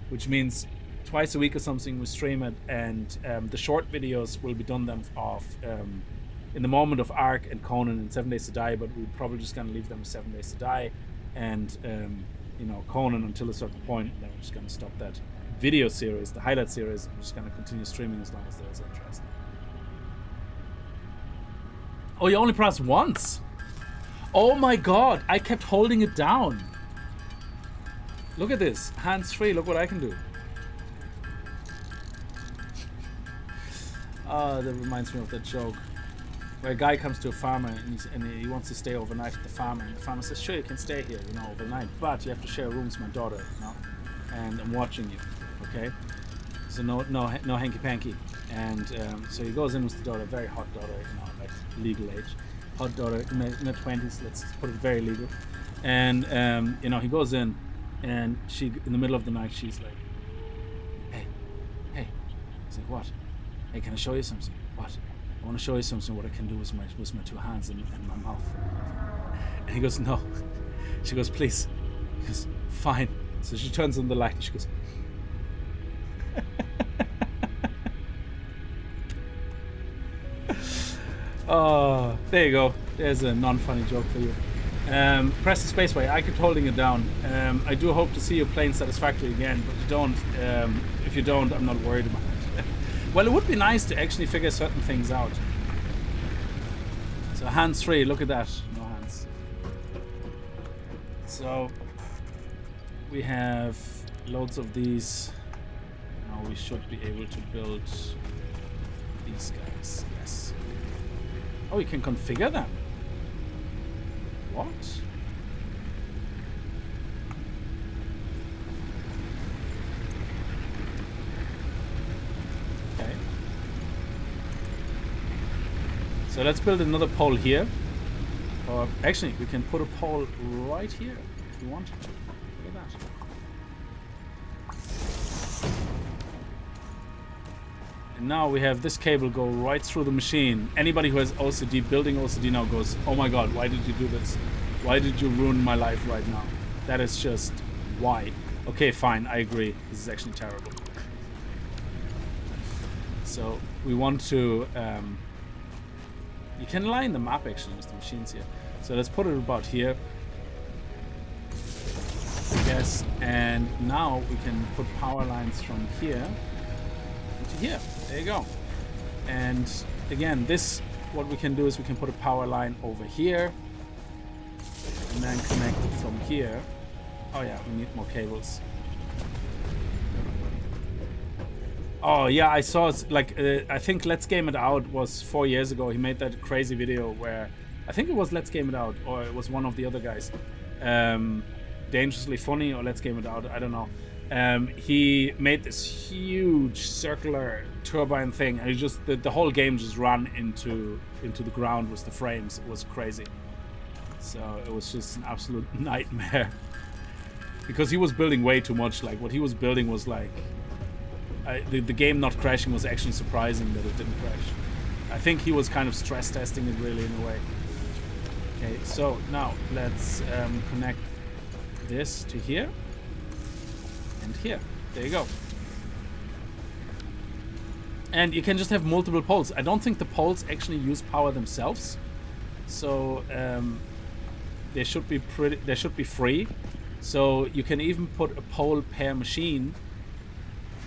which means twice a week or something we stream it, and the short videos will be done then of in the moment of Ark and Conan and 7 Days to Die, but we're probably just gonna leave them with 7 Days to Die and you know, Conan until a certain point, and then we're just gonna stop that video series, the highlight series. I'm just going to continue streaming as long as there is interest. Oh, you only pressed once? Oh my god, I kept holding it down. Look at this, hands free, look what I can do. That reminds me of that joke where a guy comes to a farmer and he wants to stay overnight at the farm, and the farmer says, sure, you can stay here, you know, overnight, but you have to share rooms with my daughter, you know, and I'm watching you. Okay, so no hanky panky, and so he goes in with the daughter, very hot daughter, you know, like legal age, hot daughter in her 20s. Let's put it very legal, and you know, he goes in, and she, in the middle of the night, she's like, hey, he's like, what? Hey, can I show you something? What? I want to show you something. What I can do with my 2 hands and my mouth. And he goes, no. She goes, please. He goes, fine. So she turns on the light and she goes. Oh, there you go. There's a non-funny joke for you. Press the space bar. I kept holding it down. I do hope to see you playing Satisfactory again, but you don't. If you don't, I'm not worried about it. Well, it would be nice to actually figure certain things out. So hands free. Look at that. No hands. So we have loads of these. Now we should be able to build these guys. Yes. Oh, you can configure them. What? Okay. So let's build another pole here. Or actually, we can put a pole right here if we want to. Look at that. And now we have this cable go right through the machine. Anybody who has OCD, building OCD now goes, oh my god, why did you do this? Why did you ruin my life right now? That is just, why? Okay, fine, I agree. This is actually terrible. So we want to, you can align the map actually with the machines here. So let's put it about here. Yes, and now we can put power lines from here into here. There you go. And again, this, what we can do is we can put a power line over here and then connect it from here. Oh yeah, we need more cables. Oh yeah, I saw it, like I think Let's Game It Out was 4 years ago. He made that crazy video where I think it was Let's Game It Out, or it was one of the other guys. Dangerously Funny or Let's Game It Out, I don't know. He made this huge circular turbine thing, and he just the whole game just ran into the ground with the frames. It was crazy. So it was just an absolute nightmare because he was building way too much. Like what he was building was like the game not crashing was actually surprising that it didn't crash. I think he was kind of stress testing it really in a way. Okay, so now let's connect this to here and here. There you go. And you can just have multiple poles. I don't think the poles actually use power themselves, so they should be free. So you can even put a pole per machine,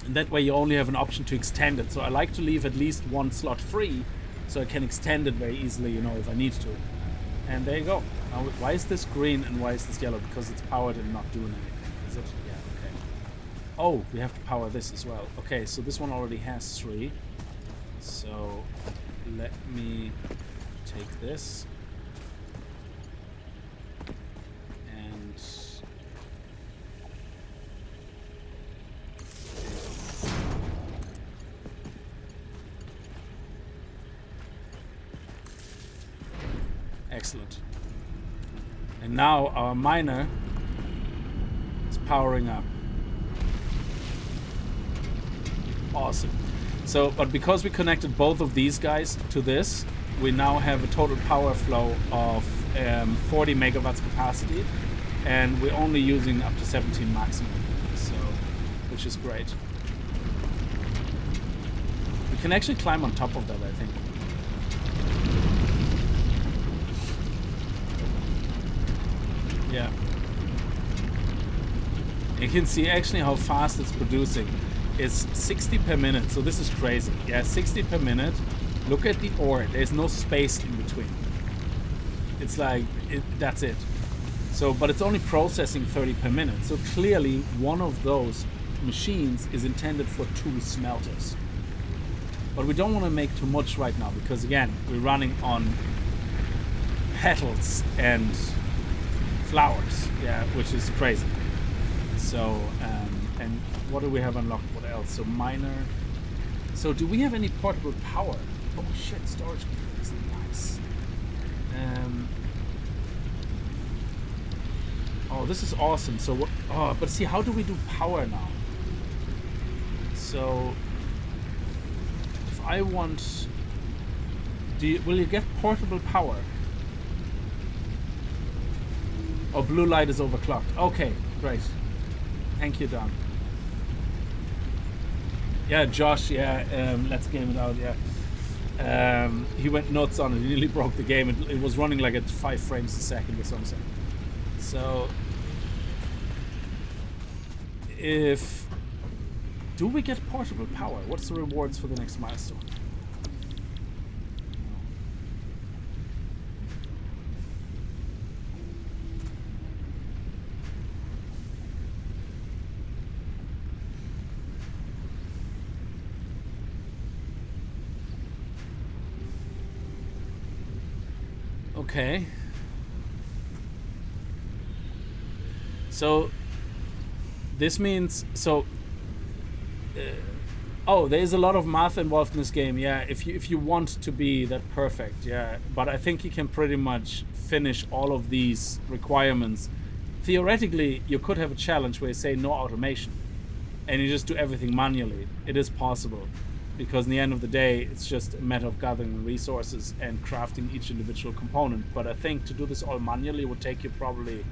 and that way you only have an option to extend it. So I like to leave at least one slot free so I can extend it very easily, you know, if I need to. And there you go. Now, why is this green and why is this yellow? Because it's powered and not doing anything, is it? Yeah, okay. Oh, we have to power this as well. Okay, so this one already has 3. So let me take this. Excellent. And now our miner is powering up. Awesome. So, but because we connected both of these guys to this, we now have a total power flow of 40 megawatts capacity, and we're only using up to 17 maximum, so, which is great. We can actually climb on top of that, I think. Yeah. You can see actually how fast it's producing. It's 60 per minute, so this is crazy. Yeah, 60 per minute. Look at the ore. There's no space in between. It's like, that's it. So, but it's only processing 30 per minute. So clearly one of those machines is intended for 2 smelters. But we don't want to make too much right now because again, we're running on petals and flowers, yeah, which is crazy. So, and what do we have unlocked? What else? So miner. So do we have any portable power? Oh shit, storage is nice. Oh, this is awesome. So what? Oh, but see, how do we do power now? So if I want, will you get portable power? Oh, blue light is overclocked. Okay, great. Thank you, Don. Yeah, Josh. Yeah, let's game it out. Yeah, he went nuts on it. He nearly broke the game. It was running like at 5 frames a second or something. So, do we get portable power? What's the rewards for the next milestone? Okay. So this means oh, there's a lot of math involved in this game. Yeah, if you want to be that perfect, yeah. But I think you can pretty much finish all of these requirements. Theoretically, you could have a challenge where you say no automation, and you just do everything manually. It is possible. Because in the end of the day, it's just a matter of gathering resources and crafting each individual component. But I think to do this all manually would take you probably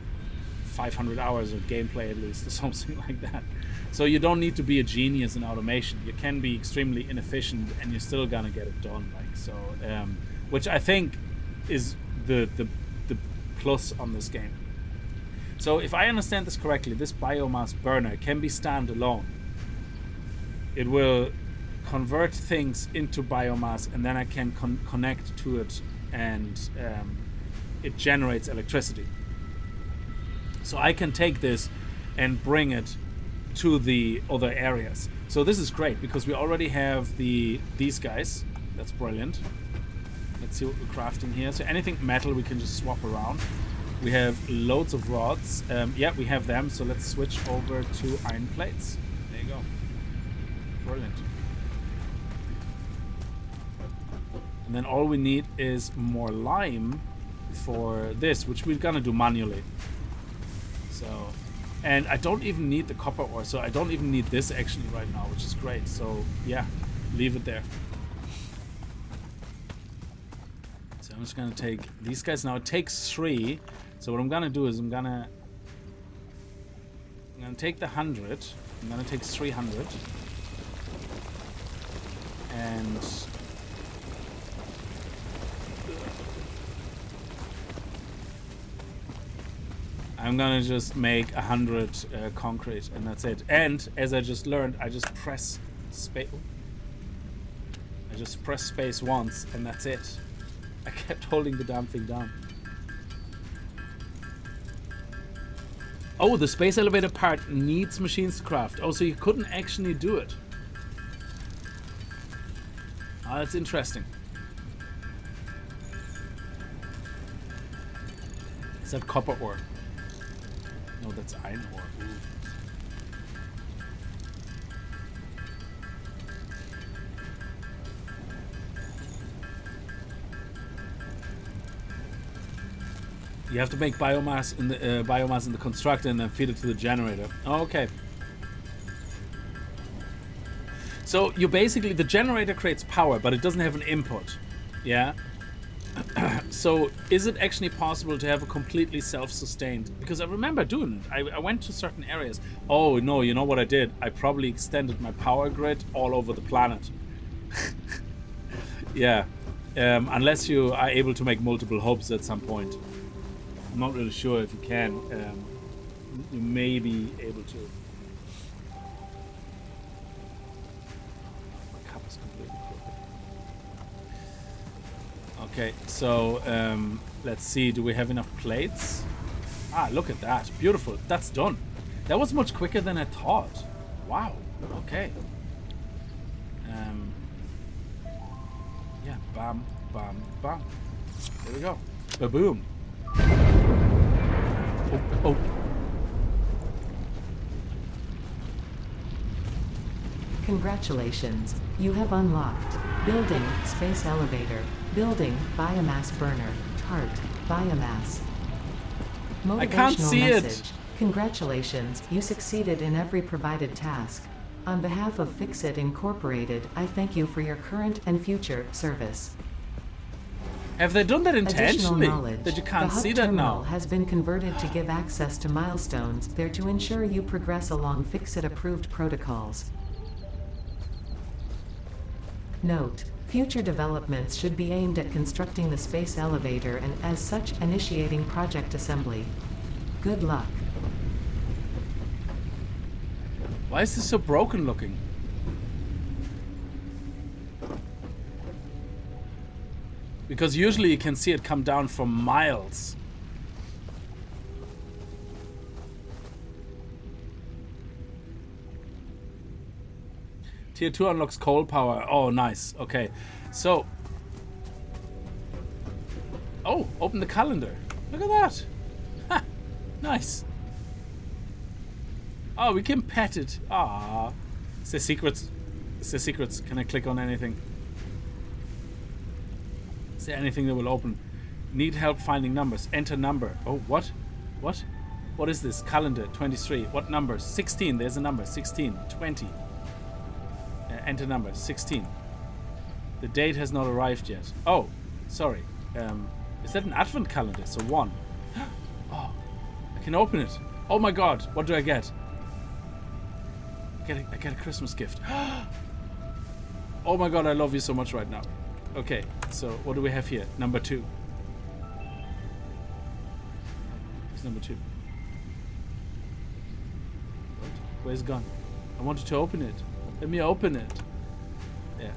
500 hours of gameplay at least, or something like that. So you don't need to be a genius in automation. You can be extremely inefficient and you're still gonna get it done. Like so, which I think is the plus on this game. So if I understand this correctly, this biomass burner can be standalone. It will convert things into biomass, and then I can connect to it, and it generates electricity. So I can take this and bring it to the other areas. So this is great because we already have these guys. That's brilliant. Let's see what we're crafting here. So anything metal we can just swap around. We have loads of rods. Yeah, we have them. So let's switch over to iron plates. There you go. Brilliant. And then all we need is more lime for this, which we're gonna do manually. So, and I don't even need the copper ore, so I don't even need this actually right now, which is great. So yeah, leave it there. So I'm just gonna take these guys now. It takes 3. So what I'm gonna do is I'm gonna take the 100. I'm gonna take 300. And I'm gonna just make 100 concrete, and that's it. And as I just learned, I just press space. I just press space once, and that's it. I kept holding the damn thing down. Oh, the space elevator part needs machines to craft. Oh, so you couldn't actually do it. Oh, that's interesting. Is that copper ore? No, that's iron ore. Ooh. You have to make biomass in the constructor and then feed it to the generator. Okay. So you basically, the generator creates power, but it doesn't have an input. Yeah. So is it actually possible to have a completely self-sustained? Because I remember doing it. I went to certain areas. Oh no, you know what I did? I probably extended my power grid all over the planet. Yeah. Unless you are able to make multiple hubs at some point. I'm not really sure if you can. You may be able to. My cup is completely crooked. Okay, so let's see. Do we have enough plates? Ah, look at that. Beautiful. That's done. That was much quicker than I thought. Wow. Okay. Yeah. Bam, bam, bam. There we go. Ba-boom. Oh. Congratulations. You have unlocked building space elevator, building biomass burner, heart, biomass. Motivational I can't see message. it. Congratulations, you succeeded in every provided task. On behalf of Fixit Incorporated, I thank you for your current and future service. Have they done that intentionally? Knowledge. That you can't the hub see that terminal now? has been converted to give access to milestones there to ensure you progress along Fixit-approved protocols. Note: future developments should be aimed at constructing the space elevator and, as such, initiating project assembly. Good luck. Why is this so broken looking? Because usually you can see it come down for miles. Tier 2 unlocks coal power. Oh, nice. Okay. So. Oh, open the calendar. Look at that. Ha! Nice. Oh, we can pet it. Ah. It says secrets. It says secrets. Can I click on anything? Is there anything that will open? Need help finding numbers. Enter number. Oh, what? What? What is this? Calendar 23. What number? 16. There's a number. 16. 20. Enter number. 16. The date has not arrived yet. Oh, sorry. Is that an advent calendar? So 1. Oh, I can open it. Oh my god. What do I get? I get a Christmas gift. Oh my god, I love you so much right now. Okay, so what do we have here? Number 2. Where's number 2? What? Where's it gone? I wanted to open it. Let me open it. Yeah.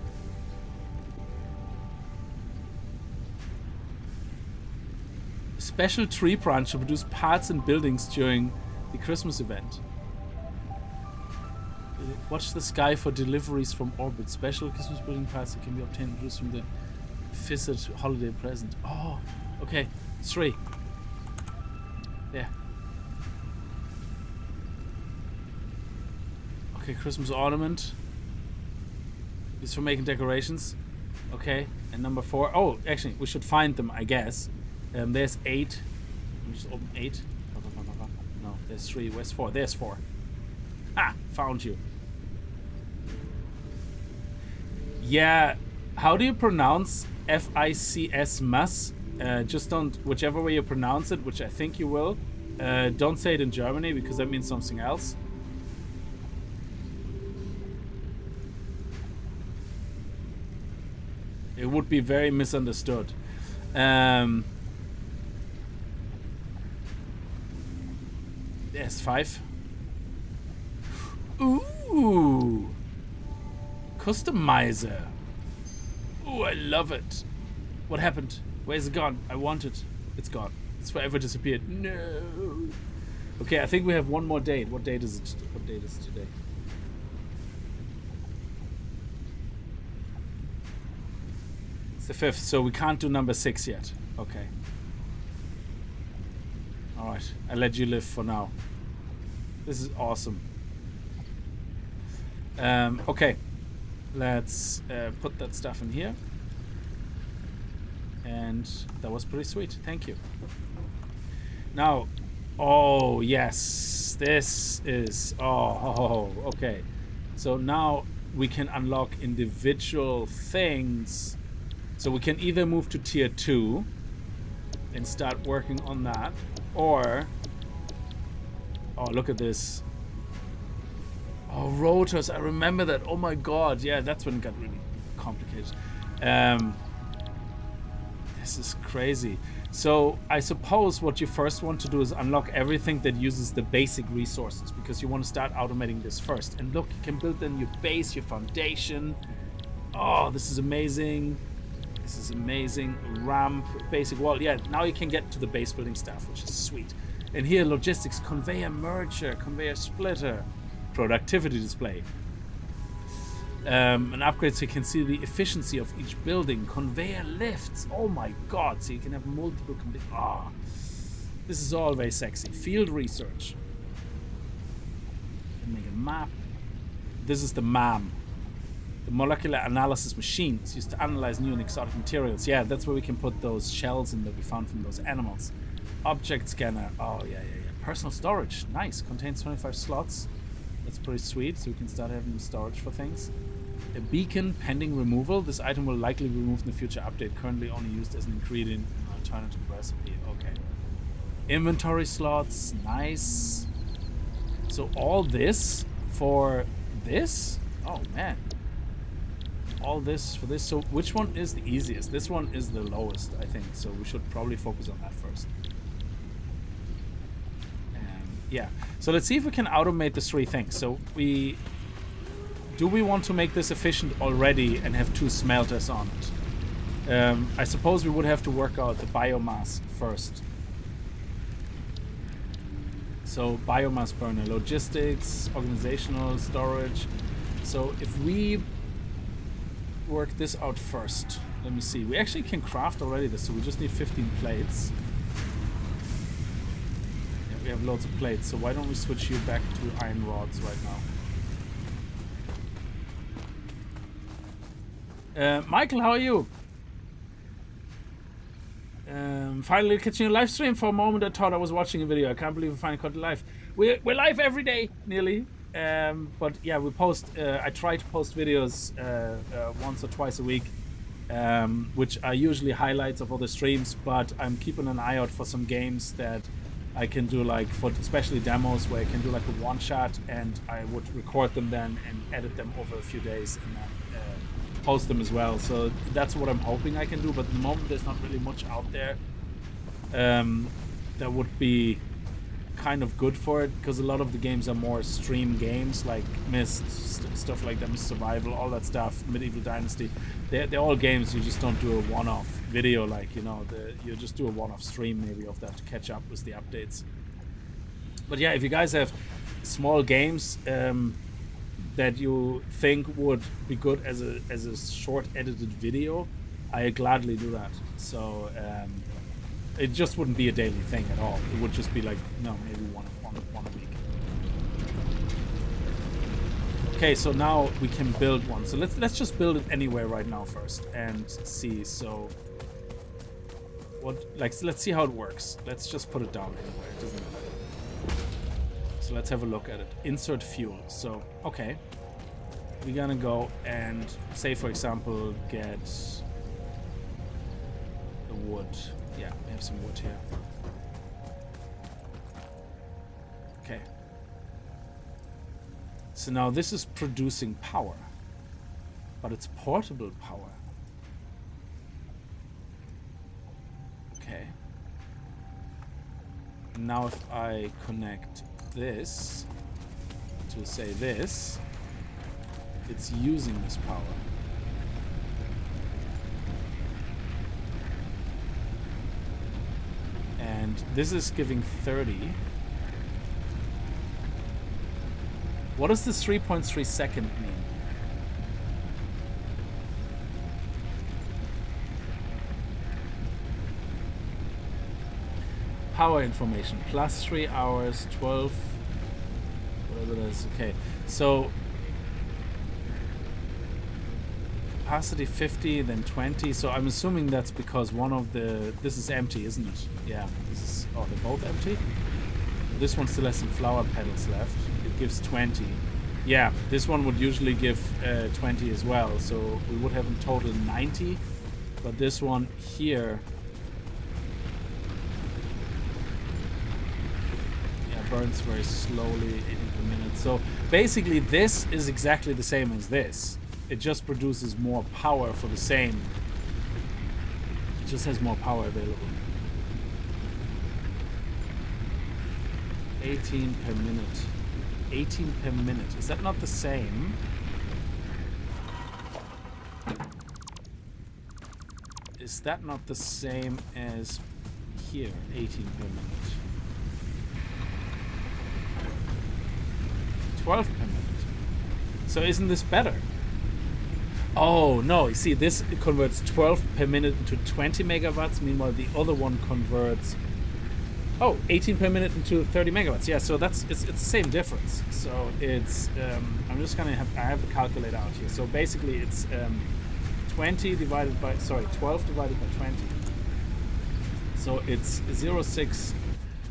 A special tree branch to produce parts and buildings during the Christmas event. Watch the sky for deliveries from orbit. Special Christmas building parts that can be obtained and produced from the Fixit holiday present. Oh, okay. 3. There. Okay, Christmas ornament. It's for making decorations. Okay, and number 4. Oh, actually, we should find them, I guess. There's 8. Let me just open 8. No, there's 3. Where's 4? There's 4. Ah, found you. Yeah, how do you pronounce F-I-C-S mas? Just don't, whichever way you pronounce it, which I think you will, don't say it in Germany because that means something else. It would be very misunderstood. There's 5. Ooh. Customizer. Oh, I love it. What happened? Where's it gone? I want it. It's gone. It's forever disappeared. No. Okay, I think we have one more date. What date is it? What date is it today? It's the 5th, so we can't do number 6 yet. Okay. Alright, I let you live for now. This is awesome. Okay. Let's put that stuff in here. And that was pretty sweet. Thank you. Now, oh yes, this is, okay. So now we can unlock individual things. So we can either move to tier 2 and start working on that, or, oh, look at this. Oh, rotors, I remember that. Oh my god, yeah, that's when it got really complicated. This is crazy. So I suppose what you first want to do is unlock everything that uses the basic resources, because you want to start automating this first. And look, you can build then your base, your foundation. Oh, this is amazing. This is amazing. Ramp, basic wall. Yeah, now you can get to the base building stuff, which is sweet. And here, logistics, conveyor merger, conveyor splitter, productivity display. An upgrade so you can see the efficiency of each building. Conveyor lifts. Oh my god. So you can have multiple. This is all very sexy. Field research. Make a map. This is the MAM. The molecular analysis machine. It's used to analyze new and exotic materials. Yeah, that's where we can put those shells in that we found from those animals. Object scanner. Oh, yeah. Personal storage. Nice. Contains 25 slots. That's pretty sweet. So we can start having storage for things. A beacon pending removal. This item will likely be removed in the future update. Currently only used as an ingredient in an alternative recipe. Okay. Inventory slots. Nice. So all this for this? Oh, man. All this for this. So which one is the easiest? This one is the lowest, I think. So we should probably focus on that first. Yeah. So let's see if we can automate the 3 things. So do we want to make this efficient already and have 2 smelters on it? I suppose we would have to work out the biomass first. So biomass burner, logistics, organizational, storage. So if we work this out first, let me see. We actually can craft already this, so we just need 15 plates. Yeah, we have loads of plates, so why don't we switch you back to iron rods right now? Michael, how are you? Finally catching a live stream. For a moment I thought I was watching a video. I can't believe we finally caught it live. We're live every day, nearly. But yeah, we post. I try to post videos once or twice a week, which are usually highlights of other streams. But I'm keeping an eye out for some games that I can do, like for especially demos where I can do like a one shot, and I would record them then and edit them over a few days and then post them as well. So that's what I'm hoping I can do. But at the moment, there's not really much out there that would be kind of good for it, because a lot of the games are more stream games, like Myst, stuff like that, Myst Survival, all that stuff, Medieval Dynasty. They're all games you just don't do a one-off video, like, you know, you just do a one-off stream maybe of that to catch up with the updates. But yeah, if you guys have small games that you think would be good as a short edited video, I gladly do that. So it just wouldn't be a daily thing at all. It would just be like, no, maybe one a week. Okay, so now we can build one. So let's just build it anywhere right now first and see. So let's see how it works. Let's just put it down anywhere. It doesn't matter. So let's have a look at it. Insert fuel. So okay, we're gonna go and say, for example, get the wood. Yeah, we have some wood here. Okay. So now this is producing power, but it's portable power. Okay. Now if I connect this to, say, this, it's using this power. And this is giving 30. What does this 3.3 second mean? Power information, plus 3 hours, 12, whatever it is. Okay, so capacity 50, then 20. So I'm assuming that's because one of the, this is empty, isn't it? Yeah, this is, Oh, they're both empty. This one still has some flower petals left. It gives 20. Yeah, this one would usually give 20 as well. So we would have in total 90. But this one here, yeah, burns very slowly, 80 per minute. So basically this is exactly the same as this. It just produces more power for the same. It just has more power available. 18 per minute. 18 per minute. Is that not the same? Is that not the same as here? 18 per minute. 12 per minute. So isn't this better? Oh no, you see this converts 12 per minute into 20 megawatts, meanwhile the other one converts 18 per minute into 30 megawatts. Yeah, so it's the same difference. So it's I'm just gonna I have the calculator out here. So basically it's 12 divided by 20. So it's 0.6.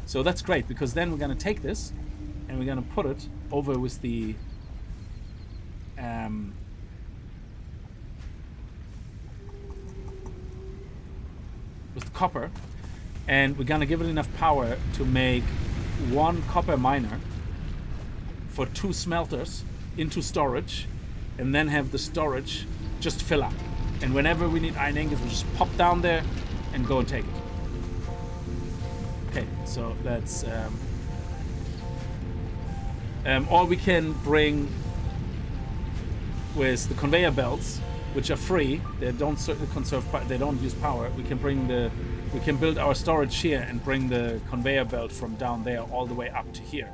So that's great, because then we're gonna take this and we're gonna put it over with the copper, and we're gonna give it enough power to make one copper miner for 2 smelters into storage, and then have the storage just fill up. And whenever we need iron ingots, we'll just pop down there and go and take it. Okay, so that's or we can bring with the conveyor belts, which are free. They don't conserve. They don't use power. We can build our storage here and bring the conveyor belt from down there all the way up to here.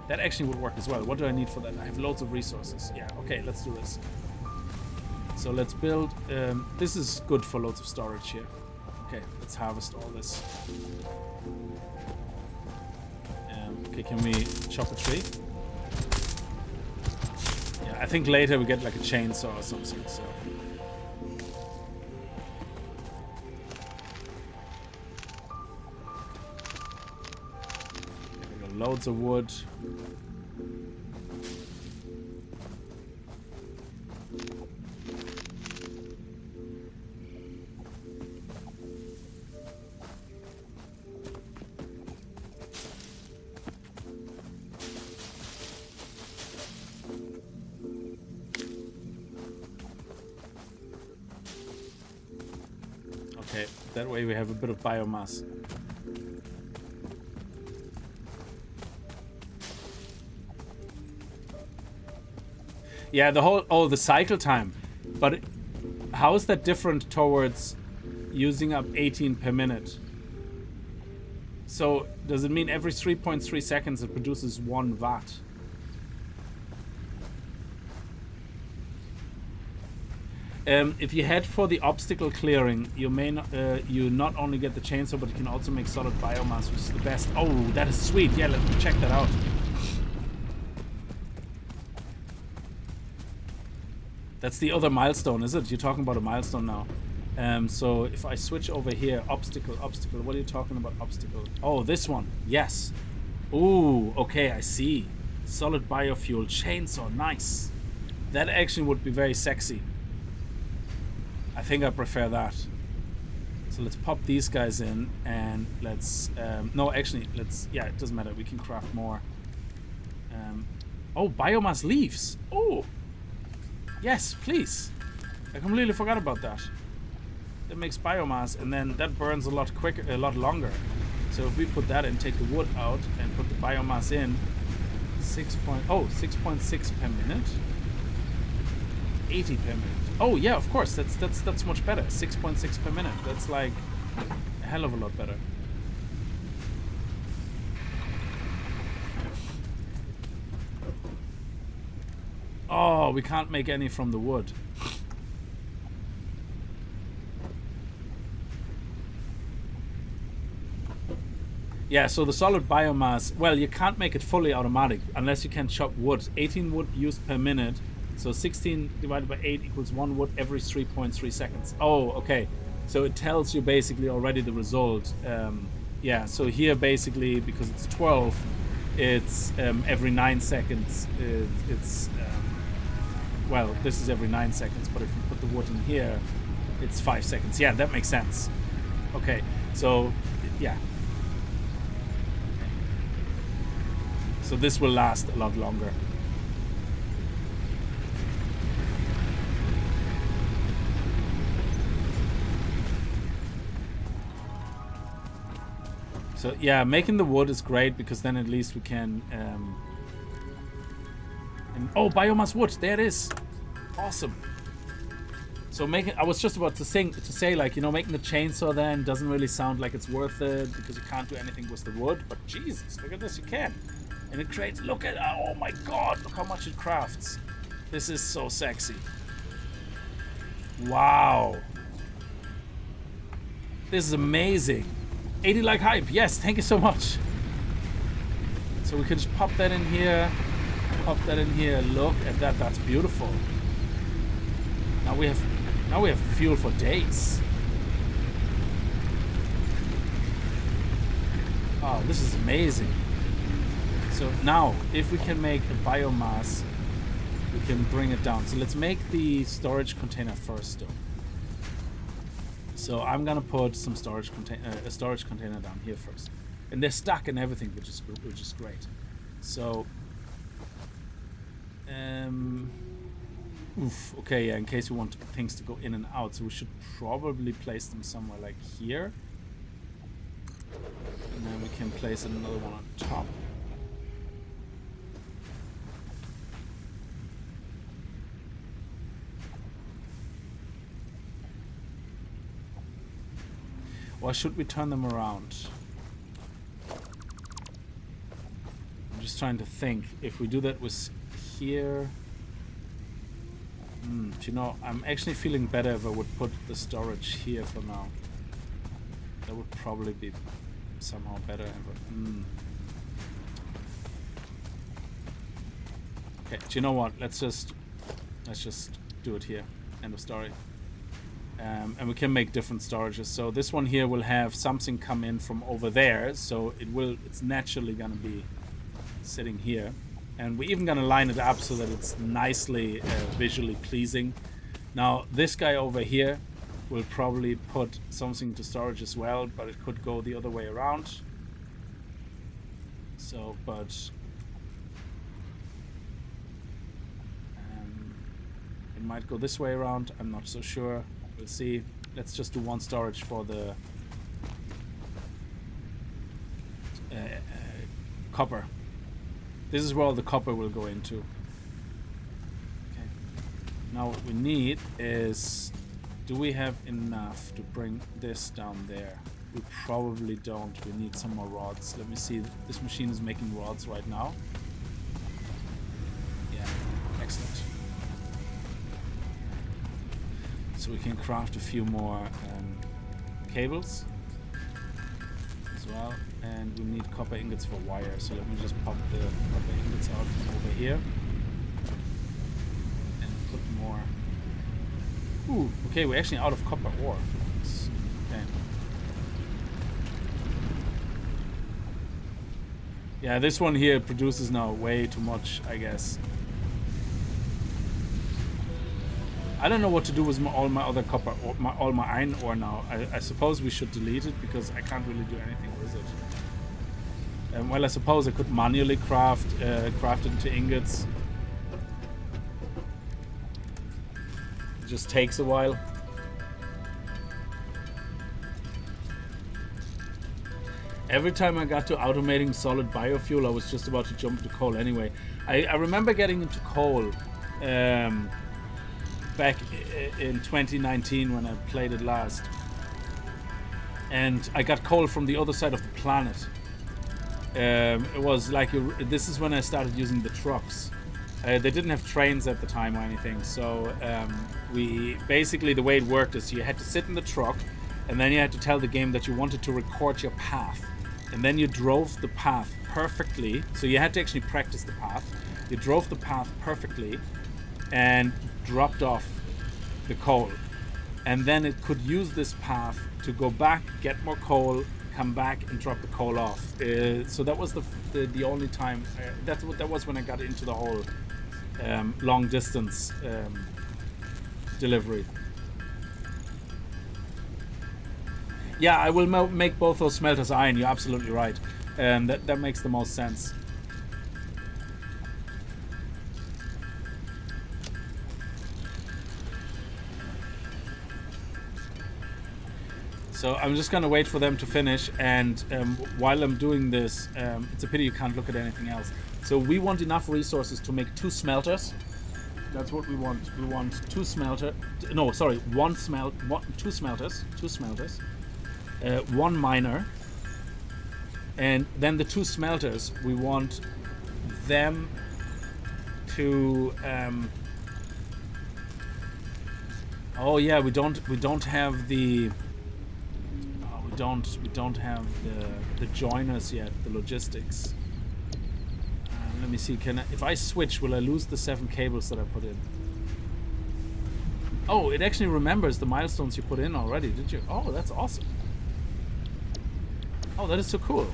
That actually would work as well. What do I need for that? I have loads of resources. Yeah. Okay. Let's do this. So let's build. This is good for loads of storage here. Okay. Let's harvest all this. Okay. Can we chop a tree? I think later we get like a chainsaw or something, so. We got loads of wood. That way we have a bit of biomass. Yeah, the cycle time. But how is that different towards using up 18 per minute? So does it mean every 3.3 seconds it produces 1 watt? If you head for the obstacle clearing, you may not, you not only get the chainsaw, but you can also make solid biomass, which is the best. Oh, that is sweet. Yeah, let me check that out. That's the other milestone, is it? You're talking about a milestone now. So if I switch over here, obstacle. What are you talking about, obstacle? Oh, this one. Yes. Ooh, okay, I see. Solid biofuel chainsaw. Nice. That actually would be very sexy. I think I prefer that. So let's pop these guys in and let's no, actually let's, yeah, it doesn't matter, we can craft more. Oh, biomass leaves. Oh yes, please. I completely forgot about that. That makes biomass, and then that burns a lot quicker, a lot longer. So if we put that in, take the wood out and put the biomass in, 6.6 per minute, 80 per minute. Oh yeah, of course, that's much better. 6.6 per minute. That's like a hell of a lot better. Oh, we can't make any from the wood. Yeah, so the solid biomass, well, you can't make it fully automatic unless you can chop wood. 18 wood used per minute. So 16 divided by 8 equals 1 wood every 3.3 seconds. Oh, okay. So it tells you basically already the result yeah, so here basically, because it's 12, it's every 9 seconds. Well, this is every 9 seconds, but if you put the wood in here, it's 5 seconds. Yeah, that makes sense. Okay, so yeah. So this will last a lot longer. So yeah, making the wood is great because then at least we can and oh, biomass wood, there it is. Awesome. So making, I was just about to say like, you know, making the chainsaw then doesn't really sound like it's worth it because you can't do anything with the wood, but Jesus, look at this, you can. And it creates, look at, oh my god, look how much it crafts. This is so sexy. Wow. This is amazing. 80 like hype, yes, thank you so much. So we can just pop that in here, pop that in here. Look at that, that's beautiful. Now we have fuel for days. Oh, this is amazing. So now, if we can make a biomass, we can bring it down. So let's make the storage container first, though. So I'm gonna put some storage a storage container down here first, and they're stuck and everything, which is great. So, okay, yeah. In case we want things to go in and out, so we should probably place them somewhere like here, and then we can place another one on top. Or should we turn them around? I'm just trying to think. If we do that with here... you know, I'm actually feeling better if I would put the storage here for now. That would probably be somehow better. Okay, do you know what? Let's just do it here. End of story. And we can make different storages. So this one here will have something come in from over there, so it's naturally gonna be sitting here, and we're even gonna line it up so that it's nicely visually pleasing. Now this guy over here will probably put something to storage as well, but it could go the other way around. So, but it might go this way around. I'm not so sure. We'll see. Let's just do one storage for the copper. This is where all the copper will go into. Okay. Now what we need is, do we have enough to bring this down there? We probably don't. We need some more rods. Let me see. This machine is making rods right now. Yeah, excellent. So we can craft a few more cables as well, and we need copper ingots for wire. So let me just pop the copper ingots out from over here and put more. Ooh, okay, we're actually out of copper ore. Okay. Yeah, this one here produces now way too much, I guess. I don't know what to do with all my other copper, or all my iron ore now. I suppose we should delete it because I can't really do anything with it. Well, I suppose I could manually craft it into ingots. It just takes a while. Every time I got to automating solid biofuel, I was just about to jump into coal anyway. I remember getting into coal back in 2019 when I played it last, and I got coal from the other side of the planet. It was like this is when I started using the trucks. They didn't have trains at the time or anything, so we basically, the way it worked is you had to sit in the truck, and then you had to tell the game that you wanted to record your path, and then you drove the path perfectly. So you had to actually practice the path. You drove the path perfectly and dropped off the coal, and then it could use this path to go back, get more coal, come back and drop the coal off. So that was the only time. That was when I got into the whole long distance delivery. Yeah, I will make both those smelters iron. You're absolutely right. That makes the most sense. So I'm just gonna wait for them to finish, and while I'm doing this, it's a pity you can't look at anything else. So we want enough resources to make 2 smelters. That's what we want. We want 2 smelter. No, sorry, 2 smelters. 2 smelters. 1 miner. And then the 2 smelters, we want them to. Oh yeah, we don't have the. We don't have the joiners yet, the logistics. Let me see, if I switch, will I lose the 7 cables that I put in? Oh, it actually remembers the milestones you put in already, did you? Oh, that's awesome. Oh, that is so cool.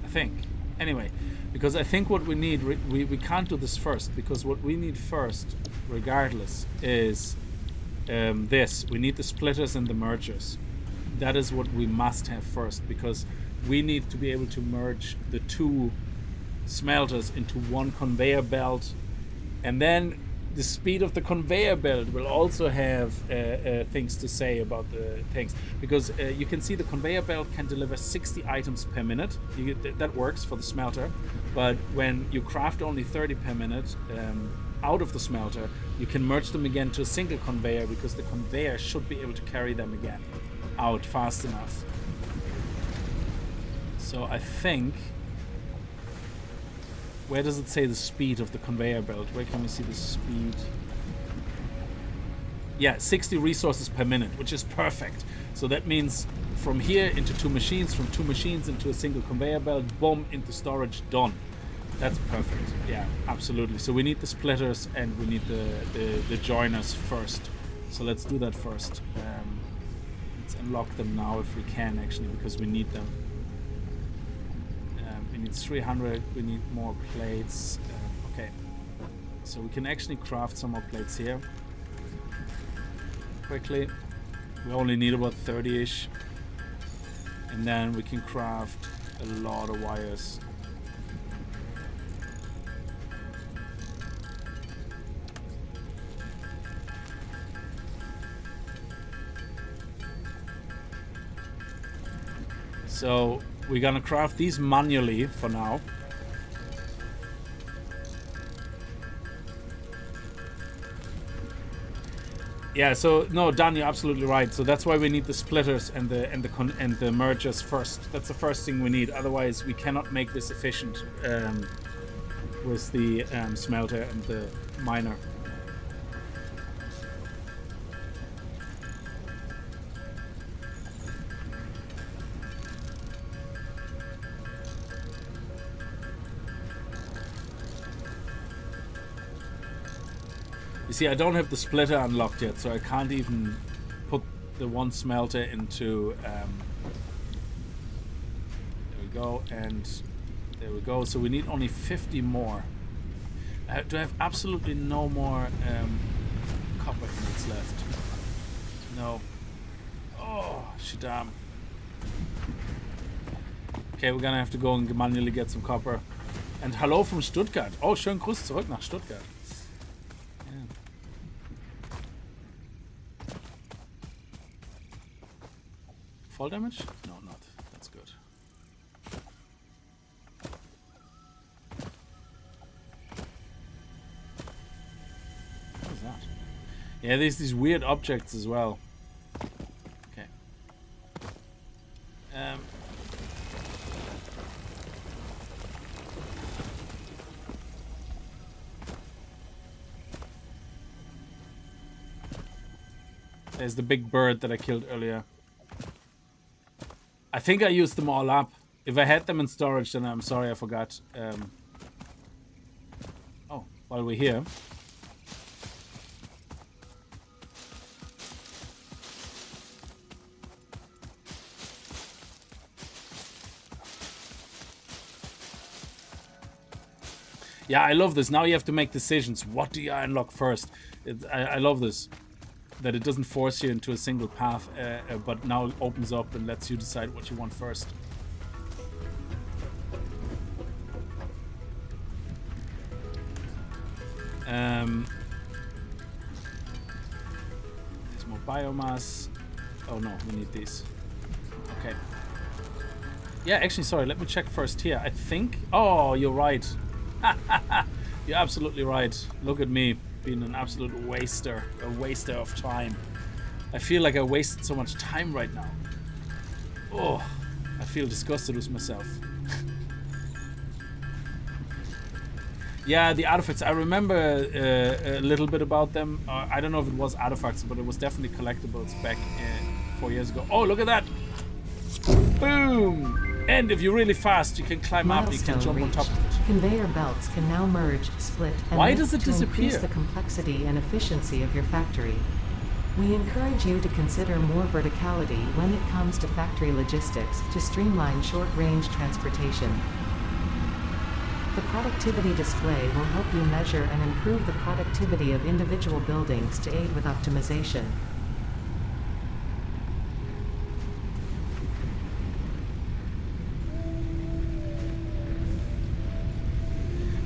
I think. Anyway, because I think what we need, we can't do this first, because what we need first, regardless, is this. We need the splitters and the mergers. That is what we must have first, because we need to be able to merge the 2 smelters into 1 conveyor belt, and then the speed of the conveyor belt will also have things to say about the things, because you can see the conveyor belt can deliver 60 items per minute. That works for the smelter, but when you craft only 30 per minute out of the smelter, you can merge them again to a single conveyor, because the conveyor should be able to carry them again out fast enough. So I think, where does it say the speed of the conveyor belt? Where can we see the speed? Yeah, 60 resources per minute, which is perfect. So that means from here into 2 machines, from 2 machines into a single conveyor belt, boom, into storage, done. That's perfect. Yeah, absolutely. So we need the splitters and we need the joiners first. So let's do that first. Let's unlock them now if we can, actually, because we need them. We need 300. We need more plates. Okay. So we can actually craft some more plates here. Quickly. We only need about 30-ish. And then we can craft a lot of wires. So we're gonna craft these manually for now. Yeah, so no, Dan, you're absolutely right. So that's why we need the splitters and the mergers first. That's the first thing we need. Otherwise, we cannot make this efficient with the smelter and the miner. You see, I don't have the splitter unlocked yet, so I can't even put the 1 smelter into... there we go, and there we go. So we need only 50 more. Do I have absolutely no more copper ingots left? No. Oh, shidam. Okay, we're gonna have to go and manually get some copper. And hello from Stuttgart. Oh, schönen Gruß zurück nach Stuttgart. Full damage? No, not. That's good. What is that? Yeah, there's these weird objects as well. Okay. There's the big bird that I killed earlier. I think I used them all up. If I had them in storage, then I'm sorry I forgot. Oh, while we're here. Yeah, I love this. Now you have to make decisions. What do you unlock first? I love this. That it doesn't force you into a single path, but now opens up and lets you decide what you want first. There's more biomass. Oh no, we need these. Okay. Yeah, actually, sorry, let me check first here. I think... Oh, you're right. You're absolutely right. Look at me being an absolute waster. A waster of time. I feel like I wasted so much time right now. Oh, I feel disgusted with myself. Yeah, the artifacts. I remember a little bit about them. I don't know if it was artifacts, but it was definitely collectibles back 4 years ago. Oh, look at that! Boom! And if you're really fast, you can climb up. You can jump on top of it. Conveyor belts can now merge, split, and why does it to disappear? increase the complexity and efficiency of your factory. We encourage you to consider more verticality when it comes to factory logistics to streamline short-range transportation. The productivity display will help you measure and improve the productivity of individual buildings to aid with optimization.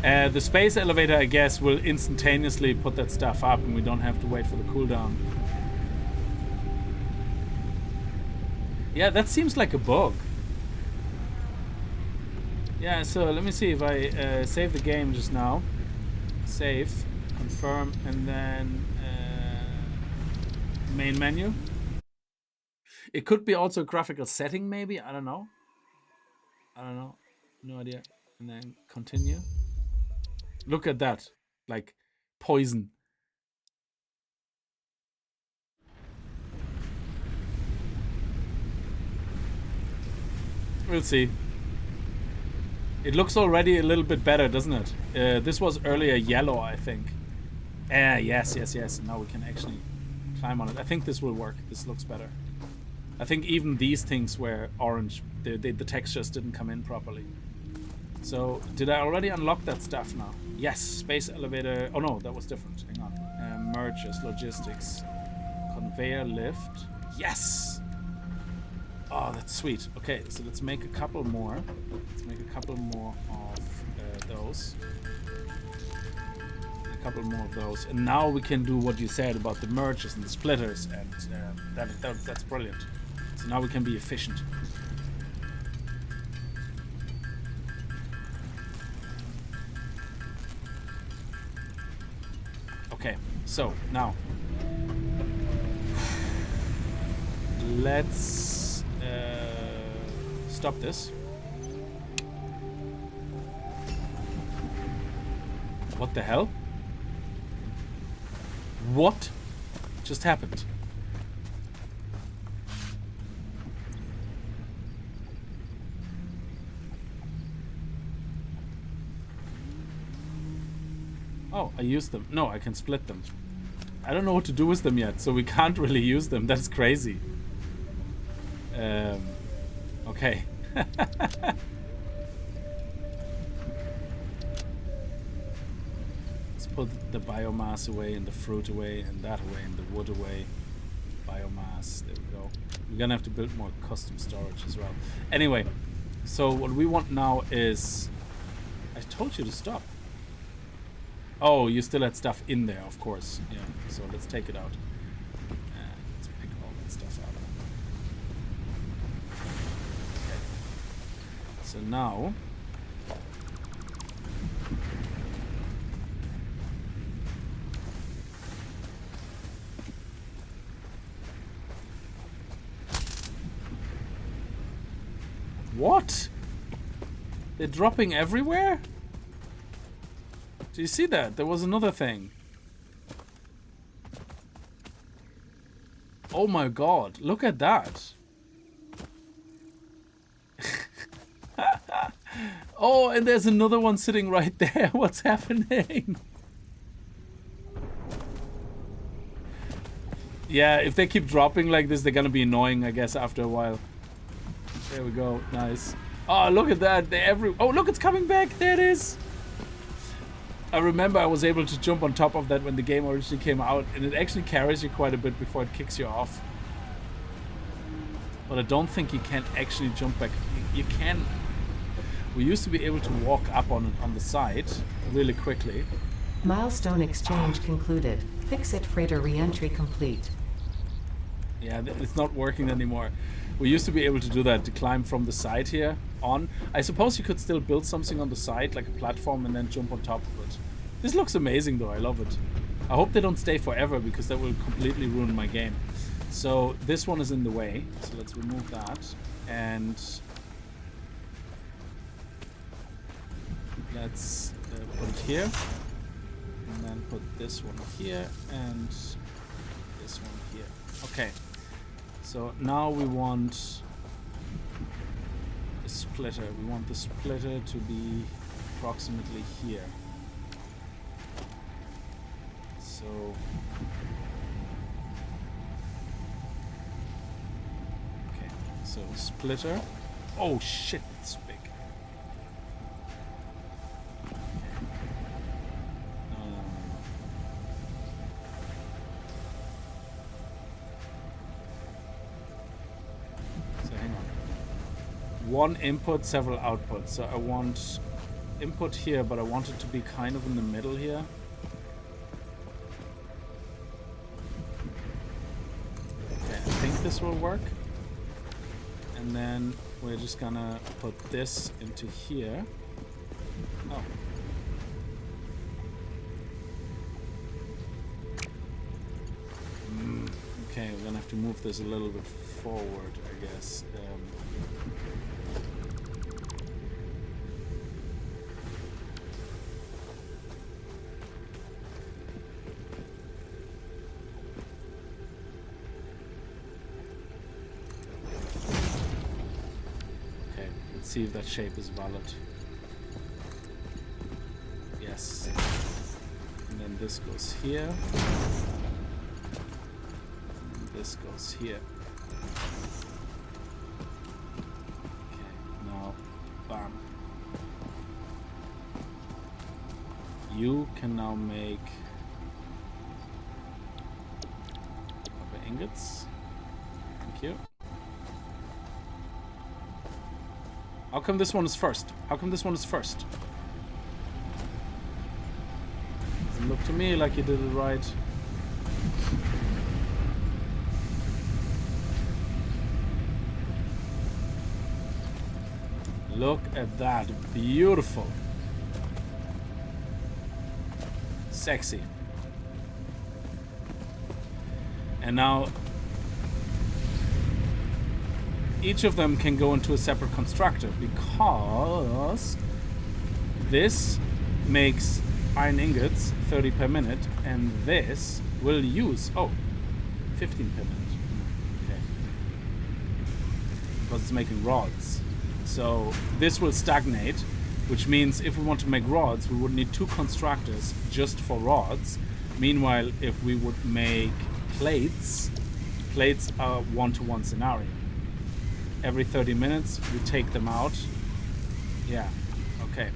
The space elevator, I guess, will instantaneously put that stuff up and we don't have to wait for the cooldown. Yeah, that seems like a bug. Yeah, so let me see if I save the game just now. Save, confirm, and then main menu. It could be also a graphical setting, maybe. I don't know. No idea. And then continue. Look at that. Like poison. We'll see. It looks already a little bit better, doesn't it? This was earlier yellow, I think. Yes. Now we can actually climb on it. I think this will work. This looks better. I think even these things were orange. The textures didn't come in properly. So, did I already unlock that stuff now? Yes, space elevator. Oh no, that was different. Hang on. Mergers, logistics, conveyor lift. Yes! Oh, that's sweet. Okay, so let's make a couple more. Let's make a couple more of those. A couple more of those. And now we can do what you said about the mergers and the splitters. And that's brilliant. So now we can be efficient. Okay, so now let's stop this. What the hell? What just happened? Oh, I used them. No, I can split them. I don't know what to do with them yet, so we can't really use them. That's crazy. Okay. Let's put the biomass away and the fruit away and that away and the wood away. Biomass, there we go. We're gonna have to build more custom storage as well. Anyway, so what we want now is... I told you to stop. Oh, you still had stuff in there, of course. Yeah, so let's take it out. Let's pick all that stuff out. Okay. So now... What? They're dropping everywhere? Do you see that? There was another thing. Oh my god, look at that. Oh, and there's another one sitting right there. What's happening? Yeah, if they keep dropping like this, they're gonna be annoying, I guess, after a while. There we go, nice. Oh, look at that. They're every... Oh, look, it's coming back. There it is. I remember I was able to jump on top of that when the game originally came out, and it actually carries you quite a bit before it kicks you off. But I don't think you can actually jump back. You can. We used to be able to walk up on the side really quickly. Milestone exchange concluded. Fix-it freighter re-entry complete. Yeah, it's not working anymore. We used to be able to do that, to climb from the side here on. I suppose you could still build something on the side, like a platform, and then jump on top of it. This looks amazing though, I love it. I hope they don't stay forever, because that will completely ruin my game. So this one is in the way, so let's remove that. And let's put it here. And then put this one here, and this one here. Okay. So now we want a splitter. We want the splitter to be approximately here. So okay, so splitter. Oh shit, it's big. One input, several outputs. So I want input here, but I want it to be kind of in the middle here. Okay, I think this will work. And then we're just gonna put this into here. Oh. Okay, we're gonna have to move this a little bit forward, I guess. See if that shape is valid. Yes. And then this goes here. And this goes here. Okay, now, bam. You can now make copper ingots. Thank you. How come this one is first? How come this one is first? Doesn't look to me like you did it right. Look at that. Beautiful. Sexy. And now each of them can go into a separate constructor, because this makes iron ingots 30 per minute, and this will use 15 per minute. Okay, because it's making rods. So this will stagnate, which means if we want to make rods, we would need 2 constructors just for rods. Meanwhile, if we would make plates are 1-to-1 scenario. Every 30 minutes we take them out. Yeah, okay.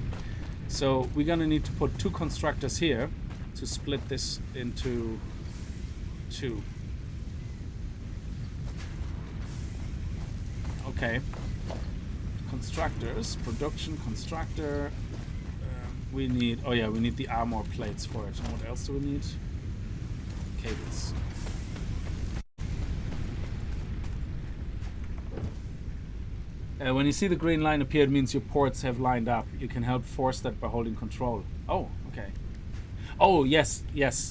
So we're gonna need to put 2 constructors here to split this into 2. Okay. Constructors, production constructor. We need, we need the armor plates for it. And what else do we need? Cables. When you see the green line appear, it means your ports have lined up. You can help force that by holding control. Oh, okay. Oh, yes.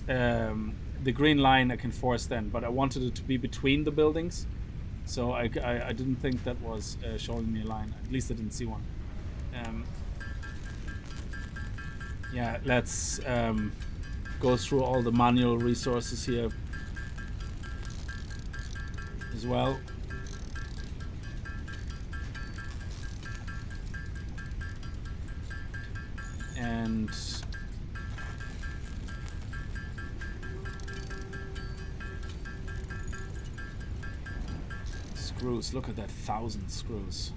The green line I can force then, but I wanted it to be between the buildings. So I didn't think that was showing me a line. At least I didn't see one. Yeah, let's go through all the manual resources here as well. And screws, look at that, 1,000 screws.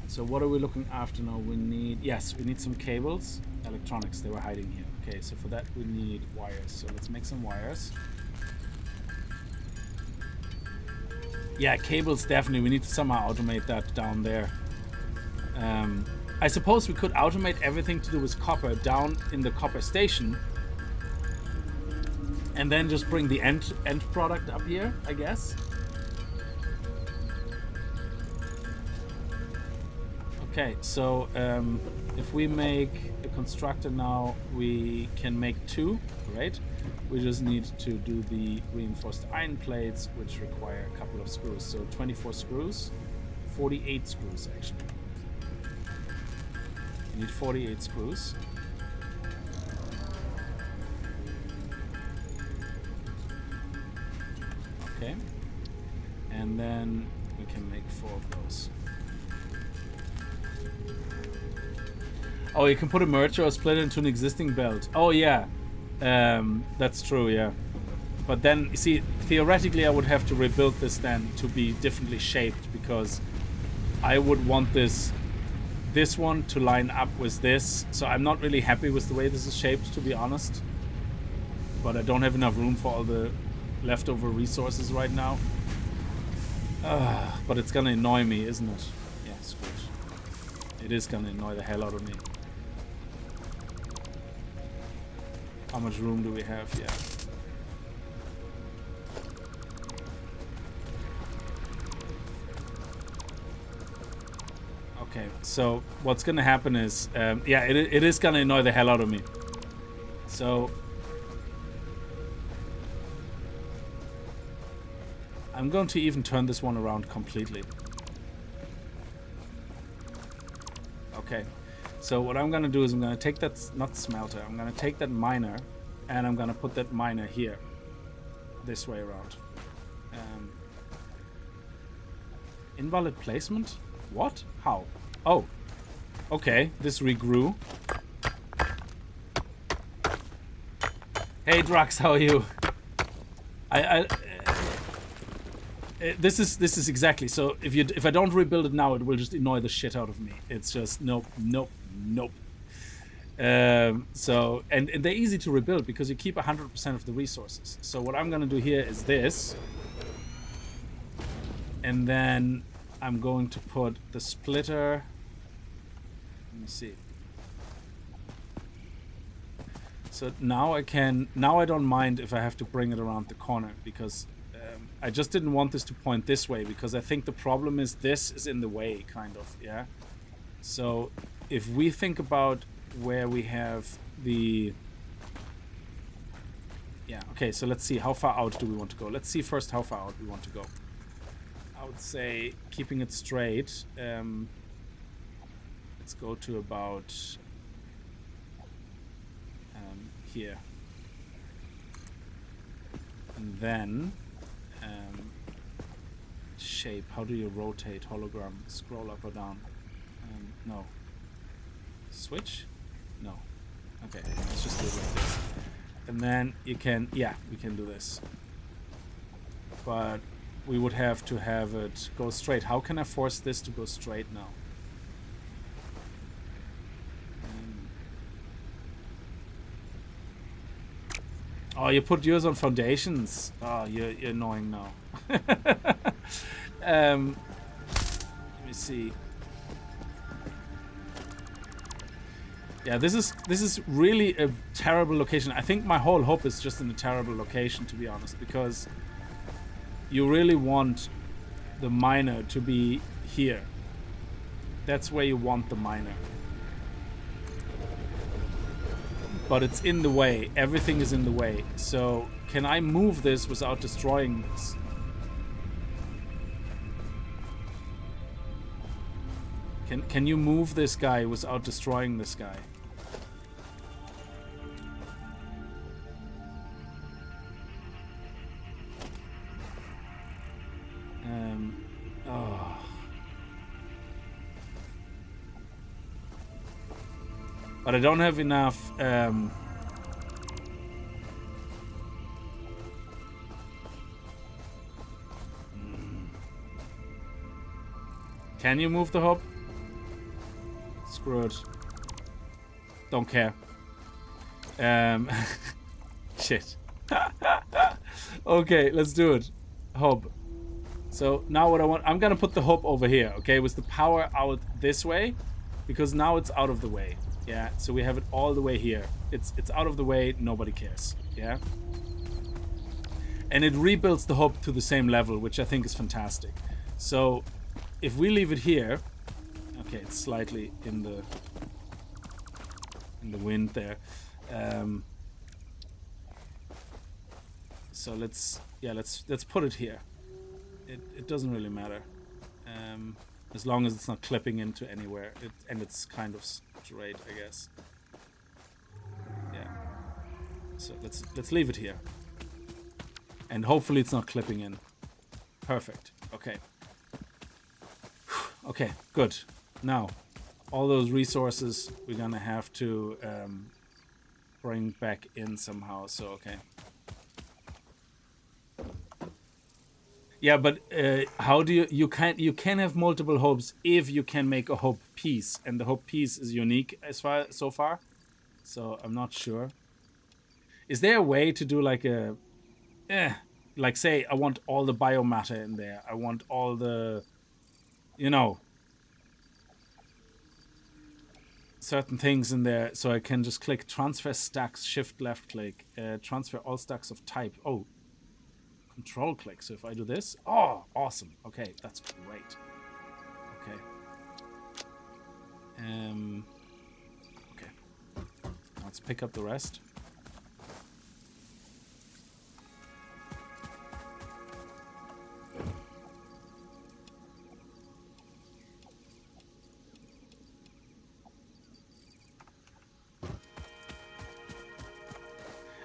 So what are we looking after now? We need some cables. Electronics, they were hiding here. Okay, so for that we need wires. So let's make some wires. Yeah, cables definitely. We need to somehow automate that down there. I suppose we could automate everything to do with copper down in the copper station. And then just bring the end product up here, I guess. Okay, so if we make a constructor now, we can make 2. Great. We just need to do the reinforced iron plates, which require a couple of screws. So 24 screws, 48 screws actually. You need 48 screws. Okay. And then we can make 4 of those. Oh, you can put a merger or split it into an existing belt. Oh yeah, that's true, yeah. But then, you see, theoretically I would have to rebuild this then to be differently shaped, because I would want this one to line up with this. So I'm not really happy with the way this is shaped, to be honest. But I don't have enough room for all the leftover resources right now. But it's gonna annoy me, isn't it? Yeah, screw it. It is gonna annoy the hell out of me. How much room do we have? Yeah. Okay, so what's gonna happen is, yeah, it is gonna annoy the hell out of me. So I'm going to even turn this one around completely. Okay, so what I'm gonna do is I'm gonna take that, not smelter, I'm gonna take that miner and I'm gonna put that miner here, this way around. Invalid placement? What? How? Oh, okay, this regrew. Hey Drax, how are you? This is exactly, so if I don't rebuild it now, it will just annoy the shit out of me. It's just nope. So and they're easy to rebuild because you keep 100% of the resources. So what I'm gonna do here is this, and then I'm going to put the splitter. Let me see. So now I don't mind if I have to bring it around the corner, because I just didn't want this to point this way, because I think the problem is this is in the way, kind of, yeah? So if we think about where we have the... Yeah, okay, so let's see, how far out do we want to go? Let's see first how far out we want to go. I would say, keeping it straight, let's go to about here. And then... shape, how do you rotate hologram? Scroll up or down? No. Switch? No. Okay, let's just do it like this. And then you can, yeah, we can do this. But we would have to have it go straight. How can I force this to go straight now? Oh, you put yours on foundations. Oh, you're annoying now. Let me see. Yeah, this is really a terrible location. I think my whole hope is just in a terrible location, to be honest, because you really want the miner to be here. That's where you want the miner. But it's in the way. Everything is in the way. So can I move this without destroying this? Can you move this guy without destroying this guy? Oh. But I don't have enough. Can you move the hub? Screw it. Don't care. Shit. Okay, let's do it. Hub. So now what I want, I'm gonna put the hub over here, okay, with the power out this way, because now it's out of the way. Yeah, so we have it all the way here. It's out of the way, nobody cares. Yeah. And it rebuilds the hub to the same level, which I think is fantastic. So if we leave it here, okay, it's slightly in the wind there. So let's put it here. It doesn't really matter, as long as it's not clipping into anywhere, and it's kind of straight, I guess. Yeah. So let's leave it here, and hopefully it's not clipping in. Perfect. Okay. Okay. Good. Now, all those resources we're gonna have to bring back in somehow. So okay. Yeah, but how do you can have multiple hubs if you can make a hub piece, and the hub piece is unique so far. So I'm not sure. Is there a way to do like a, like say I want all the biomatter in there. I want all the, certain things in there, so I can just click transfer stacks, shift left click, transfer all stacks of type. Oh. Control click. So if I do this, oh, awesome. Okay, that's great. Okay. Okay. Let's pick up the rest.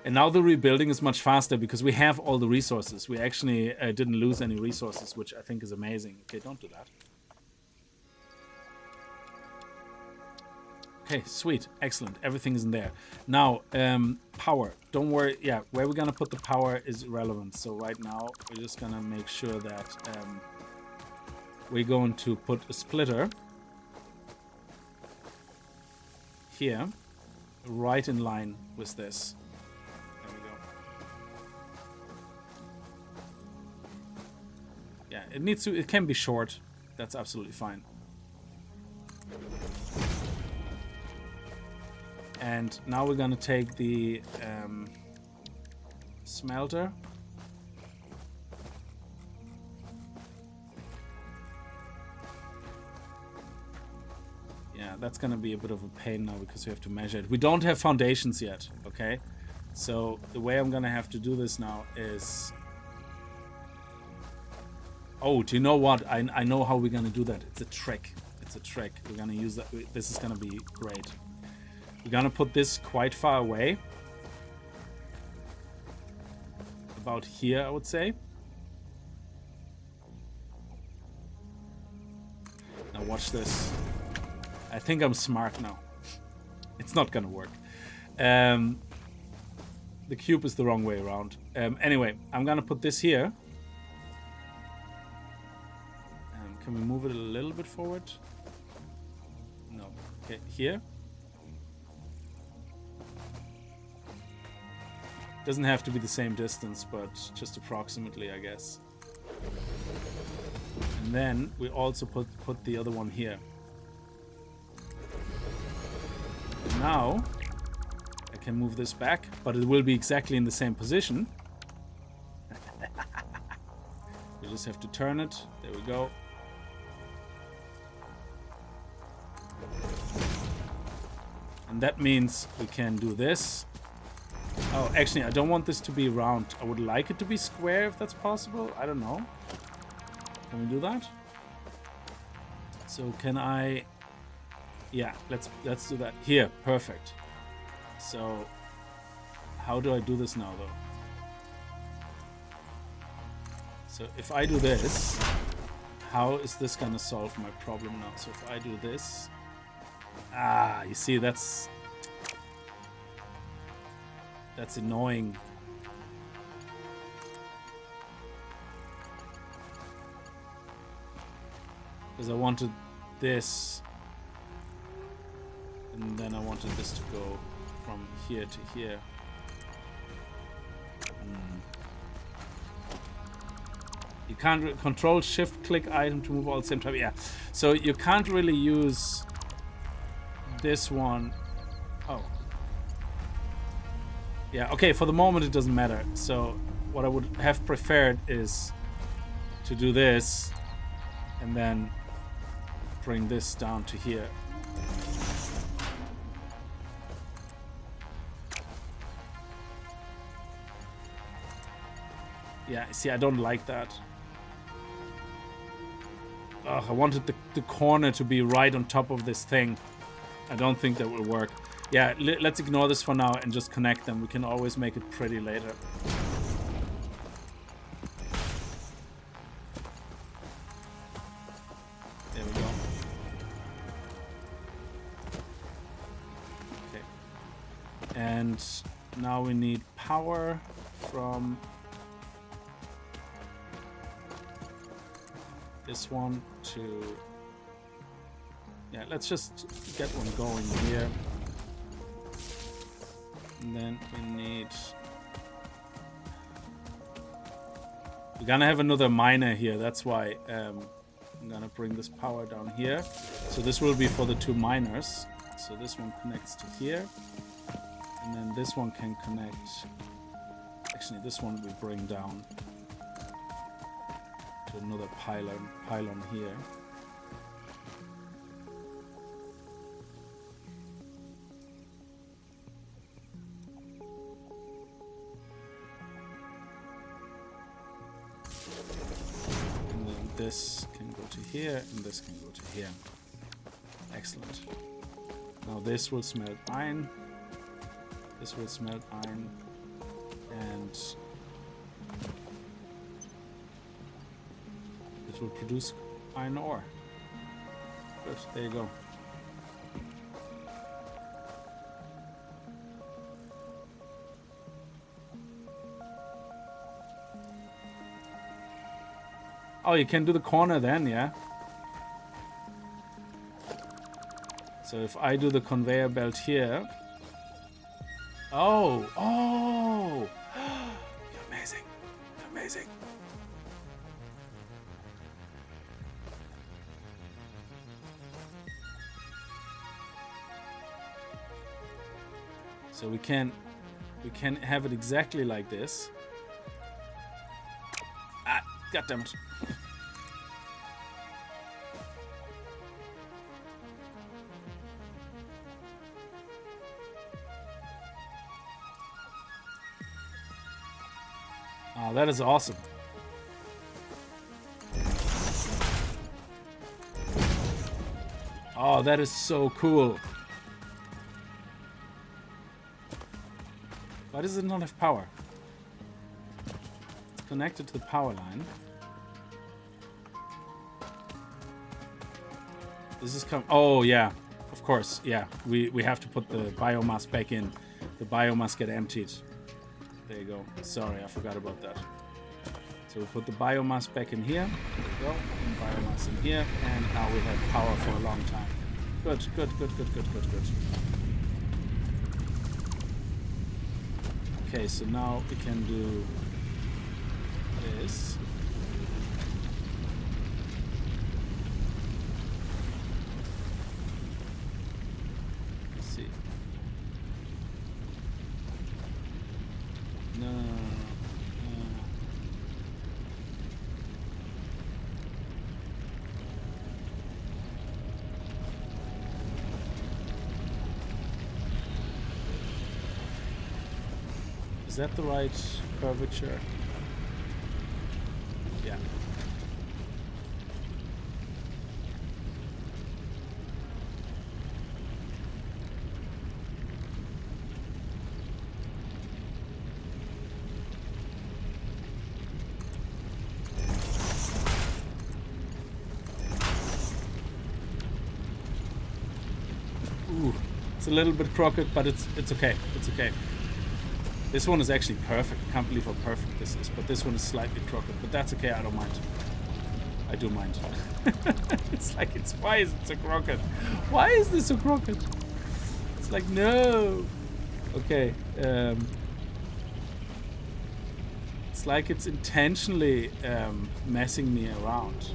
And now the rebuilding is much faster because we have all the resources. We actually didn't lose any resources, which I think is amazing. Okay, don't do that. Okay, sweet. Excellent. Everything is in there. Now, power. Don't worry. Yeah, where we're going to put the power is irrelevant. So right now, we're just going to make sure that we're going to put a splitter here, right in line with this. Yeah, it can be short. That's absolutely fine. And now we're gonna take the smelter. Yeah, that's gonna be a bit of a pain now because we have to measure it. We don't have foundations yet, okay? So the way I'm gonna have to do this now is... Oh, do you know what? I know how we're gonna do that. It's a trick. It's a trick. We're gonna use that. This is gonna be great. We're gonna put this quite far away. About here, I would say. Now watch this. I think I'm smart now. It's not gonna work. The cube is the wrong way around. Anyway, I'm gonna put this here. Can we move it a little bit forward? No. Okay, here. Doesn't have to be the same distance, but just approximately, I guess. And then we also put the other one here. And now I can move this back, but it will be exactly in the same position. We just have to turn it. There we go. And that means we can do this. Oh, actually, I don't want this to be round. I would like it to be square if that's possible. I don't know. Can we do that? So can I... Yeah, let's do that. Here, perfect. So how do I do this now, though? So if I do this, how is this gonna solve my problem now? So if I do this... Ah, you see, that's annoying. Because I wanted this. And And then I wanted this to go from here to here. You can't control shift click item to move all at the same time. Yeah, so you can't really use this one. Oh, yeah, okay, for the moment it doesn't matter. So what I would have preferred is to do this and then bring this down to here. Yeah, see, I don't like that. Ugh, I wanted the corner to be right on top of this thing. I don't think that will work. Yeah, let's ignore this for now and just connect them. We can always make it pretty later. There we go. Okay. And now we need power from this one to... Yeah, let's just get one going here. And then we need... We're gonna have another miner here, that's why I'm gonna bring this power down here. So this will be for the two miners. So this one connects to here. And then this one can connect... Actually, this one we bring down to another pylon here. And then this can go to here, and this can go to here. Excellent. Now this will smelt iron. This will smelt iron. And it will produce iron ore. Good, there you go. Oh, you can do the corner then, yeah? So if I do the conveyor belt here... Oh! Oh! You're amazing. You're amazing. So we can have it exactly like this. Ah, goddammit. Oh, that is awesome. Oh, that is so cool. Why does it not have power? It's connected to the power line. This is oh yeah, of course, yeah. We have to put the biomass back in. The biomass get emptied. There you go. Sorry, I forgot about that. So we put the biomass back in here. There we go. And biomass in here. And now we have power for a long time. Good, good, good, good, good, good, good. Okay, so now we can do this. Let's see. No. Is that the right curvature? Yeah. Ooh, it's a little bit crooked, but it's okay. It's okay. This one is actually perfect. I can't believe how perfect this is. But this one is slightly crooked. But that's okay. I don't mind. I do mind. It's like, why is it so crooked? Why is this so crooked? It's like, no. Okay. It's like it's intentionally messing me around.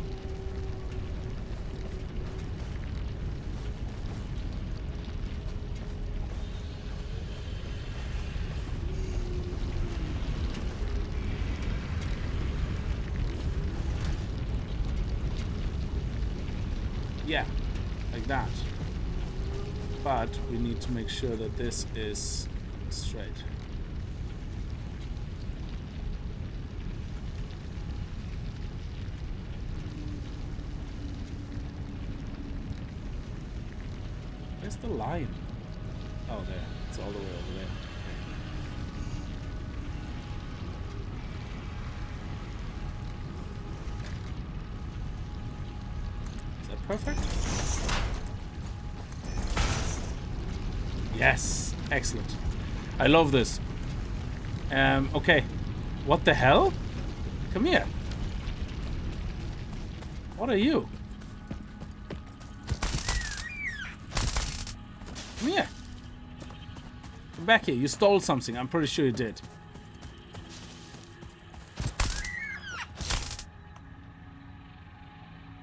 Yeah, like that. But we need to make sure that this is straight. Where's the line? Oh, there. It's all the way over there. Is that perfect? Yes, excellent. I love this. Okay. What the hell? Come here. What are you? Come here. Come back here. You stole something. I'm pretty sure you did.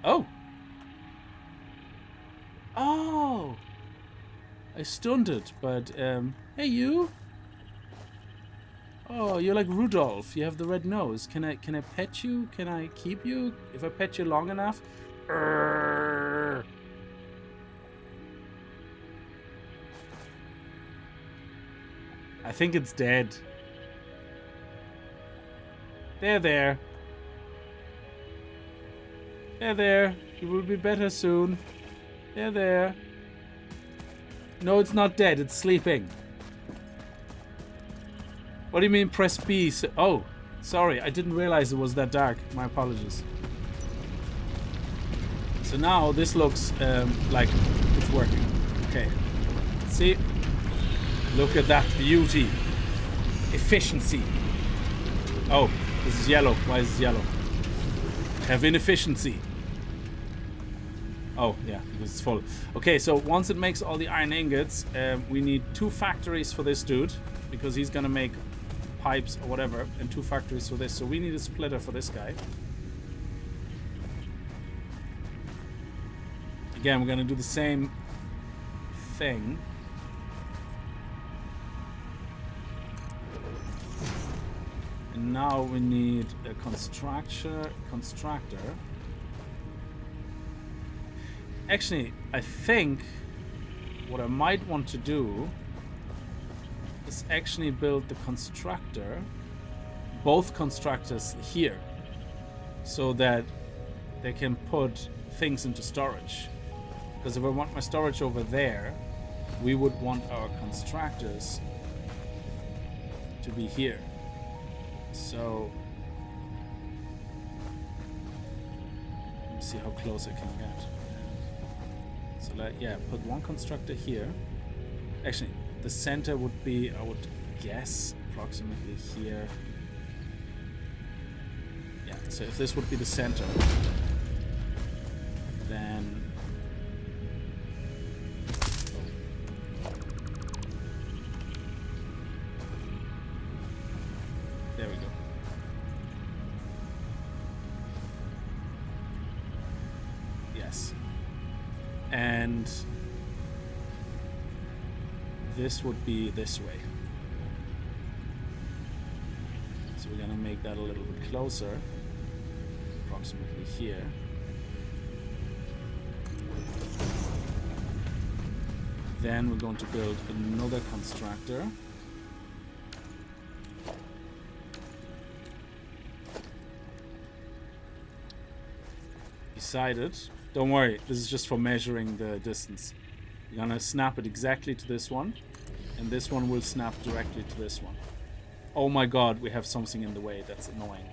Oh. Oh. I stunned it, but hey you. Oh, you're like Rudolph. You have the red nose. Can I pet you? Can I keep you if I pet you long enough? Urgh. I think it's dead. There. There. You will be better soon. There. No, it's not dead. It's sleeping. What do you mean press B? Oh, sorry. I didn't realize it was that dark. My apologies. So now this looks like it's working. Okay. See? Look at that beauty. Efficiency. Oh, this is yellow. Why is it yellow? Have inefficiency. Oh, yeah, because it's full. Okay, so once it makes all the iron ingots, we need 2 factories for this dude, because he's gonna make pipes or whatever, and 2 factories for this. So we need a splitter for this guy. Again, we're gonna do the same thing. And now we need a constructor. Actually, I think what I might want to do is actually build the constructor, both constructors here, so that they can put things into storage. Because if I want my storage over there, we would want our constructors to be here. So let me see how close I can get. So yeah, put 1 constructor here. Actually, the center would be, I would guess, approximately here. Yeah, so if this would be the center, then there we go. Yes. And this would be this way. So we're gonna make that a little bit closer, approximately here. Then we're going to build another constructor. Beside it. Don't worry, this is just for measuring the distance. You're gonna snap it exactly to this one, and this one will snap directly to this one. Oh my god, we have something in the way. That's annoying.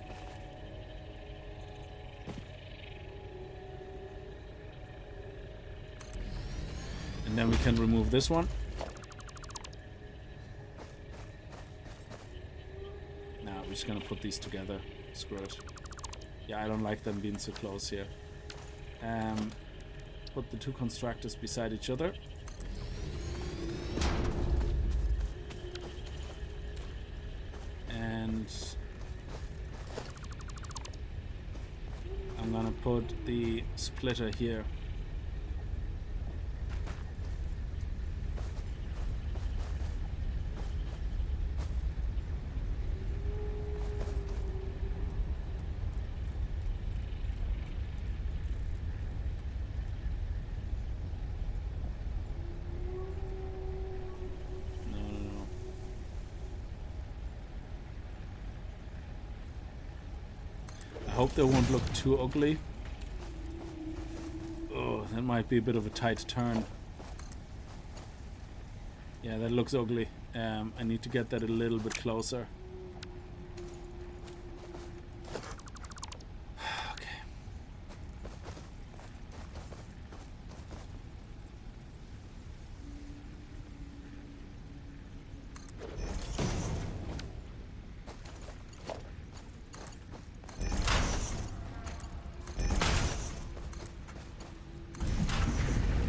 And then we can remove this one. Now we're just gonna put these together. Screw it. Yeah, I don't like them being so close here. Put the 2 constructors beside each other. put the splitter here. I hope they won't look too ugly. Oh, that might be a bit of a tight turn. Yeah, that looks ugly. I need to get that a little bit closer. Okay.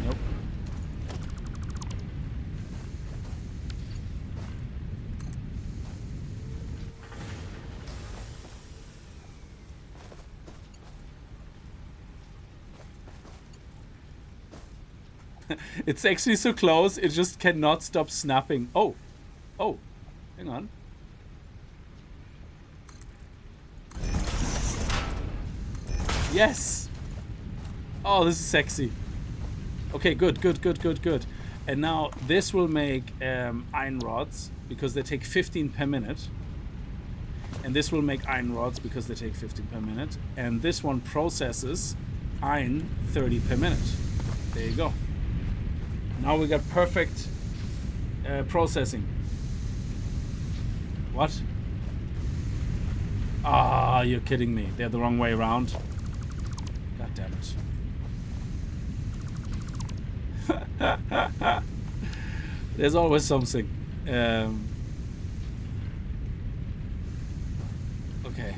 Nope. It's actually so close, it just cannot stop snapping. Oh, hang on. Yes. Oh, this is sexy. Okay, good. And now this will make iron rods because they take 15 per minute. And this will make iron rods because they take 15 per minute. And this one processes iron 30 per minute. There you go. Now we got perfect processing. What? Ah, you're kidding me. They're the wrong way around. God damn it. There's always something. Okay.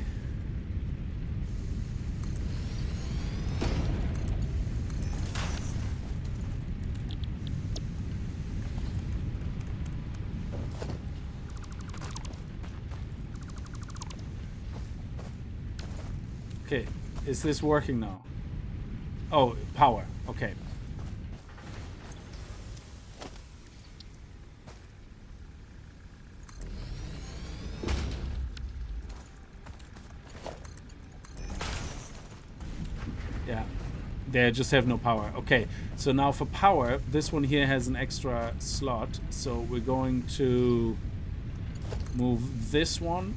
Okay, is this working now? Oh, power. Okay. Yeah, they just have no power. Okay, so now for power, this one here has an extra slot. So we're going to move this one.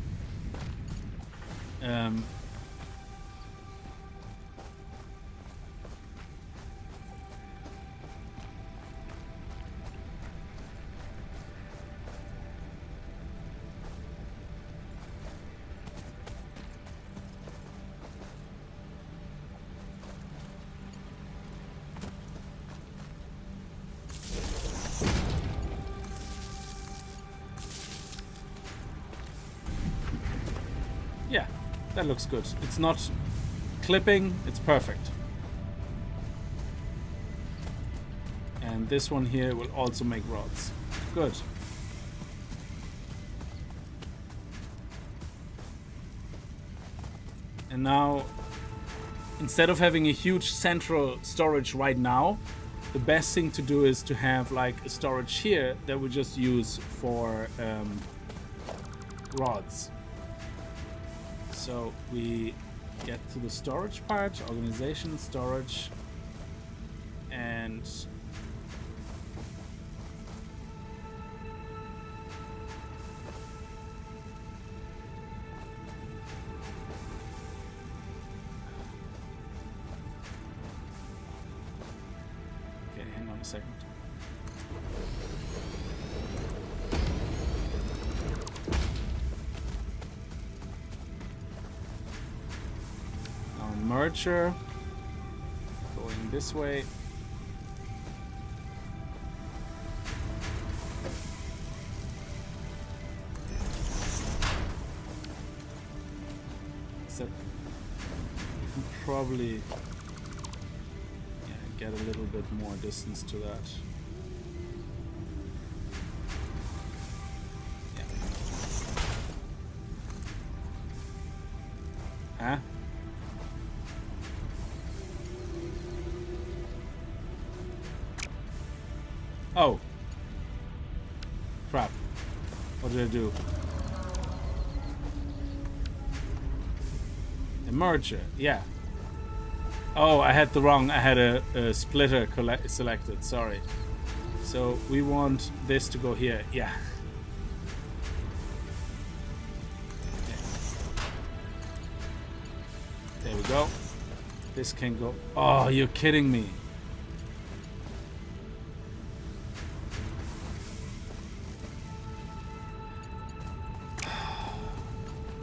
Yeah, that looks good. It's not clipping, it's perfect. And this one here will also make rods. Good. And now, instead of having a huge central storage right now, the best thing to do is to have like a storage here that we just use for rods. So we get to the storage part, organization, storage, and okay, hang on a second. Merger going this way. So you can probably get a little bit more distance to that. Yeah. Huh? Oh. Crap. What did I do? A merger, yeah. Oh, I had a splitter selected, sorry. So we want this to go here, yeah. There we go. This can go. Oh, you're kidding me.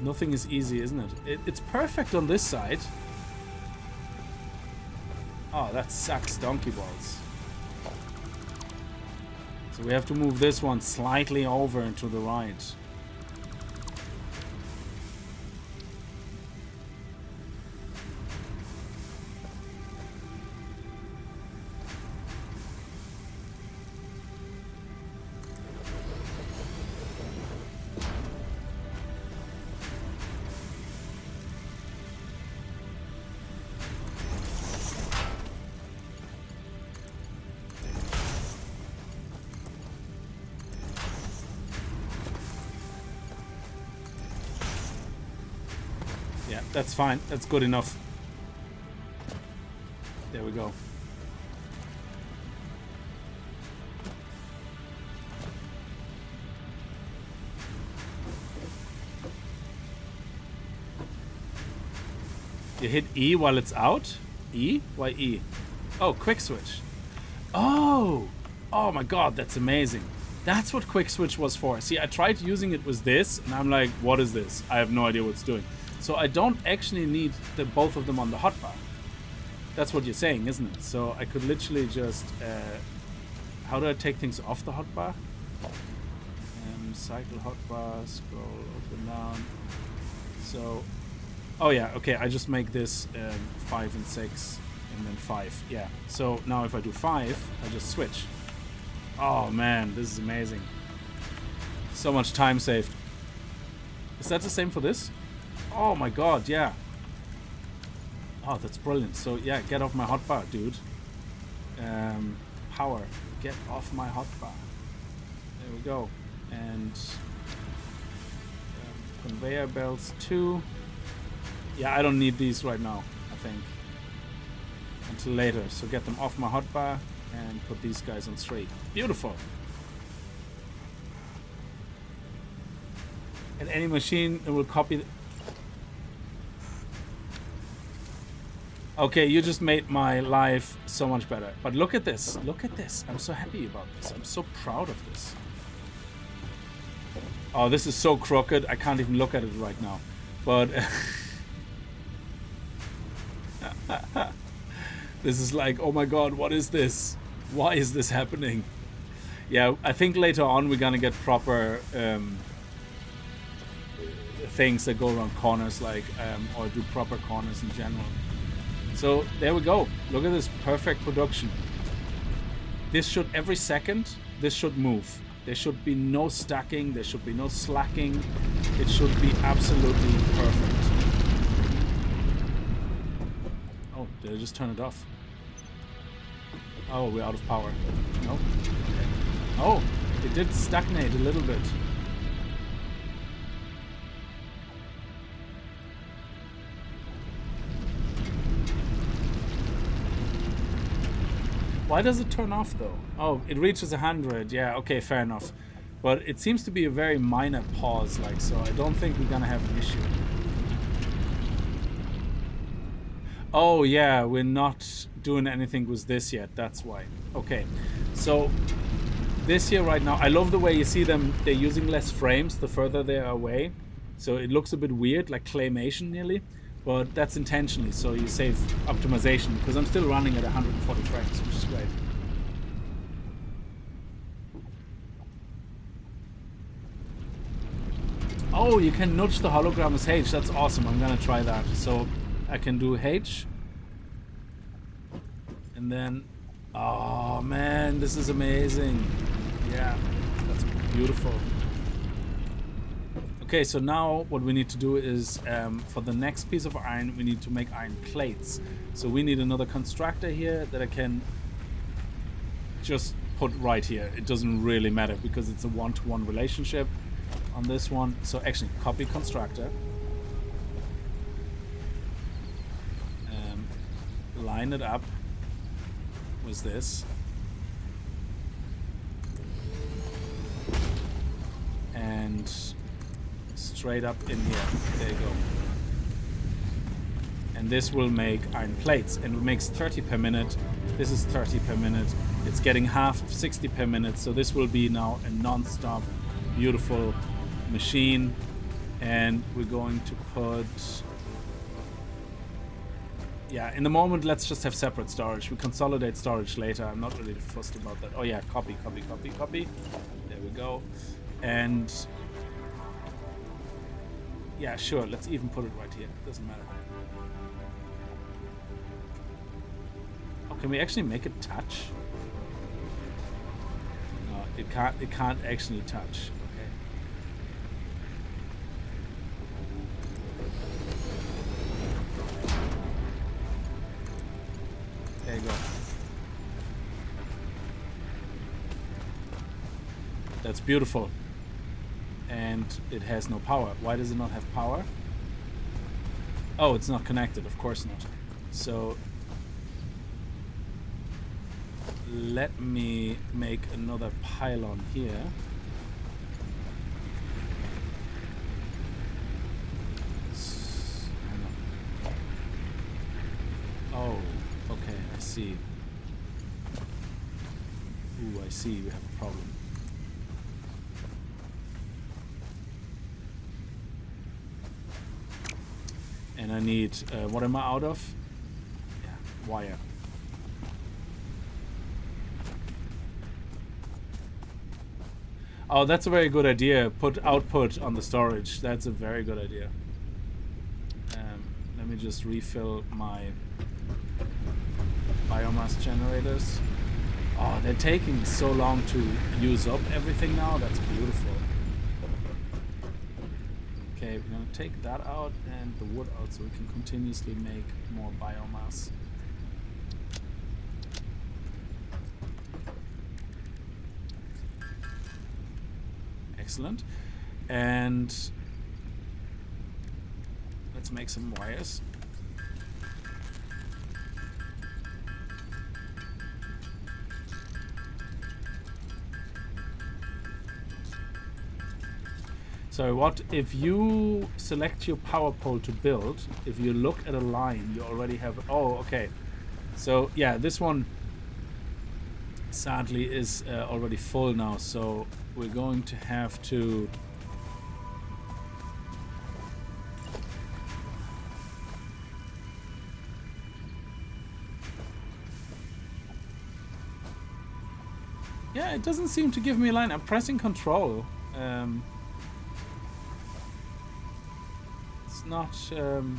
Nothing is easy, isn't it? It's perfect on this side. Oh, that sucks donkey balls. So we have to move this one slightly over to the right. That's fine. That's good enough. There we go. You hit E while it's out? E? Why E? Oh, quick switch. Oh! Oh my god, that's amazing. That's what quick switch was for. See, I tried using it with this, and I'm like, what is this? I have no idea what it's doing. So I don't actually need both of them on the hotbar. That's what you're saying, isn't it? So I could literally just... how do I take things off the hotbar? Cycle hotbar, scroll up and down. So... Oh yeah, okay, I just make this 5 and 6, and then 5. Yeah, so now if I do 5, I just switch. Oh man, this is amazing. So much time saved. Is that the same for this? Oh my god, yeah. Oh, that's brilliant. So yeah, get off my hotbar, dude. Power. Get off my hotbar. There we go. And conveyor belts 2. Yeah, I don't need these right now, I think. Until later. So get them off my hotbar and put these guys on 3. Beautiful. And any machine that will copy... Okay, you just made my life so much better. But look at this. Look at this. I'm so happy about this. I'm so proud of this. Oh, this is so crooked. I can't even look at it right now. But... this is like, oh my god, what is this? Why is this happening? Yeah, I think later on we're gonna get proper things that go around corners, like or do proper corners in general. So there we go. Look at this perfect production. This should, every second, this should move. There should be no stacking, there should be no slacking. It should be absolutely perfect. Oh, did I just turn it off? Oh, we're out of power. No? Okay. Oh, it did stagnate a little bit. Why does it turn off though? Oh, it reaches 100. Yeah, okay, fair enough. But it seems to be a very minor pause, like, so I don't think we're gonna have an issue. Oh yeah, we're not doing anything with this yet, that's why. Okay, so this here right now, I love the way you see them, they're using less frames the further they are away. So it looks a bit weird, like claymation nearly. But that's intentionally, so you save optimization, because I'm still running at 140 frames, which is great. Oh, you can nudge the hologram as H. That's awesome. I'm gonna try that. So I can do H. And then... Oh man, this is amazing. Yeah, that's beautiful. Okay, so now what we need to do is, for the next piece of iron, we need to make iron plates. So we need another constructor here that I can just put right here. It doesn't really matter because it's a one-to-one relationship on this one. So actually, copy constructor. Line it up with this. And straight up in here. There you go. And this will make iron plates, and it makes 30 per minute. This is 30 per minute. It's getting half of 60 per minute, so this will be now a non-stop beautiful machine. And we're going to put, yeah, in the moment let's just have separate storage. We consolidate storage later. I'm not really fussed about that. Oh yeah, copy. There we go. And yeah, sure, let's even put it right here. Doesn't matter. Oh, can we actually make it touch? No, it can't actually touch. Okay. There you go. That's beautiful. And it has no power. Why does it not have power? Oh, it's not connected. Of course not. So let me make another pylon here. Oh, okay, I see. Ooh, I see. We have a problem. And I need, what am I out of? Yeah, wire. Oh, that's a very good idea. Put output on the storage. That's a very good idea. Let me just refill my biomass generators. Oh, they're taking so long to use up everything now. That's beautiful. Okay, we're gonna take that out and the wood out so we can continuously make more biomass. Excellent. And let's make some wires. So what if you select your power pole to build, if you look at a line, you already have, oh, okay. So yeah, this one sadly is already full now, so we're going to have to yeah, it doesn't seem to give me a line. I'm pressing control. It's not and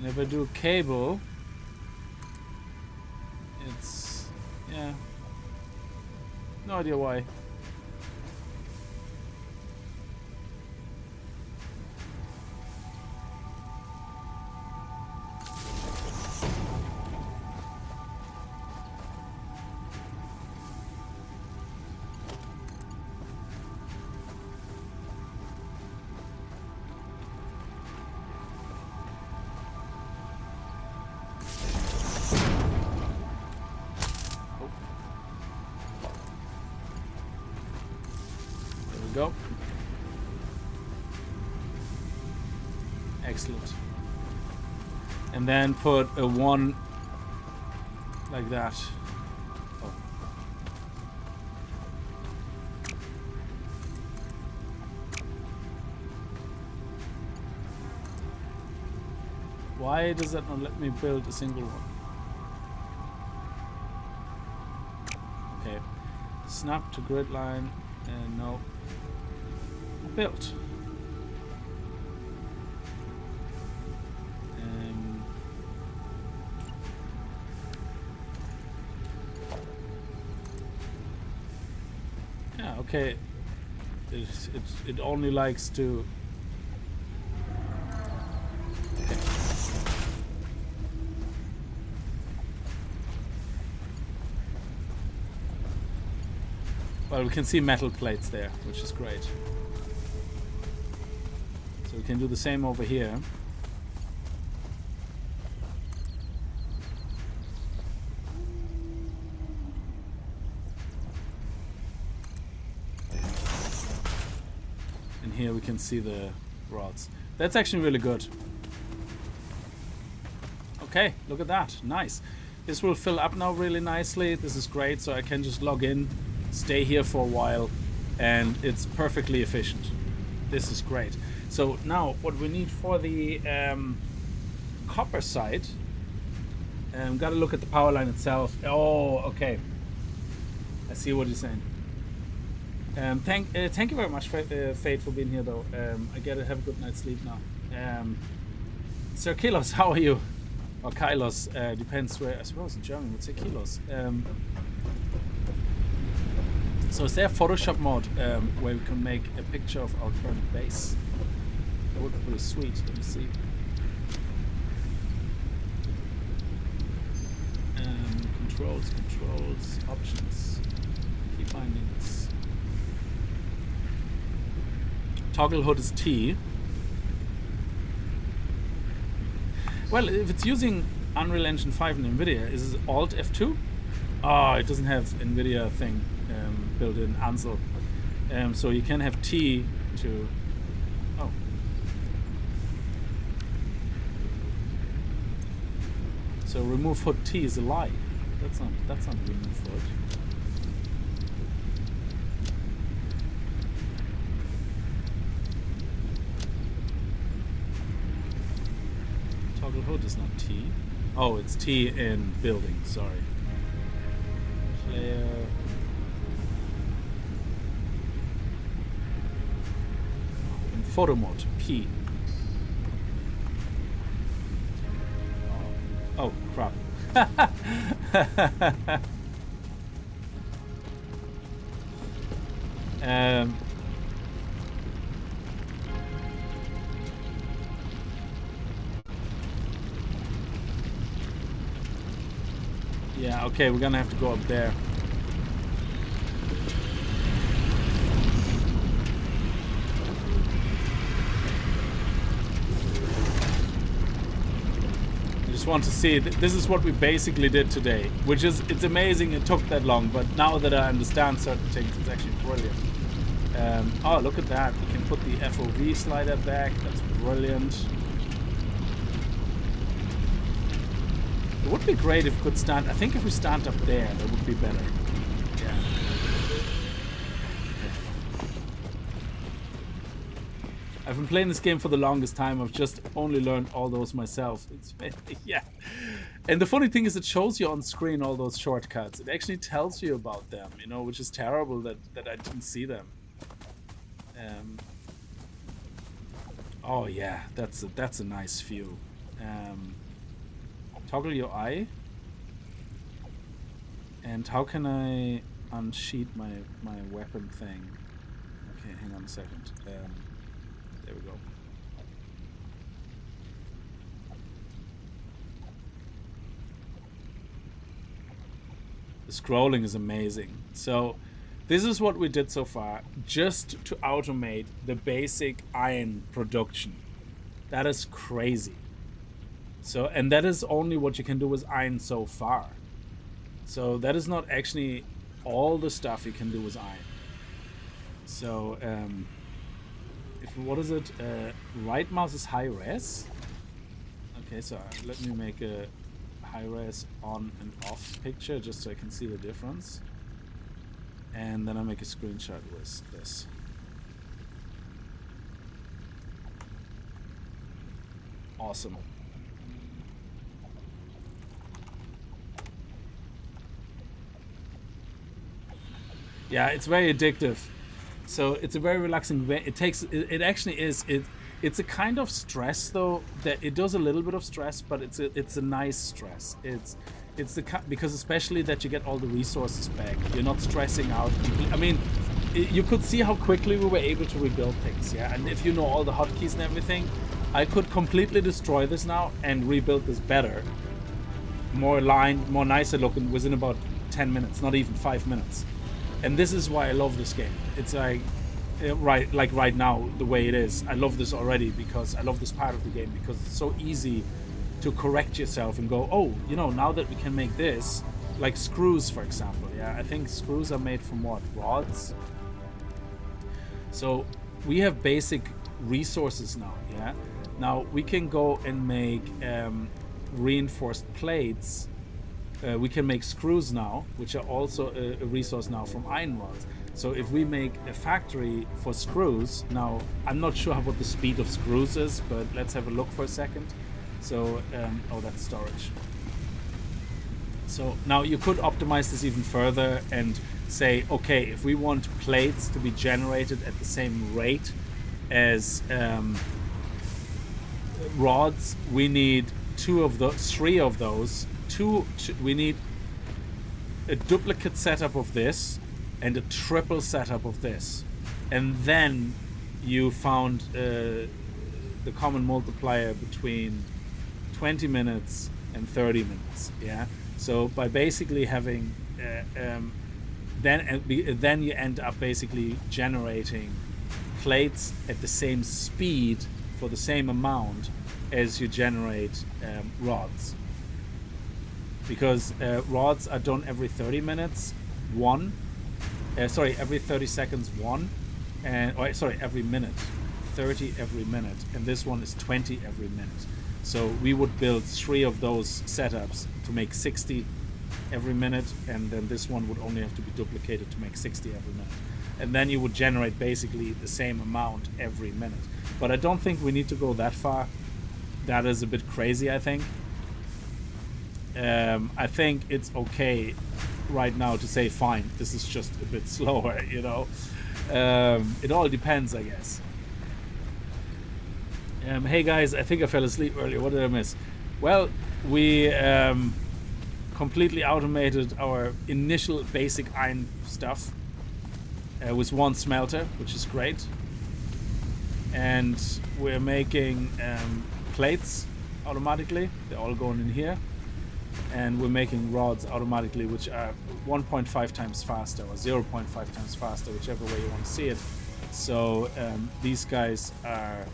if I do cable, it's, yeah, no idea why. Go. Excellent. And then put a one like that. Oh. Why does that not let me build a single one? Okay. Snap to grid line. And no. Built. Yeah, okay. It only likes to. Okay. Well, we can see metal plates there, which is great. So we can do the same over here. And here we can see the rods. That's actually really good. Okay, look at that. Nice. This will fill up now really nicely. This is great, so I can just log in, stay here for a while, and it's perfectly efficient. This is great. So now what we need for the copper side, got to look at the power line itself. Oh, okay. I see what you're saying. Thank you very much, Fate, for being here, though. I gotta have a good night's sleep now. Sir Kilos, how are you? Or Kylos, depends where. I suppose in German would say Kilos. So is there a Photoshop mode where we can make a picture of our current base? That would be pretty sweet. Let me see. Controls, options, key bindings. Toggle HUD is T. Well, if it's using Unreal Engine 5 and NVIDIA, is it Alt F2? Oh, it doesn't have NVIDIA thing built in Ansel. So you can have T to... Oh. So remove HUD T is a lie. That's not remove HUD. Toggle HUD is not T. Oh, it's T in building, sorry. Player. In photo mode, P. Oh, crap. Yeah, okay, we're gonna have to go up there. I just want to see, this is what we basically did today, which is, it's amazing it took that long, but now that I understand certain things, it's actually brilliant. Oh, look at that, we can put the FOV slider back, that's brilliant. It would be great if we could stand, I think if we stand up there, that would be better. Yeah. I've been playing this game for the longest time. I've just only learned all those myself. It's, yeah. And the funny thing is it shows you on screen all those shortcuts. It actually tells you about them, you know, which is terrible that I didn't see them. Oh yeah, that's a nice view. Toggle your eye. And how can I unsheath my weapon thing? Okay, hang on a second. There we go. The scrolling is amazing. So this is what we did so far, just to automate the basic iron production. That is crazy. So, and that is only what you can do with iron so far. So that is not actually all the stuff you can do with iron. So, what is it? Right mouse is high res. Okay, so let me make a high res on and off picture just so I can see the difference. And then I'll make a screenshot with this. Awesome. Yeah, it's very addictive. So it's a very relaxing way. It actually is. It's a kind of stress though, that it does a little bit of stress, but it's a nice stress. Because especially that you get all the resources back. You're not stressing out. I mean, you could see how quickly we were able to rebuild things, yeah? And if you know all the hotkeys and everything, I could completely destroy this now and rebuild this better. More aligned, more nicer looking within about 10 minutes, not even 5 minutes. And this is why I love this game. It's like right now, the way it is, I love this already because I love this part of the game because it's so easy to correct yourself and go, oh, you know, now that we can make this, like screws, for example. Yeah, I think screws are made from what? Rods? So we have basic resources now, yeah? Now we can go and make reinforced plates. We can make screws now, which are also a resource now from iron rods. So if we make a factory for screws, now I'm not sure what the speed of screws is, but let's have a look for a second. So, oh, that's storage. So now you could optimize this even further and say, okay, if we want plates to be generated at the same rate as rods, we need three of those. We need a duplicate setup of this and a triple setup of this, and then you found the common multiplier between 20 minutes and 30 minutes. Yeah, so by basically having then you end up basically generating plates at the same speed for the same amount as you generate rods, because rods are done every 30 minutes every 30 seconds every minute, 30 every minute, and this one is 20 every minute. So we would build 3 of those setups to make 60 every minute, and then this one would only have to be duplicated to make 60 every minute, and then you would generate basically the same amount every minute. But I don't think we need to go that far. That is a bit crazy, I think. I think it's okay right now to say, fine, this is just a bit slower, you know. It all depends, I guess. Hey guys, I think I fell asleep earlier. What did I miss? Well, we completely automated our initial basic iron stuff with one smelter, which is great. And we're making plates automatically. They're all going in here. And we're making rods automatically, which are 1.5 times faster or 0.5 times faster, whichever way you want to see it. So these guys are,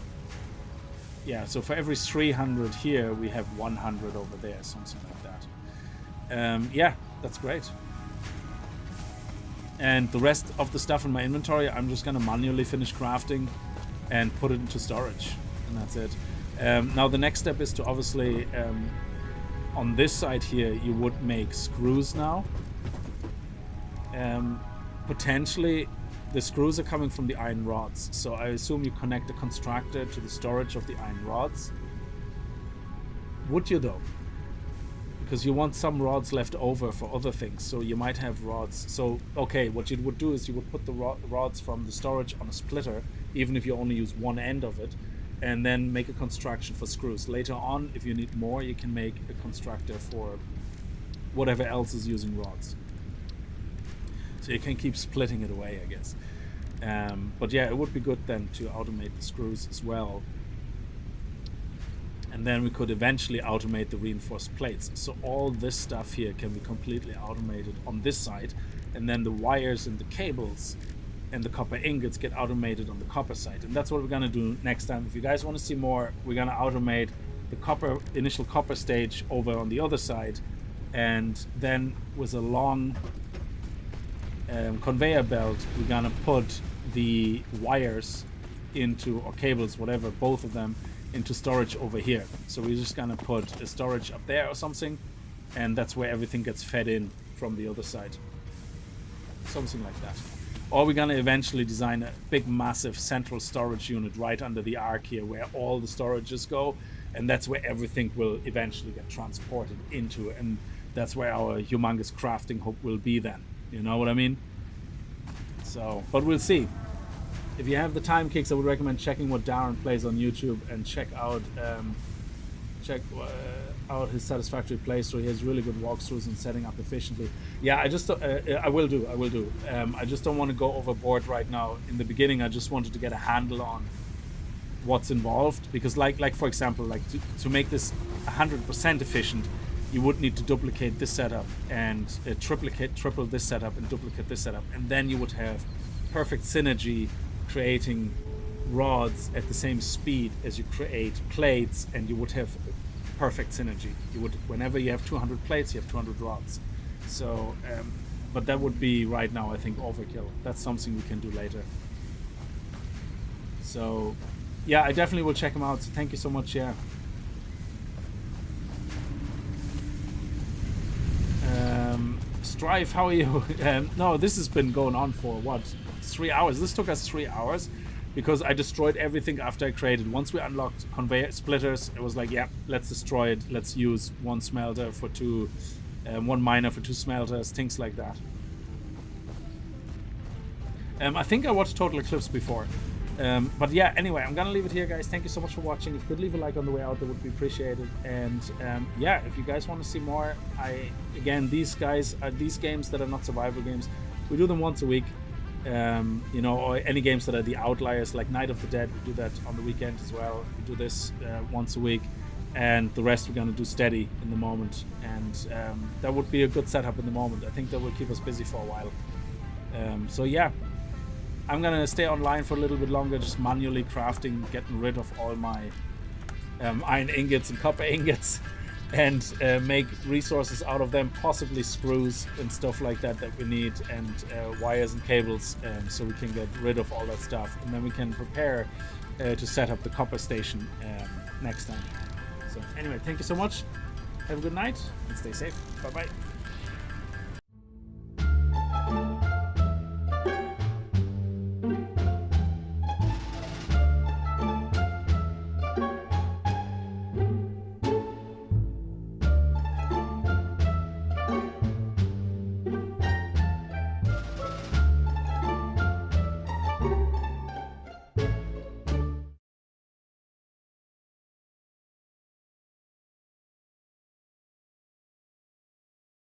yeah, so for every 300 here, we have 100 over there, something like that. Yeah, that's great. And the rest of the stuff in my inventory, I'm just going to manually finish crafting and put it into storage. And that's it. Now the next step is to obviously... on this side here, you would make screws now. Potentially, the screws are coming from the iron rods. So I assume you connect the constructor to the storage of the iron rods. Would you though? Because you want some rods left over for other things. So you might have rods. So, okay, what you would do is you would put the rods from the storage on a splitter, even if you only use one end of it, and then make a construction for screws. Later on, if you need more, you can make a constructor for whatever else is using rods. So you can keep splitting it away, I guess. But yeah, it would be good then to automate the screws as well. And then we could eventually automate the reinforced plates. So all this stuff here can be completely automated on this side. And then the wires and the cables and the copper ingots get automated on the copper side, and that's what we're gonna do next time. If you guys want to see more, we're gonna automate the initial copper stage over on the other side, and then with a long conveyor belt, we're gonna put the wires into, or cables, whatever, both of them into storage over here. So we're just gonna put a storage up there or something, and that's where everything gets fed in from the other side, something like that. Or we're gonna eventually design a big massive central storage unit right under the arc here where all the storages go, and that's where everything will eventually get transported into, and that's where our humongous crafting hub will be then. You know what I mean? So, but we'll see. If you have the time, Kickz, I would recommend checking what Darren plays on YouTube and check out out his Satisfactory playthrough. He has really good walkthroughs and setting up efficiently. Yeah, I will do. I just don't want to go overboard right now. In the beginning, I just wanted to get a handle on what's involved, because like for example, like to make this 100% efficient, you would need to duplicate this setup and triple this setup and duplicate this setup, and then you would have perfect synergy, creating rods at the same speed as you create plates, and you would have perfect synergy. You would, whenever you have 200 plates, you have 200 rods. So, but that would be right now, I think, overkill. That's something we can do later. So, yeah, I definitely will check them out. So thank you so much. Yeah. Strive, how are you? No, this has been going on for what, 3 hours? This took us 3 hours because I destroyed everything after I created. Once we unlocked conveyor splitters, it was like, yeah, let's destroy it. Let's use one smelter for two, one miner for two smelters, things like that. I think I watched Total Eclipse before. But yeah, anyway, I'm gonna leave it here, guys. Thank you so much for watching. If you could leave a like on the way out, that would be appreciated. And yeah, if you guys want to see more, again, these games that are not survival games, we do them once a week. You know, or any games that are the outliers, like Night of the Dead, we do that on the weekend as well. We do this once a week, and the rest we're gonna do steady in the moment. And that would be a good setup in the moment. I think that will keep us busy for a while. So yeah. I'm gonna stay online for a little bit longer, just manually crafting, getting rid of all my iron ingots and copper ingots, and make resources out of them, possibly screws and stuff like that we need, and wires and cables, so we can get rid of all that stuff, and then we can prepare to set up the copper station next time. So anyway, thank you so much. Have a good night and stay safe. Bye bye.